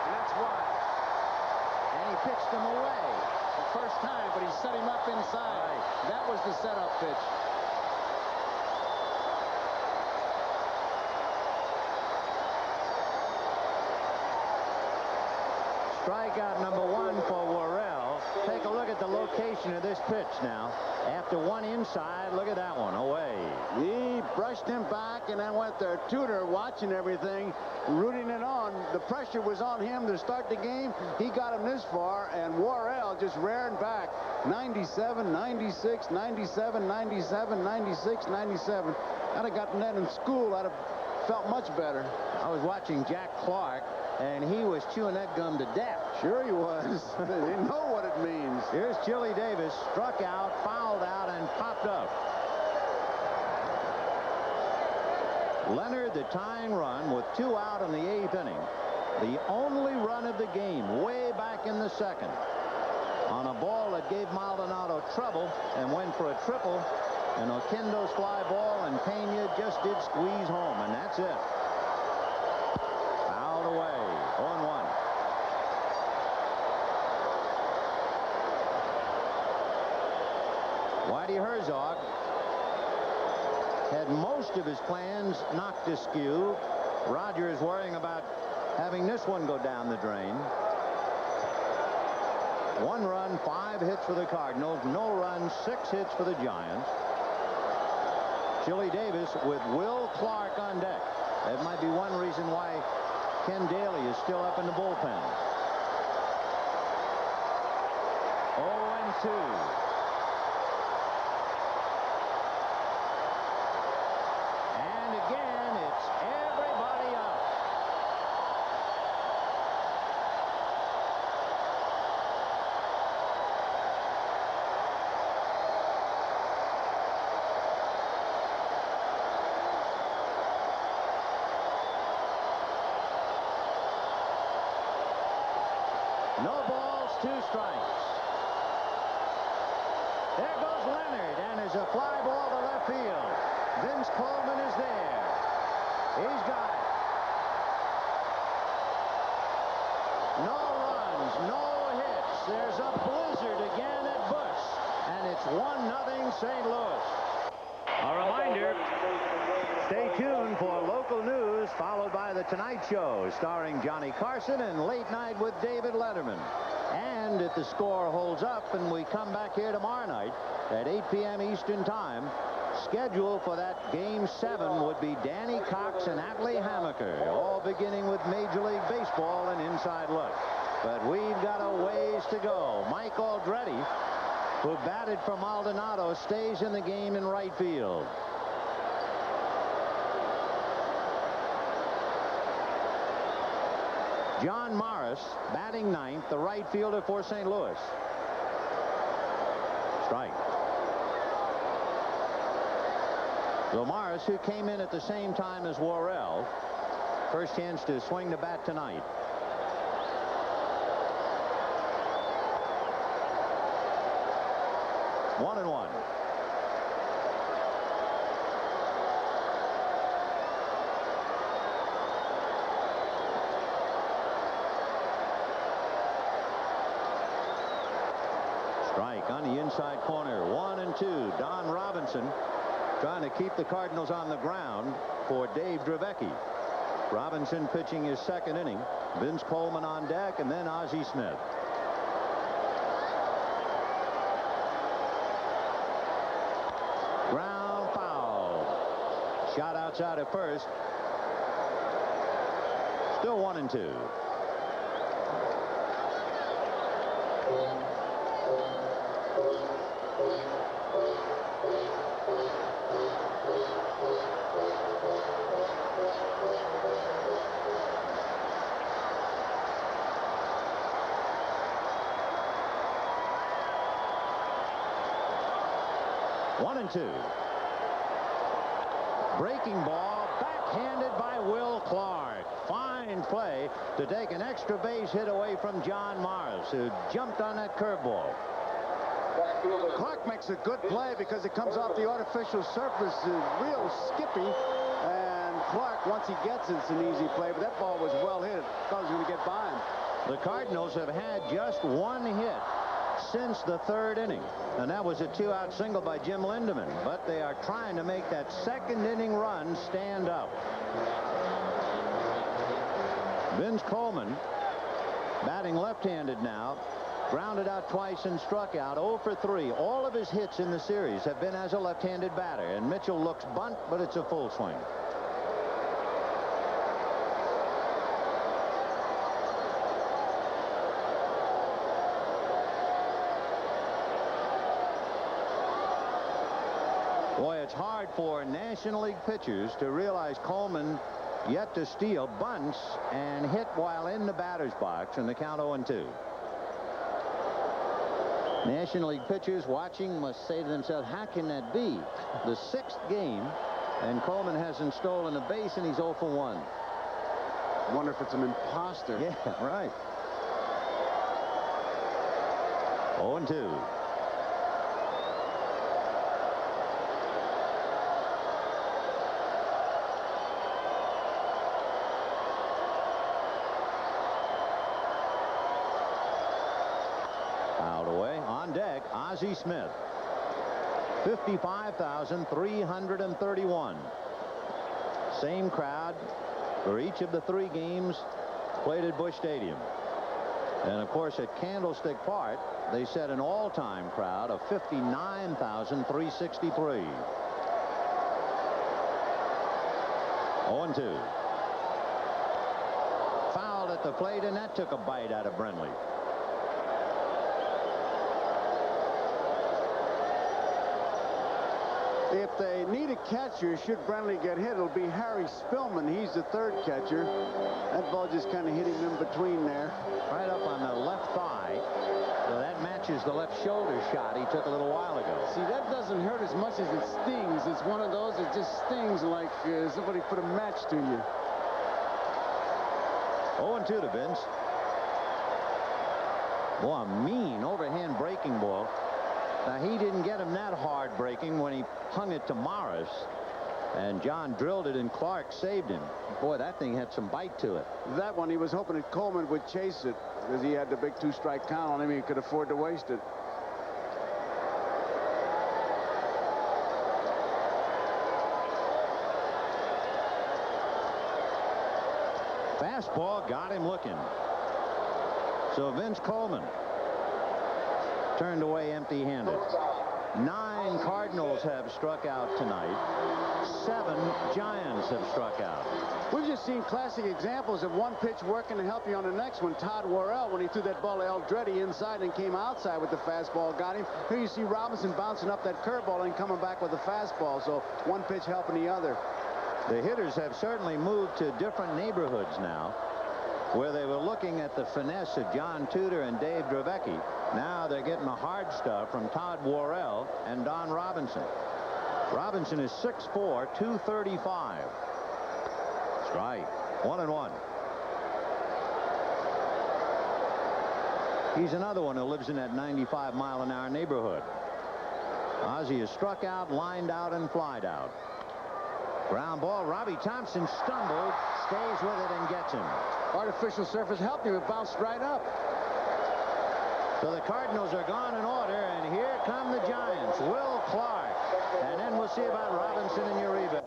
And that's why. And he pitched him away. The first time, but he set him up inside. Right. That was the setup pitch. Strikeout number 1 for Worrell. Take a look at the location of this pitch now. After one inside, look at that one, away. He brushed him back and then went there. Tudor watching everything, rooting it on. The pressure was on him to start the game. He got him this far, and Worrell just rearing back. 97, 96, 97, 97, 96, 97. I'd have gotten that in school. I'd have felt much better. I was watching Jack Clark, and he was chewing that gum to death. Sure he was. They know what it means. Here's Chili Davis, struck out, fouled out, and popped up. Leonard, the tying run with 2 out in the 8th inning. The only run of the game, way back in the 2nd. On a ball that gave Maldonado trouble and went for a triple. And Oquendo's fly ball, and Pena just did squeeze home, and that's it. Fouled away, 0-1. Whitey Herzog had most of his plans knocked askew. Rogers worrying about having this one go down the drain. 1 run, 5 hits for the Cardinals. No runs, 6 hits for the Giants. Chili Davis with Will Clark on deck. That might be one reason why Ken Daly is still up in the bullpen. 0-2. And again, it's everybody up. No balls, 2 strikes. There goes Leonard, and there's a fly ball to left field. Vince Coleman is there. He's got it. No runs, no hits. There's a blizzard again at Busch, and it's 1-0 St. Louis. A reminder, stay tuned for local news, followed by The Tonight Show, starring Johnny Carson, and Late Night with David Letterman. And if the score holds up and we come back here tomorrow night at 8 p.m. Eastern Time, scheduled for that Game 7 would be Danny Cox and Atlee Hammaker, all beginning with Major League Baseball and Inside Look. But we've got a ways to go. Mike Aldretti, who batted for Maldonado, stays in the game in right field. John Morris batting 9th, the right fielder for St. Louis. Strike. So Morris, who came in at the same time as Worrell, first chance to swing the bat tonight. One and one. Strike on the inside corner. 1-2. Don Robinson trying to keep the Cardinals on the ground for Dave Dravecky. Robinson pitching his 2nd inning. Vince Coleman on deck, and then Ozzie Smith. Ground foul. Shot outside at first. Still 1-2. One and two. Breaking ball, backhanded by Will Clark. Fine play to take an extra base hit away from John Morris, who jumped on that curveball. Clark makes a good play because it comes off the artificial surface, real skippy. And Clark, once he gets it, it's an easy play. But that ball was well hit. Thought he was going to get by him. The Cardinals have had just one hit since the third inning, and that was a two-out single by Jim Lindemann. But they are trying to make that second inning run stand up. Vince Coleman, batting left-handed now, grounded out twice and struck out. 0 for 3. All of his hits in the series have been as a left-handed batter, and Mitchell looks bunt, but it's a full swing. Boy, it's hard for National League pitchers to realize Coleman yet to steal, bunts and hit while in the batter's box, and the count 0-2. National League pitchers watching must say to themselves, how can that be? The 6th game, and Coleman hasn't stolen a base, and he's 0 for 1. I wonder if it's an imposter. Yeah, right. 0-2. Ozzie Smith, 55,331. Same crowd for each of the 3 games played at Busch Stadium. And of course at Candlestick Park they set an all-time crowd of 59,363. 0-2. Fouled at the plate, and that took a bite out of Brenly. If they need a catcher, should Brenly get hit, it'll be Harry Spillman. He's the 3rd catcher. That ball just kind of hit him in between there. Right up on the left thigh. So that matches the left shoulder shot he took a little while ago. See, that doesn't hurt as much as it stings. It's one of those that just stings like somebody put a match to you. 0-2 to Vince. Boy, a mean overhand breaking ball. Now, he didn't get him that hard breaking when he hung it to Morris, and John drilled it, and Clark saved him. Boy, that thing had some bite to it. That one, he was hoping that Coleman would chase it because he had the big 2-strike count on him. He could afford to waste it. Fastball got him looking. So Vince Coleman turned away empty-handed. 9 Cardinals have struck out tonight. 7 Giants have struck out. We've just seen classic examples of one pitch working to help you on the next one. Todd Worrell, when he threw that ball to Eldreddy inside and came outside with the fastball, got him. Here you see Robinson bouncing up that curveball and coming back with the fastball. So one pitch helping the other. The hitters have certainly moved to different neighborhoods now, where they were looking at the finesse of John Tudor and Dave Dravecki. Now they're getting the hard stuff from Todd Worrell and Don Robinson. Robinson is 6'4", 235. Strike. 1-1. He's another one who lives in that 95-mile-an-hour neighborhood. Ozzie is struck out, lined out, and flied out. Ground ball. Robbie Thompson stumbled, stays with it, and gets him. Artificial surface helped him. It bounced right up. So the Cardinals are gone in order, and here come the Giants. Will Clark. And then we'll see about Robinson and Uribe.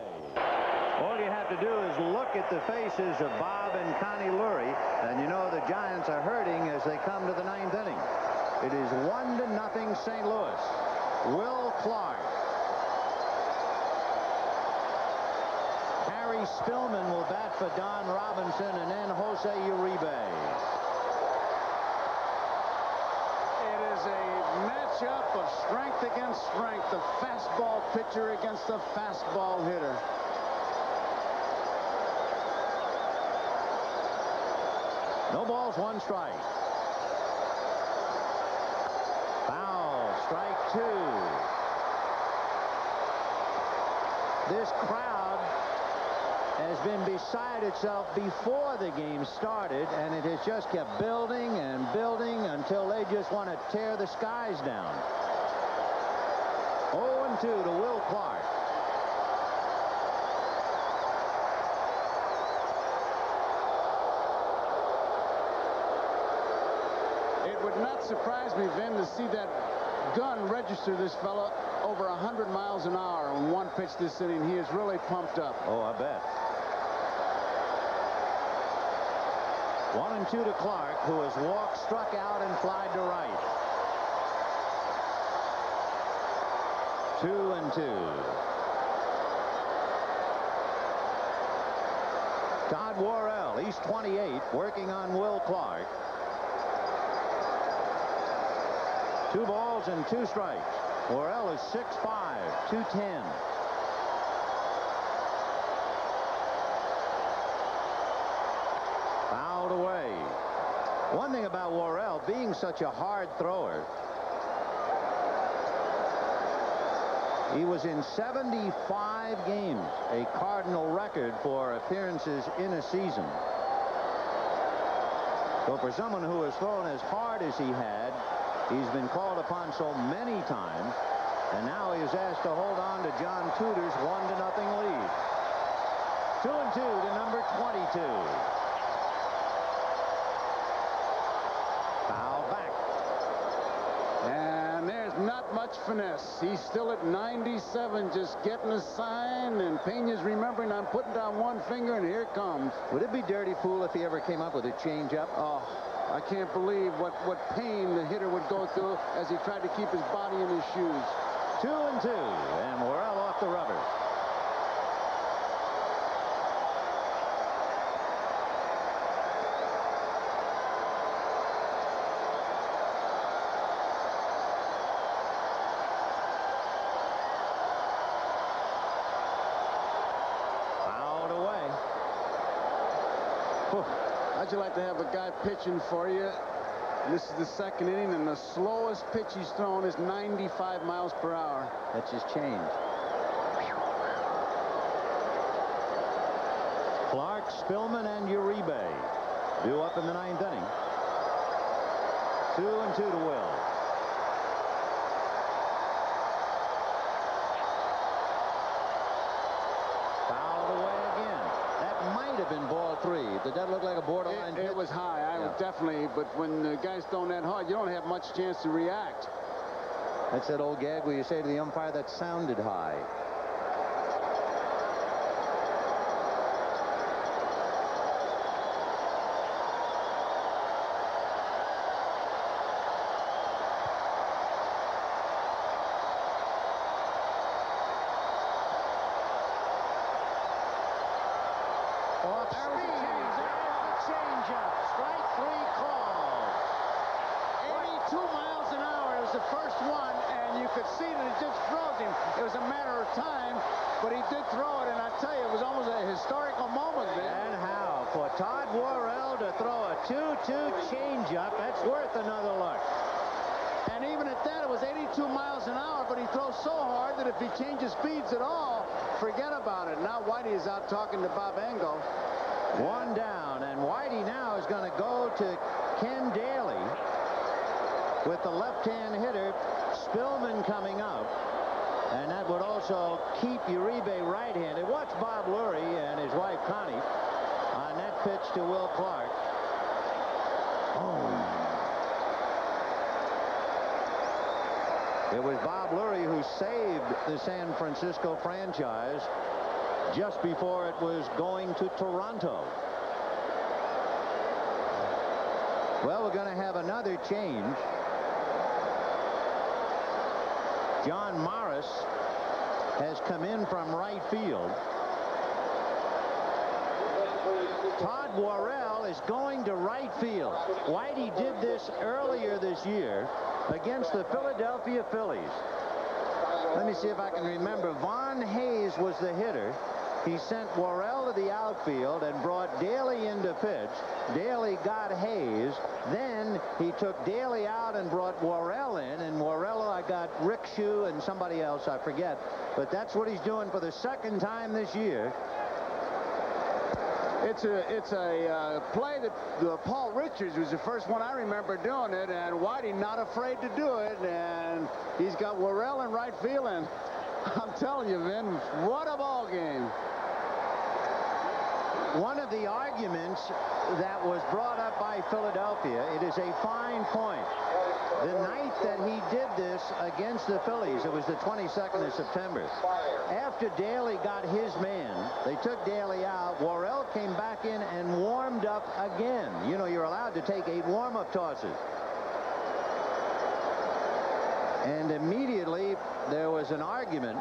All you have to do is look at the faces of Bob and Connie Lurie, and you know the Giants are hurting as they come to the 9th inning. It is 1-0 St. Louis. Will Clark. Harry Spillman will bat for Don Robinson, and then Jose Uribe. It is a matchup of strength against strength. The fastball pitcher against the fastball hitter. No balls, 1 strike. Foul. Strike 2. This crowd has been beside itself before the game started, and it has just kept building and building until they just want to tear the skies down. 0-2 to Will Clark. It would not surprise me, Vin, to see that gun register this fella over 100 miles an hour on one pitch this inning. He is really pumped up. Oh, I bet. 1-2 to Clark, who has walked, struck out, and flied to right. 2-2. Todd Worrell, he's 28, working on Will Clark. 2 balls and 2 strikes. Worrell is 6'5", 210. Fouled away. One thing about Worrell, being such a hard thrower, he was in 75 games, a Cardinal record for appearances in a season. So for someone who has thrown as hard as he had, he's been called upon so many times, and now he is asked to hold on to John Tudor's 1-0 lead. 2-2 to number 22. Foul back. And there's not much finesse. He's still at 97, just getting a sign, and Pena's remembering, I'm putting down one finger, and here it comes. Would it be dirty fool if he ever came up with a changeup? Oh, I can't believe what pain the hitter would go through as he tried to keep his body in his shoes. 2-2, and Worrell off the rubber. Fouled away. How'd you like to have a guy pitching for you? This is the second inning, and the slowest pitch he's thrown is 95 miles per hour. That's his change. Clark, Spillman, and Uribe due up in the 9th inning. 2-2 to Will. Fouled away again. That might have been ball 3. Did that look like a borderline pitch? It was high. I would definitely, but when the guy's thrown that hard, you don't have much chance to react. That's that old gag where you say to the umpire, that sounded high. Off speed. There's the changeup. Strike 3 called. 82 miles an hour is the first one, and you could see that it just froze him. It was a matter of time, but he did throw it, and I tell you, it was almost a historical moment, man. And how? For Todd Worrell to throw a 2-2 changeup, that's worth another look. And even at that, it was 82 miles an hour, but he throws so hard that if he changes speeds at all, forget about it. Now Whitey is out talking to Bob Engel. 1 down, and Whitey now is going to go to Ken Daly with the left-hand hitter, Spillman, coming up. And that would also keep Uribe right-handed. Watch Bob Lurie and his wife Connie on that pitch to Will Clark. Oh. It was Bob Lurie who saved the San Francisco franchise just before it was going to Toronto. Well, we're going to have another change. John Morris has come in from right field. Todd Worrell is going to right field. Whitey did this earlier this year against the Philadelphia Phillies. Let me see if I can remember. Von Hayes was the hitter. He sent Worrell to the outfield and brought Daly in to pitch. Daly got Hayes. Then he took Daly out and brought Worrell in, and Worrell, I got Rick Shue and somebody else, I forget. But that's what he's doing for the second time this year. It's a play that Paul Richards was the first one I remember doing it, and Whitey not afraid to do it, and he's got Worrell in right field, and I'm telling you, Vin, what a ball game. One of the arguments that was brought up by Philadelphia, it is a fine point. The night that he did this against the Phillies, it was the 22nd of September. After Daly got his man, they took Daly out. Worrell came back in and warmed up again. You know, you're allowed to take 8 warm-up tosses. And immediately there was an argument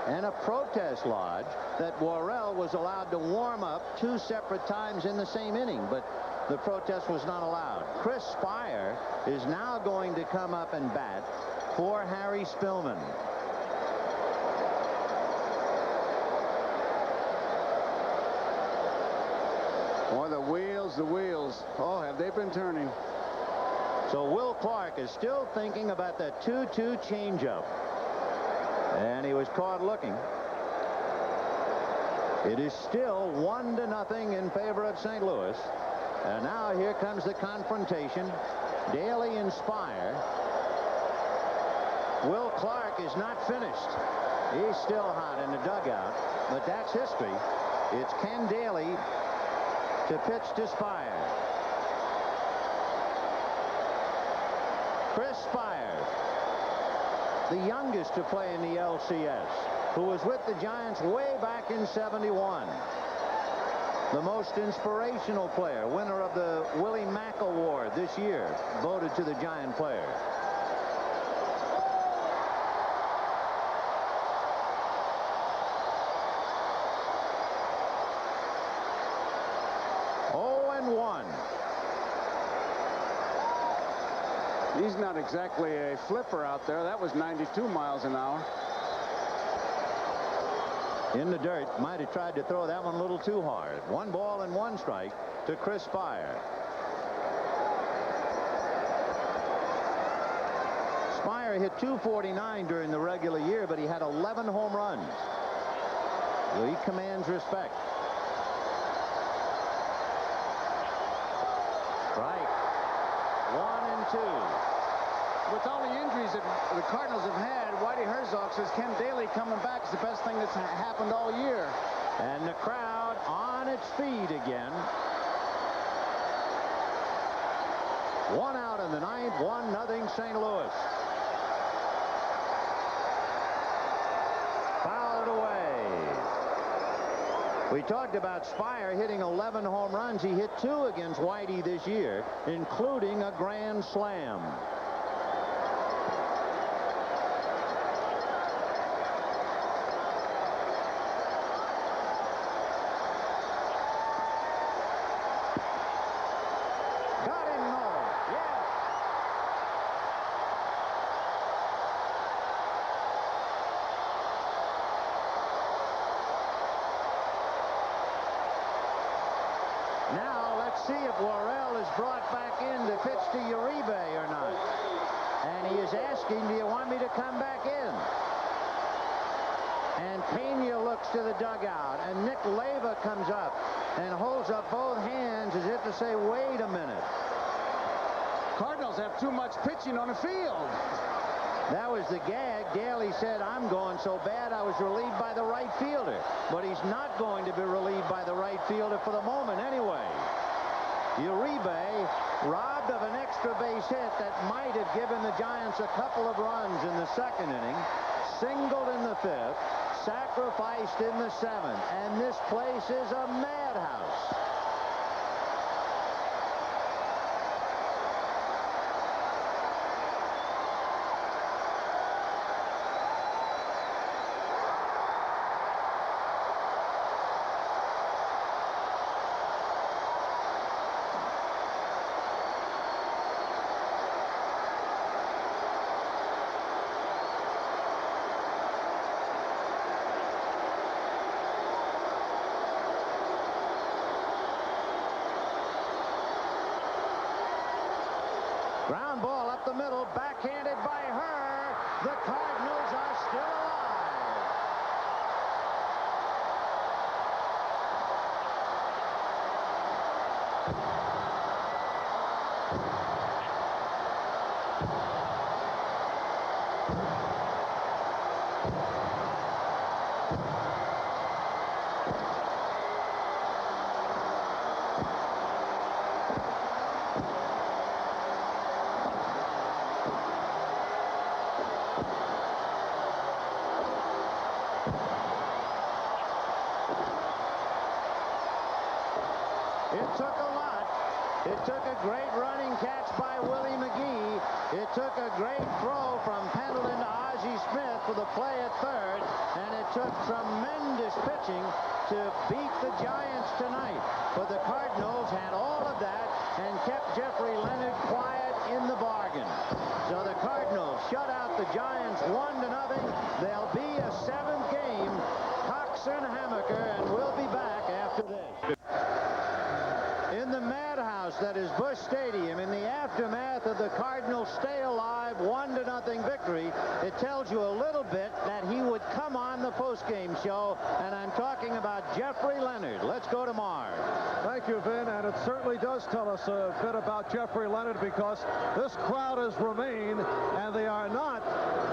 and a protest lodged that Worrell was allowed to warm up 2 separate times in the same inning, but the protest was not allowed. Chris Spire is now going to come up and bat for Harry Spillman. Boy, the wheels. Oh, have they been turning. So Will Clark is still thinking about the 2-2 changeup. And he was caught looking. It is still 1-0 in favor of St. Louis. And now here comes the confrontation. Daly and Spire. Will Clark is not finished. He's still hot in the dugout, but that's history. It's Ken Daly to pitch to Spire. Chris Spire, the youngest to play in the LCS, who was with the Giants way back in '71. The most inspirational player, winner of the Willie Mack Award this year, voted to the Giant player. He's not exactly a flipper out there. That was 92 miles an hour. In the dirt, might have tried to throw that one a little too hard. 1 ball and 1 strike to Chris Spire. Spire hit .249 during the regular year, but he had 11 home runs. So he commands respect. Strike. 1 and 2. With all the injuries that the Cardinals have had, Whitey Herzog says Ken Daly coming back is the best thing that's happened all year. And the crowd on its feet again. 1 out in the 9th, 1-0 St. Louis. Fouled away. We talked about Spire hitting 11 home runs. He hit 2 against Whitey this year, including a grand slam. See if Worrell is brought back in to pitch to Uribe or not. And he is asking, do you want me to come back in? And Pena looks to the dugout, and Nick Leyva comes up and holds up both hands as if to say, wait a minute. Cardinals have too much pitching on the field. That was the gag. Daly said, I'm going so bad I was relieved by the right fielder. But he's not going to be relieved by the right fielder for the moment anyway. Uribe robbed of an extra base hit that might have given the Giants a couple of runs in the 2nd inning, singled in the 5th, sacrificed in the 7th, and this place is a madhouse. Ground ball up the middle, backhanded by her. The Cardinals are still alive. took a great running catch by Willie McGee. It took a great throw from Pendleton to Ozzie Smith for the play at third, and it took tremendous pitching to beat the Giants tonight. But the Cardinals had all of that and kept Jeffrey Leonard quiet in the bargain. So the Cardinals shut out the Giants 1-0. There'll be a 7th game. Cox and Hammaker, and we'll be back after this. In the madhouse that is Busch Stadium, in the aftermath of the Cardinals' stay alive 1-0 victory, it tells you a little bit that he would come on the postgame show, and I'm talking about Jeffrey Leonard. Let's go to Mars. Thank you, Vin, and it certainly does tell us a bit about Jeffrey Leonard, because this crowd has remained, and they are not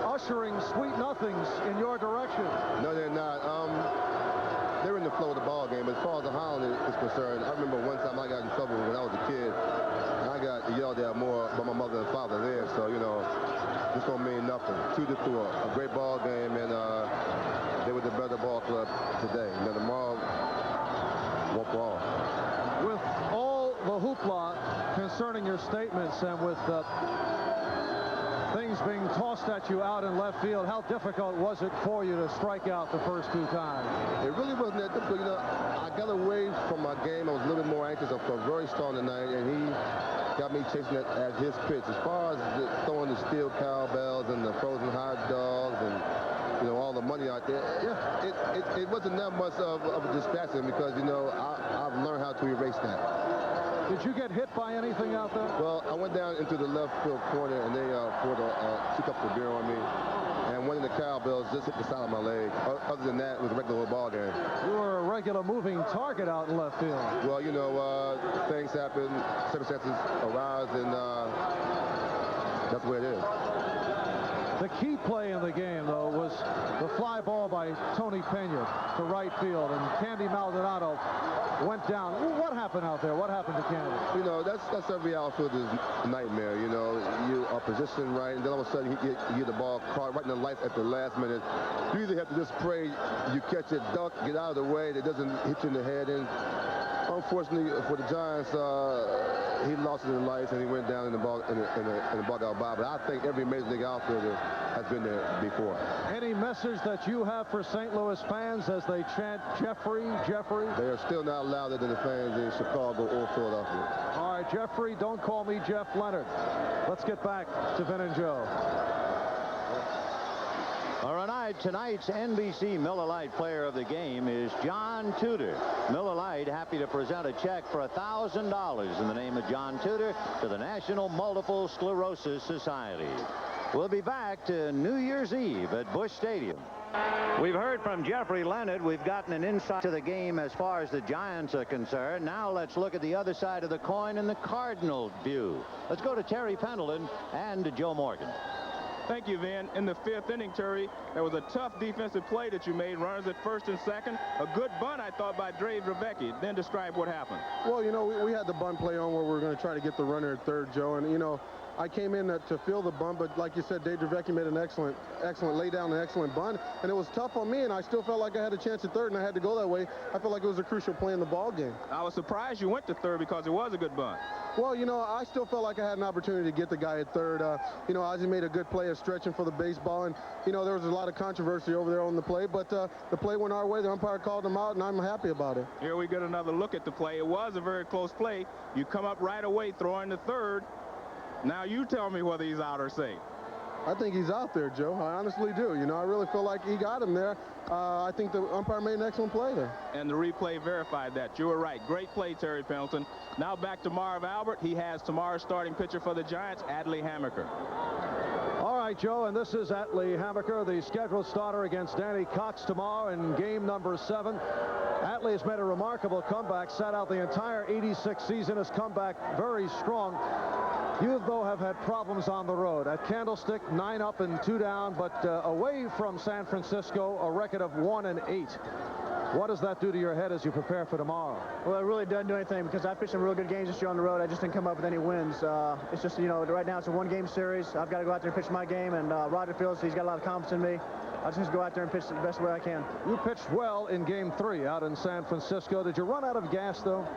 ushering sweet nothings in your direction. No, they're not. They're in the flow of the ball game. As far as the Highland is concerned, I remember one time I got in trouble when I was a kid, and I got yelled at more by my mother and father there. So, you know, this don't mean nothing. 2-2, a great ball game, and they were the better ball club today. You know, tomorrow won't fall. With all the hoopla concerning your statements, and with things being tossed at you out in left field, how difficult was it for you to strike out the first 2 times? It really wasn't that difficult. You know, I got away from my game. I was a little bit more anxious. I felt very strong tonight, and he got me chasing it at his pitch. As far as throwing the steel cowbells and the frozen hot dogs and, you know, all the money out there, yeah, it wasn't that much of a distraction, because, you know, I've learned how to erase that. Did you get hit by anything out there? Well, I went down into the left field corner, and they poured 2 cups of beer on me. And one of the cowbells just hit the side of my leg. Other than that, it was a regular ball game. You were a regular moving target out in left field. Well, you know, things happen, circumstances arise, and that's the way it is. The key play in the game, though, was the fly ball by Tony Pena to right field, and Candy Maldonado went down. What happened out there? What happened to Candy? You know, that's every outfielder's nightmare. You know, you are positioned right, and then all of a sudden you get the ball caught right in the lights at the last minute. You either have to just pray you catch it, duck, get out of the way, that doesn't hit you in the head. And unfortunately for the Giants, he lost it in the lights, and he went down in the ball in the bug-out by. But I think every major league outfielder has been there before. Any message that you have for St. Louis fans as they chant Jeffrey, Jeffrey? They are still not louder than the fans in Chicago or Philadelphia. All right, Jeffrey, don't call me Jeff Leonard. Let's get back to Vin and Joe. All right, tonight's NBC Miller Lite player of the game is John Tudor. Miller Lite happy to present a check for $1,000 in the name of John Tudor to the National Multiple Sclerosis Society. We'll be back to New Year's Eve at Busch Stadium. We've heard from Jeffrey Leonard. We've gotten an insight to the game as far as the Giants are concerned. Now let's look at the other side of the coin in the Cardinal view. Let's go to Terry Pendleton and to Joe Morgan. Thank you, Vin. In the 5th inning, Terry, there was a tough defensive play that you made. Runners at first and second. A good bunt, I thought, by Dave Rebecki. Then describe what happened. Well, you know, we had the bunt play on where we were going to try to get the runner at third, Joe. And, you know, I came in to fill the bunt, but like you said, Dave Rebecki made an excellent lay down, an excellent bunt. And it was tough on me, and I still felt like I had a chance at third, and I had to go that way. I felt like it was a crucial play in the ball game. I was surprised you went to third because it was a good bunt. Well, you know, I still felt like I had an opportunity to get the guy at third. You know, Ozzie made a good play of stretching for the baseball, and, you know, there was a lot of controversy over there on the play, but the play went our way. The umpire called him out, and I'm happy about it. Here we get another look at the play. It was a very close play. You come up right away, throwing to third. Now you tell me whether he's out or safe. I think he's out there, Joe. I honestly do. You know, I really feel like he got him there. I think the umpire made an excellent play there. And the replay verified that. You were right. Great play, Terry Pendleton. Now back to Marv Albert. He has tomorrow's starting pitcher for the Giants, Adley Hammaker. All right, Joe, and this is Adley Hammaker, the scheduled starter against Danny Cox tomorrow in game number 7. Adley has made a remarkable comeback, sat out the entire 86 season, has come back very strong. You, though, have had problems on the road. At Candlestick, 9 up and 2 down, but away from San Francisco, a record of 1-8. What does that do to your head as you prepare for tomorrow? Well, it really doesn't do anything because I pitched some real good games this year on the road. I just didn't come up with any wins. It's just, you know, right now it's a one-game series. I've got to go out there and pitch my game, and Roger feels he's got a lot of confidence in me. I just go out there and pitch the best way I can. You pitched well in Game 3 out in San Francisco. Did you run out of gas, though?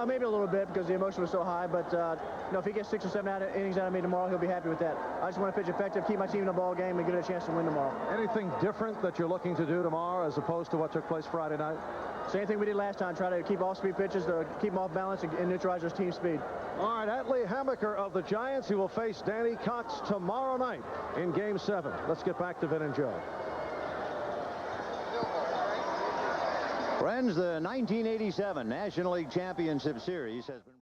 Maybe a little bit because the emotion was so high, but you know, if he gets 6 or 7 innings out of me tomorrow, he'll be happy with that. I just want to pitch effective, keep my team in the ball game, and get a chance to win tomorrow. Anything different that you're looking to do tomorrow as opposed to what took place Friday night? Same thing we did last time, try to keep off-speed pitches, to keep them off balance and neutralize their team speed. All right, Atlee Hammaker of the Giants, who will face Danny Cox tomorrow night in Game 7. Let's get back to Vin and Joe. Friends, the 1987 National League Championship Series has been